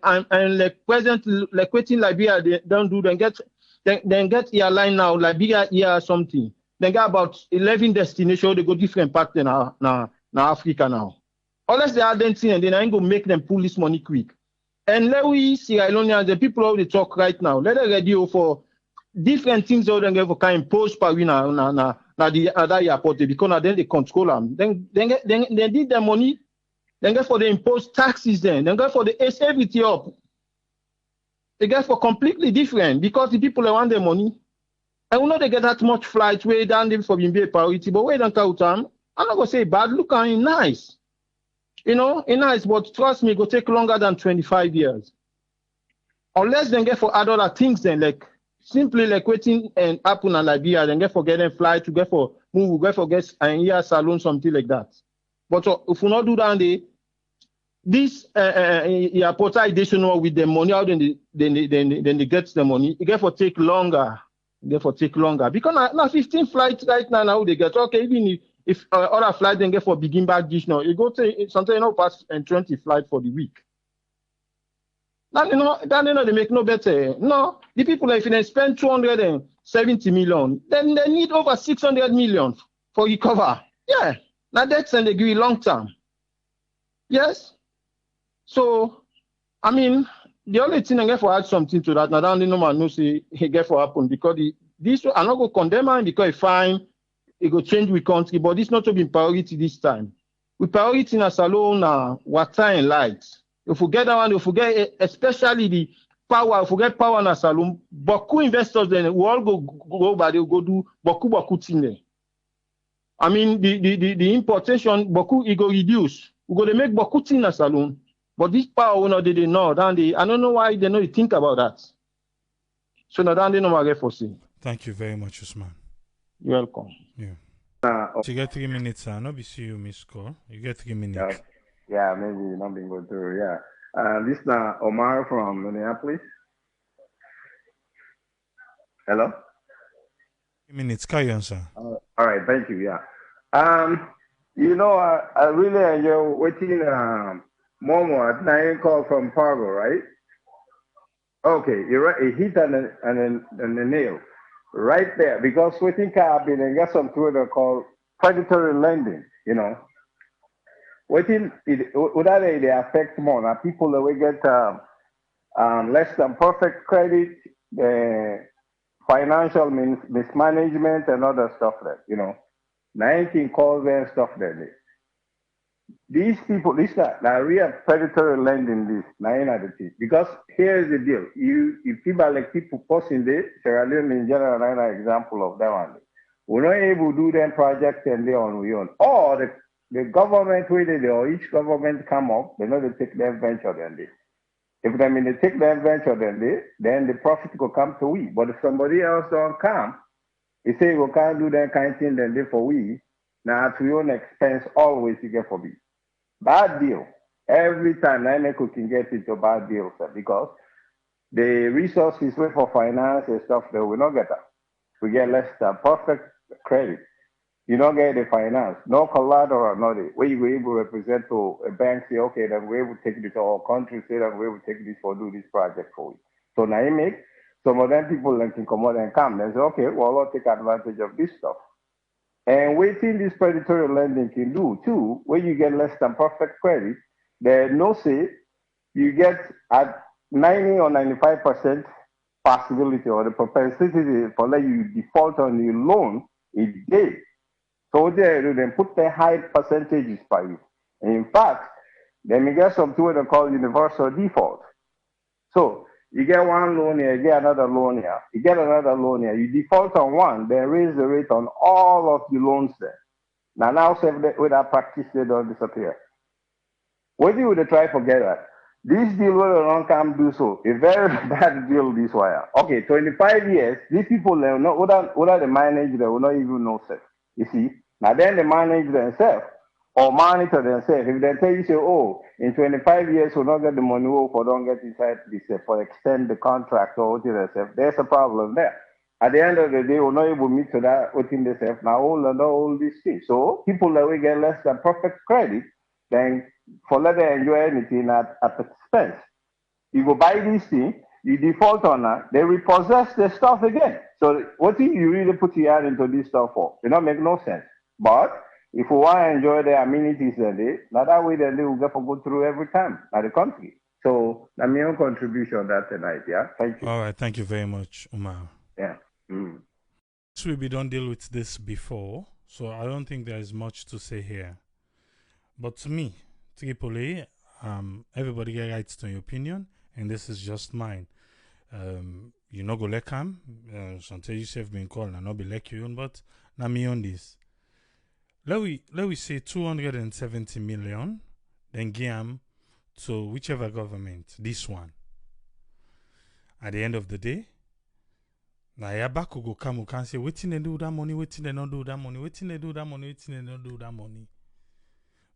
present like waiting Liberia they don't do then get airline now Liberia here something. They get about 11 destinations, they go different parts now Africa now. Unless they add anything and then I ain't gonna make them pull this money quick. And let we Sierra Leoneans, the people who they talk right now, let them ready for different things how they get for kind impose power na the other airport because then they control them. Then they need their money. Then get for the impose taxes then get for the ace everything up. They get for completely different because the people want their money. And we know they get that much flight way down there for being a priority, but wait until time. I'm not gonna say bad, look at it nice. You know, it's nice, but trust me, it will take longer than 25 years. Unless they get for other things then like simply like waiting and happen and Liberia, then get for getting flight to get for move, get for get and here salon, something like that. But if we not do that, this airport additional with the money out, then they get the money. It get for take longer. Because now 15 flights right now they get okay. Even if other flight then get for begin back dish now, it go to something past and 20 flight for the week. Then they make no better. No, the people if they spend 270 million, then they need over 600 million for recover. Yeah. Now that's an degree long term. Yes. So, I mean, the only thing I get for add something to that, now the no man knows it get for happen because this I'm not going to condemn him because it's fine, it go change with country, but this not to be priority this time. We priority in a salon water and light. If we get that one, if we get especially the power, if we get power in a salon, Boku investors then we all go but they go do Boku thing there. I mean, the importation, Boku, it go reduce. We go to make Boku in a salon. But this power, they know. I don't know why they don't think about that. So now they know what for see. Thank you very much, Usman. You're welcome. Yeah. So you get 3 minutes, not be see you miss call. You get 3 minutes. Yeah, maybe not being go through. Yeah. This is Omar from Minneapolis. Hello? 3 minutes, carry on, sir. All right, thank you. Yeah. You know, I really enjoy waiting Momo at 9 call from Fargo, right? Okay, you're right. It hit on the nail right there because we think I've been and get some through they call predatory lending. You know, waiting it without it they affect more now. People that we get less than perfect credit, the financial mismanagement and other stuff that you know. 19 calls and stuff that these people, this are real predatory lending this, because here's the deal. You people like people posting this, Sierra Leone in general, an example of that one. We're not able to do them projects and they on we own. Or the government where they or each government come up, they know they take their venture then they. If they take their venture then the profit will come to we. But if somebody else don't come, they say we can't do that kind of thing then they for we. Now at your own expense always you get for me. Bad deal. Every time NIMECO can get into bad deals because the resources wait for finance and stuff that we not get that. We get less than perfect credit. You don't get the finance, no collateral, nothing. Where you were able to represent to a bank, say, okay, then we will take this, to our country say that we will take this for do this project for you. So now you make some of them people can come out and come. They say, okay, well, I'll take advantage of this stuff. And waiting this predatory lending can do too, where you get less than perfect credit, there no say you get at 90 or 95% possibility or the propensity for let you default on your loan is day. So they then put the high percentages by you. And in fact, then you get something what they call universal default. So you get one loan here, you get another loan here, you get another loan here, you default on one, then raise the rate on all of the loans there. Now with that practice, they don't disappear. What do you try to forget that? This deal will not come do so. A very bad deal this wire. Okay, 25 years, these people they will not whether they manage, they will not even know self. You see? Now then they manage themselves or monitor themselves. If they tell you say, oh, in 25 years we'll not get the money or don't get inside this for extend the contract or whatever themselves, there's a problem there. At the end of the day, we're not able to meet to that within themselves. Now all these things. So people that we get less than perfect credit, then for let them enjoy anything at expense. You go buy this thing, you default on that, they repossess the stuff again. So what do you really put your hand into this stuff for? It don't make no sense. But if we want to enjoy the amenities then now that way then they will get to go through every time at the country. So that's my own contribution on that tonight, yeah. Thank you. All right, thank you very much, Umar. Yeah. We don't deal with this before, so I don't think there is much to say here. But to me, Tripoli, everybody get rights to your opinion, and this is just mine. You know go like him, sometimes you say been called and not be like you, but now me on this. Let we say 270 million, then give them to whichever government, this one. At the end of the day, now your back will go come, can say, waiting they do that money, waiting they not do that money, waiting they do that money, waiting they not do that money.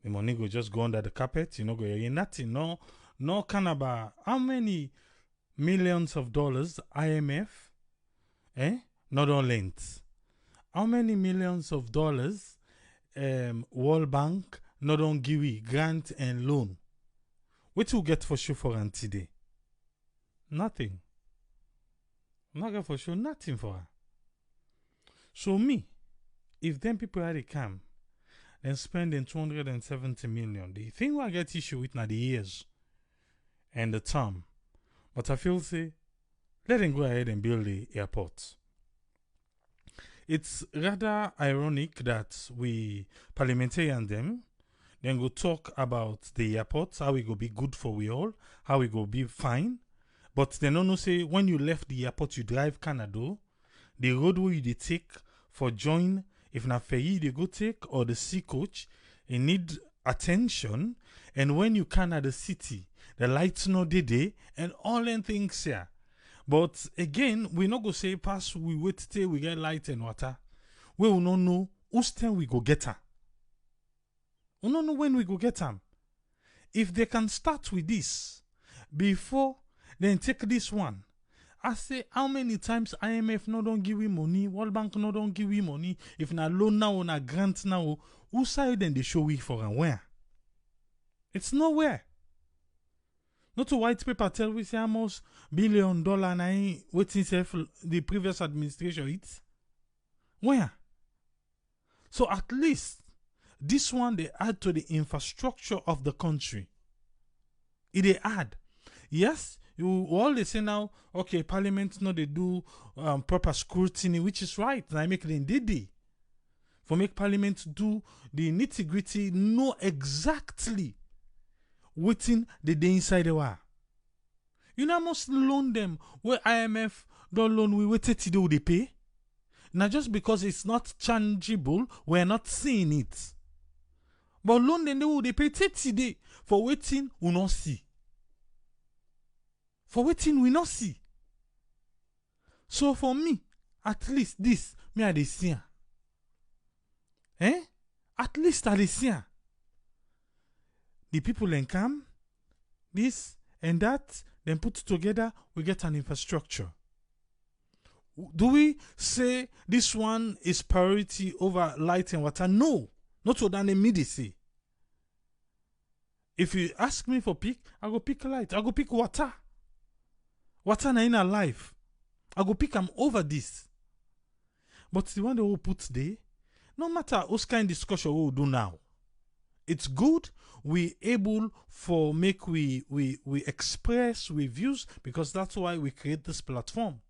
The money go just go under the carpet, you know, go in nothing. No kind about how many millions of dollars IMF, not on length. How many millions of dollars World Bank not on give we grant and loan? What you get for sure for today? Nothing. Not get for sure, nothing for her. So me, if them people had to come and spending 270 million, the thing I get issue with now the years and the term. But I feel say, let them go ahead and build the airport. It's rather ironic that we parliamentarian them then go talk about the airport, how it go be good for we all, how it go be fine. But they don't know say when you left the airport, you drive Canada, the road where you take for join, if na ferry they go take or the sea coach, it need attention. And when you can at the city, the lights no day and all them things here. But again, we not go say pass, we wait till we get light and water. We will not know whose time we go get her. We don't know when we go get them. If they can start with this before then take this one. I say how many times IMF no don't give you money, World Bank no don't give you money. If na loan now or na grant now, who side then they show we for and where? It's nowhere. Not to white paper tell we say almost $1 billion na waiting self the previous administration it. Where? So at least this one they add to the infrastructure of the country. It they add. Yes, you all they say now, okay, Parliament no they do proper scrutiny, which is right. And I make it indeed. For make Parliament do the nitty-gritty, know exactly waiting the day inside the war. You know, must loan them where IMF don't loan we waited to do they pay. Now just because it's not tangible, we're not seeing it. But loan them they pay 30 days for waiting we not see. For waiting we not see. So for me, at least this me I dey see. At least I dey see. The people then come, this and that, then put together, we get an infrastructure. Do we say this one is priority over light and water? No, not what they immediately. If you ask me for pick, I go pick light, I go pick water. Water na in our life. I go pick them over this. But the one that we put there, no matter what kind of discussion we will do now, it's good we able for make we express we views because that's why we create this platform.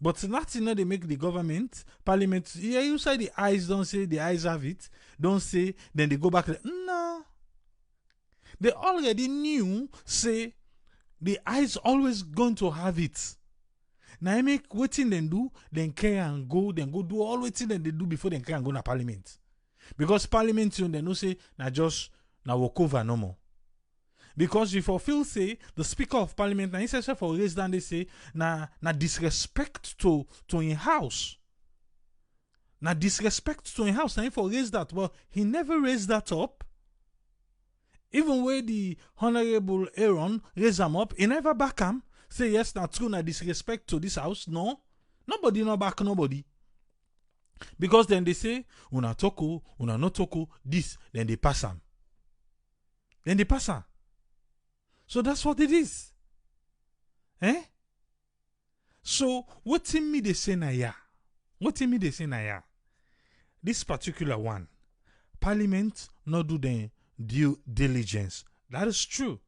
But that's you know they make the government, parliament, yeah, you say the eyes don't say the eyes have it, don't say, then they go back. No. They already knew, say, the eyes always going to have it. Now I make waiting then do, then carry and go do all waiting then they do before they can go to parliament. Because parliament you they no say na just na walk over no more. Because if you feel say the speaker of parliament na instead for raise down they say na disrespect to in house. Na disrespect to in house na for raise that. Well, he never raised that up. Even where the Honorable Aaron raise him up, he never back him. Say yes, na true na disrespect to this house. No. Nobody no back nobody. Because then they say, una toko, una no toko, this, then they pass them. Then they pass them. So that's what it is. So, what in me they say na ya? What in me they say na ya? This particular one, Parliament not do the due diligence. That is true.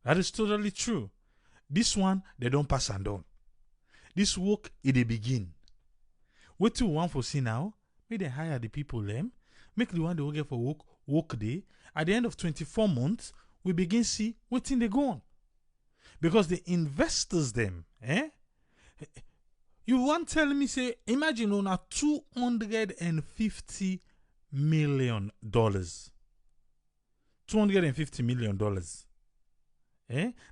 That is totally true. This one, they don't pass and on. This work, it they begin. What you want for see now? Make them hire the people them. Make the one they will get for work day. At the end of 24 months, we begin see what thing they go on. Because the investors them, you want tell me say, imagine on a $250 million. $250 million.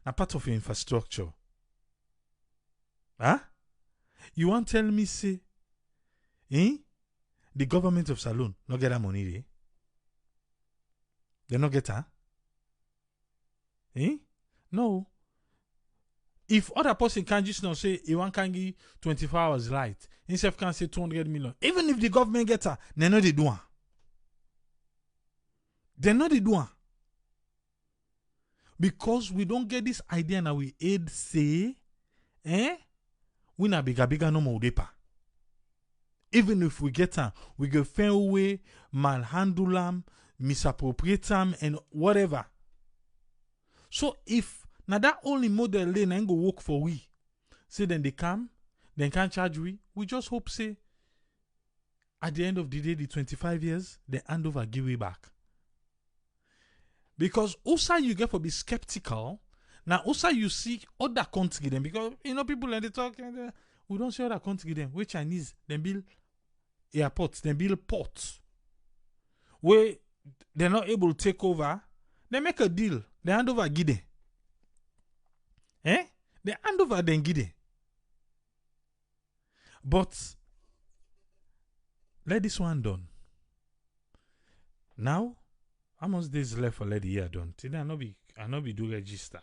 A part of your infrastructure. Huh? You want tell me say, the government of Salone not get that money there? They not get her? No. If other person can just not say he want can give 24 hours light, himself can say 200 million. Even if the government get her, they know they do one. They know they do one. Because we don't get this idea now we aid say, we na bigger no more depa. Even if we get them, we go fair away, malhandle them, misappropriate them, and whatever. So if now that only model lane ain't go work for we, say then they come, then can't charge we just hope say at the end of the day, the 25 years, they hand over give we back. Because also you get for be skeptical. Now also you see other country them because people and they talk and we don't see other country them. We Chinese then build airports, then build ports. Where they're not able to take over, they make a deal. They hand over Gide. They hand over then Gide. But let this one done. Now, how much days left for let the year done? Today I not be do register.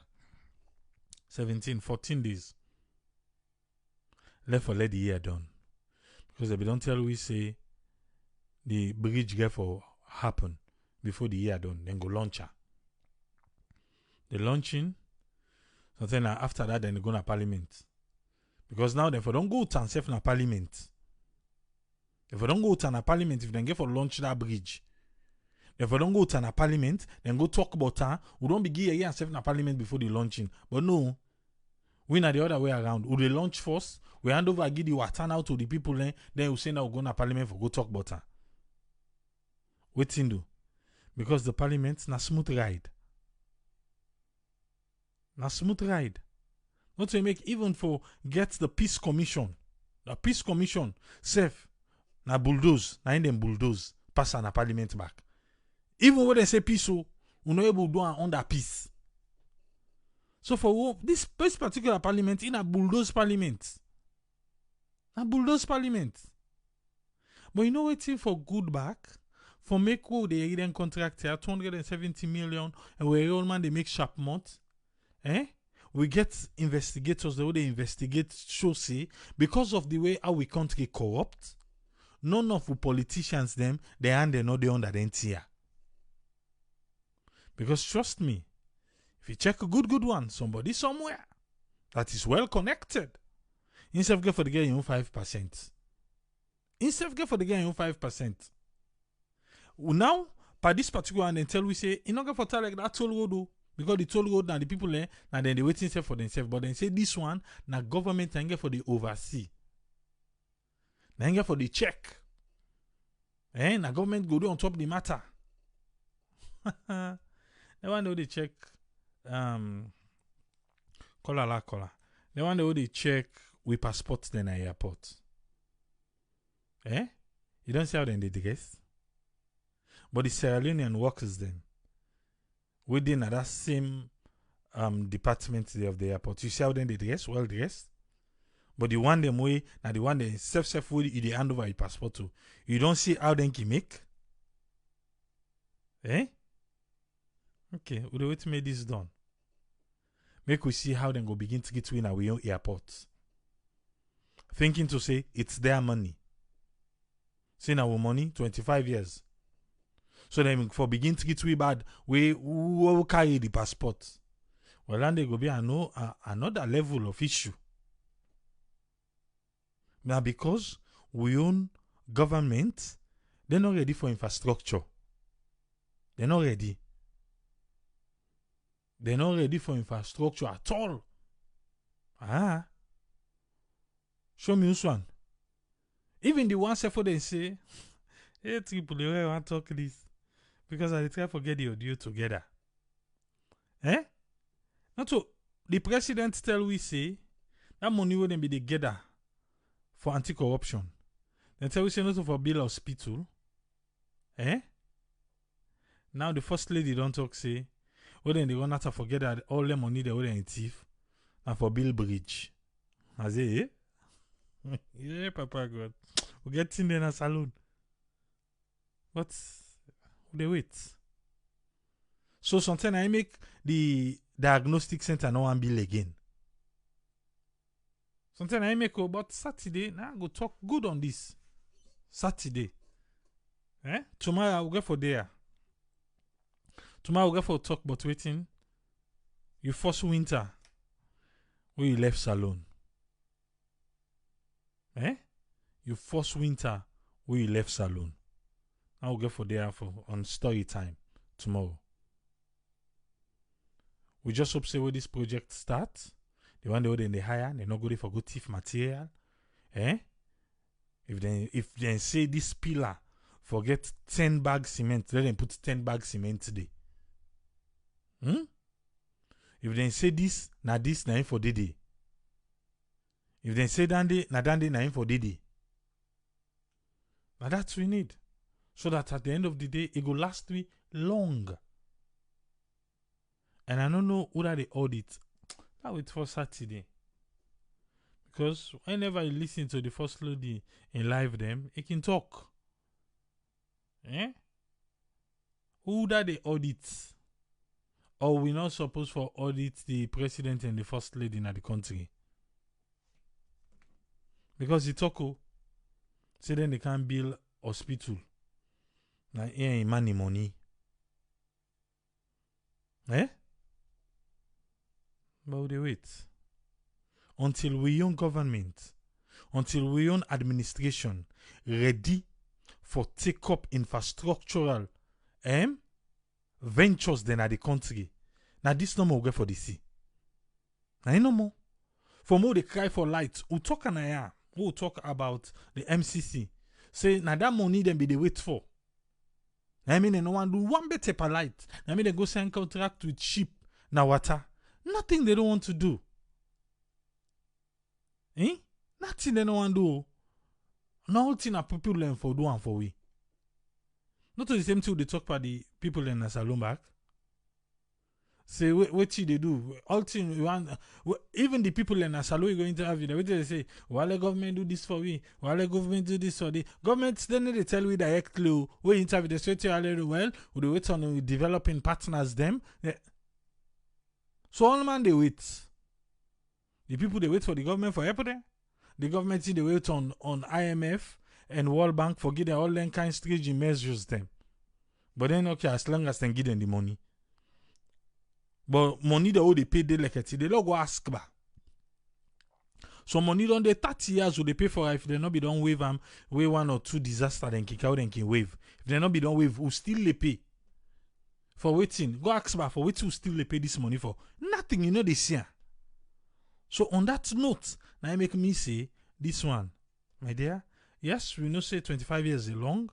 14 days left for let the year done. Because they don't tell we say the bridge get for happen before the year done, then go launch her. The launching, So then after that, then they go to parliament. Because now they don't go to and self na parliament. If they don't go to na parliament, if they get for launch that bridge, if they don't go to na parliament, then go talk about her. We don't begin here and self na parliament before the launching. But no, we na the other way around. We they launch first, we hand over give the water now to the people, then we say now we go na parliament for go talk about her. Waiting do. Because the parliament na smooth ride. Na smooth ride. Not to make even for get the peace commission. The peace commission safe na bulldoze, na in them bulldoze pass na parliament back. Even when they say peace, we not able to do under peace. So for this particular parliament in a bulldoze parliament. A bulldoze parliament. But you know waiting for good back? For make the Iridian contract here, 270 million, and we all man they make sharp month. We get investigators, the way they investigate show say, because of the way our country corrupt, none of the politicians them, they hand they know they under the NTR. Because trust me, if you check a good one, somebody somewhere that is well connected, instead of get for the guy 5%. Instead of get for the guy 5%. Now, by this particular one, they tell we say, you not get for tell like that toll road, because the toll road now the people there, now then they waiting for themselves. But then say this one, now government and get for the oversee. Now get for the check. Now government go do on top of the matter. They want to they check color. They want to they check with passports then at airport. You don't see how then they dress. But the Sierra Leonean workers then, within that same department of the airport, you see how then they dress, well dressed. But the one them way, now the one they self way you hand over your passport to, you don't see how then can make. Okay, we'll wait to make this done. Make we see how then go begin to get in our own airports. Thinking to say it's their money. Saying our money, 25 years. So then for begin to get we bad, we will carry the passport. Well, then they go be another level of issue. Now because we own government, they're not ready for infrastructure. They're not ready. They're not ready for infrastructure at all. Show me this one. Even the ones for they say, hey, Triple, I want to talk this. Because I try to get the audio together. Not so the president tell we say that money wouldn't be together for anti-corruption. Then tell we say not for build hospital. Now the first lady don't talk say, well then they want to forget that all the money they wouldn't thief and for build bridge. I say, yeah, Papa God. We get in there in a saloon. But they wait. So sometimes I make the diagnostic center no one bill again. Sometimes I make about Saturday. Now I go talk good on this. Saturday. Tomorrow I will go for there. Tomorrow I will go for talk about waiting. You first winter where you left salon. You first winter where you left salon. I will go for there on story time tomorrow. We just hope say when this project starts, the one they hire, they're not good for good thief material. If they say this pillar forget 10 bags cement, let them put 10 bags cement today. If they say this na for Didi. If they say dandy na for Didi. Now that's what we need. So that at the end of the day, it will last me long. And I don't know whether they audit. That wait for Saturday. Because whenever you listen to the first lady in live them, it can talk. Who that they audit? Or we not supposed to audit the president and the first lady in the country? Because the talk, say then they can't build hospital. Now here money. But they wait. Until we own government, until we own administration ready for take up infrastructural ventures then at the country. Now this no more go for the sea. Now no more. For more they cry for light. We'll talk about the MCC. Say now that money then be the wait for. I mean, no one do one better per light. I mean, they go sign contract with ship now water. Nothing they don't want to do. Nothing they don't want to do. Nothing a people learn for do and for we. Not the same thing they talk about the people in a salon back. Say what they do. All thing even the people in a salon going to have you. They say, while the government do this for we, while the government do this for the government, then they tell we directly we interview the straight well, we wait on developing partners them. So all man they wait. The people they wait for the government for help there. The government they wait on IMF and World Bank for give them all them kind of stringent measures them. But then okay, as long as they give them the money. But money they pay they like it. They don't go ask back. So money on the 30 years will they pay for if they not be done wave wave 1 or 2 disaster then kick out then can wave. If they not be done wave, who still they pay for waiting? Go ask back for waiting who still they pay this money for. Nothing, you know they see. So on that note, now make me say this one, my dear. Yes, we know say 25 years is long,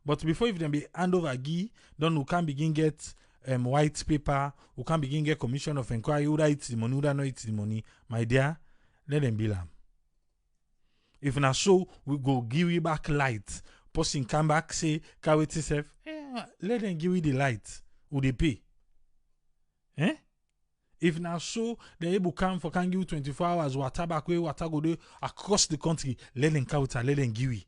but before if them be hand over key, then we can begin get white paper, we can begin get commission of inquiry, who it's the money, who not it's the money. My dear, let them be lamb. If not so, we go give you back light. Person come back, say, can wait yourself. Let them give you the light. Who they pay? If now so, they able come for can give you 24 hours, water back way, water go there across the country. Let them count, let them give you.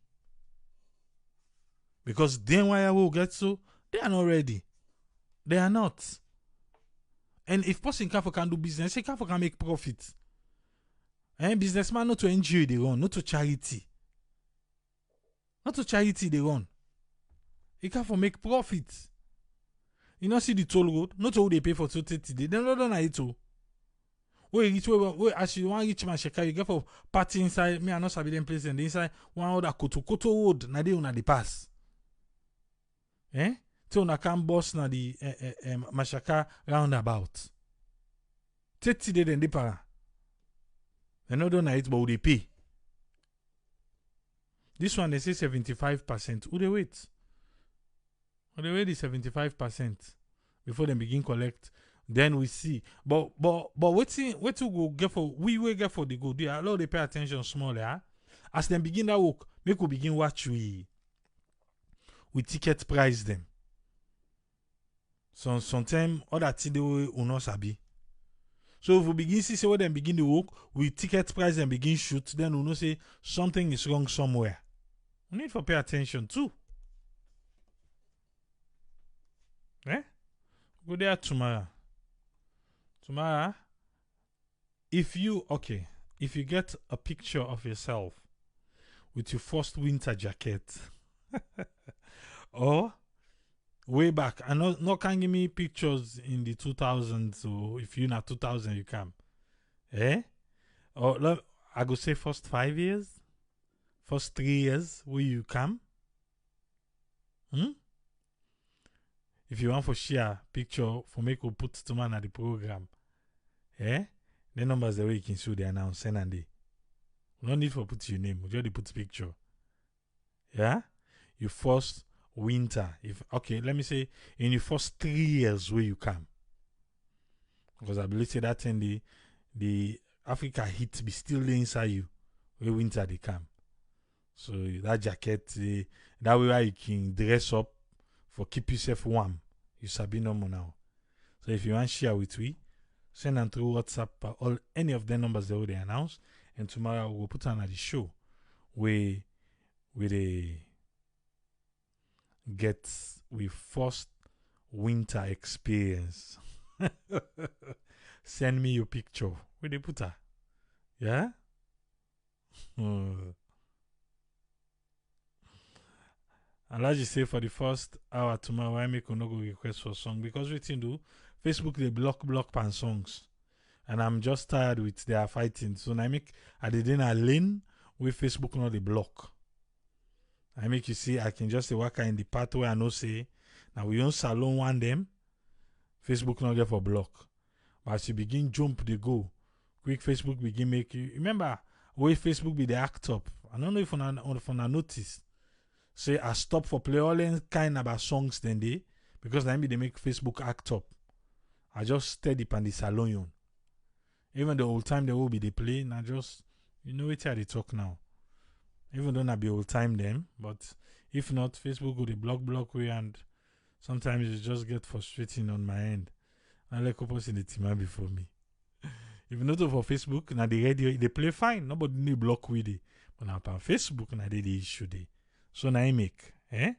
Because then why I will get so, they are not ready. They are not. And if person can do business, he can make profit. Businessman not to NGO they run, not to charity. Not to charity they run. He can make profit. You know see the toll road, not all they pay for 230 days. They don't know it too. Where as you want reach my sheka, you get for party inside. Me I not sabi them place and inside one other koto road. Na they una the pass. Till una can boss na the Mashaka roundabout. 30 days then they para. They not done it, but they pay. This one they say 75%. Who they wait? Who they wait is 75% before they begin collect. Then we see. But what to go get for we will get for the good. They allow they pay attention small, yeah. As they begin that work, make we begin watch we ticket price them. So sometimes other thing they will not sabi. So if we begin to see what them begin to work, we ticket price and begin shoot, then we know say something is wrong somewhere. We need to pay attention too. Go there tomorrow. Tomorrow, if you get a picture of yourself with your first winter jacket, or way back, and not can give me pictures in the 2000s, so if you're not 2000, you come. Or I go say first 5 years, first 3 years, where you come. If you want for share picture for make we put to man at the program, the numbers the way you can show they announce send and they. No need for put your name, we just put picture. Yeah, your first winter. Let me say in your first 3 years where you come, because I believe say that in the Africa heat be still inside you where winter they come. So that jacket, that way you can dress up for keep yourself warm. You sabi no more now. So if you want to share with we, send them through WhatsApp or any of the numbers that they announce. And tomorrow we'll put on at the show where they get we first winter experience. Send me your picture. Where they put her? Yeah? And as you say, for the first hour tomorrow, I make no go request for song because we do Facebook they block pan songs. And I'm just tired with their fighting. So I make I didn't a lane with Facebook not the block. I make you see I can just say work in the pathway and no say now we own salon one them. Facebook not get for block. But as you begin jump they go. Quick Facebook begin make you remember way Facebook be the act up. I don't know if on a notice. Say I stop for play all kind about songs then they because then they make Facebook act up. I just steady pan the salon. Even the old time they will be they play, and I just you know it's how they talk now. Even though not be old time them, but if not, Facebook will the block way and sometimes you just get frustrating on my end. I like couples in the team before me. If not for Facebook, now the radio they play fine, nobody need block with it. But now on Facebook now they the issue they. So now I make, Now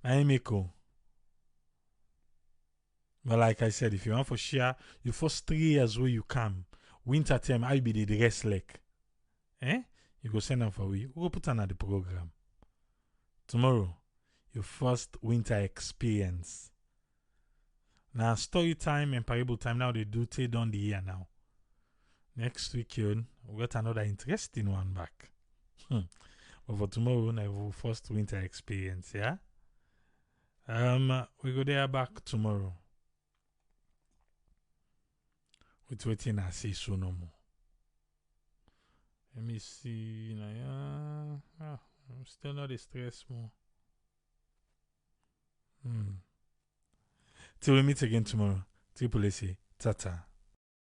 I make But like I said, if you want for share, your first 3 years where you come, winter time, I be the rest like. You go send them for we. We go put on the program. Tomorrow, your first winter experience. Now, story time and parable time, now they do take down the year now. Next week, we got another interesting one back. But for tomorrow, I have first winter experience, yeah? We go there back tomorrow. With waiting I see so no more. Let me see. I'm still not stressed more. Till we meet again tomorrow. Triple A, Tata.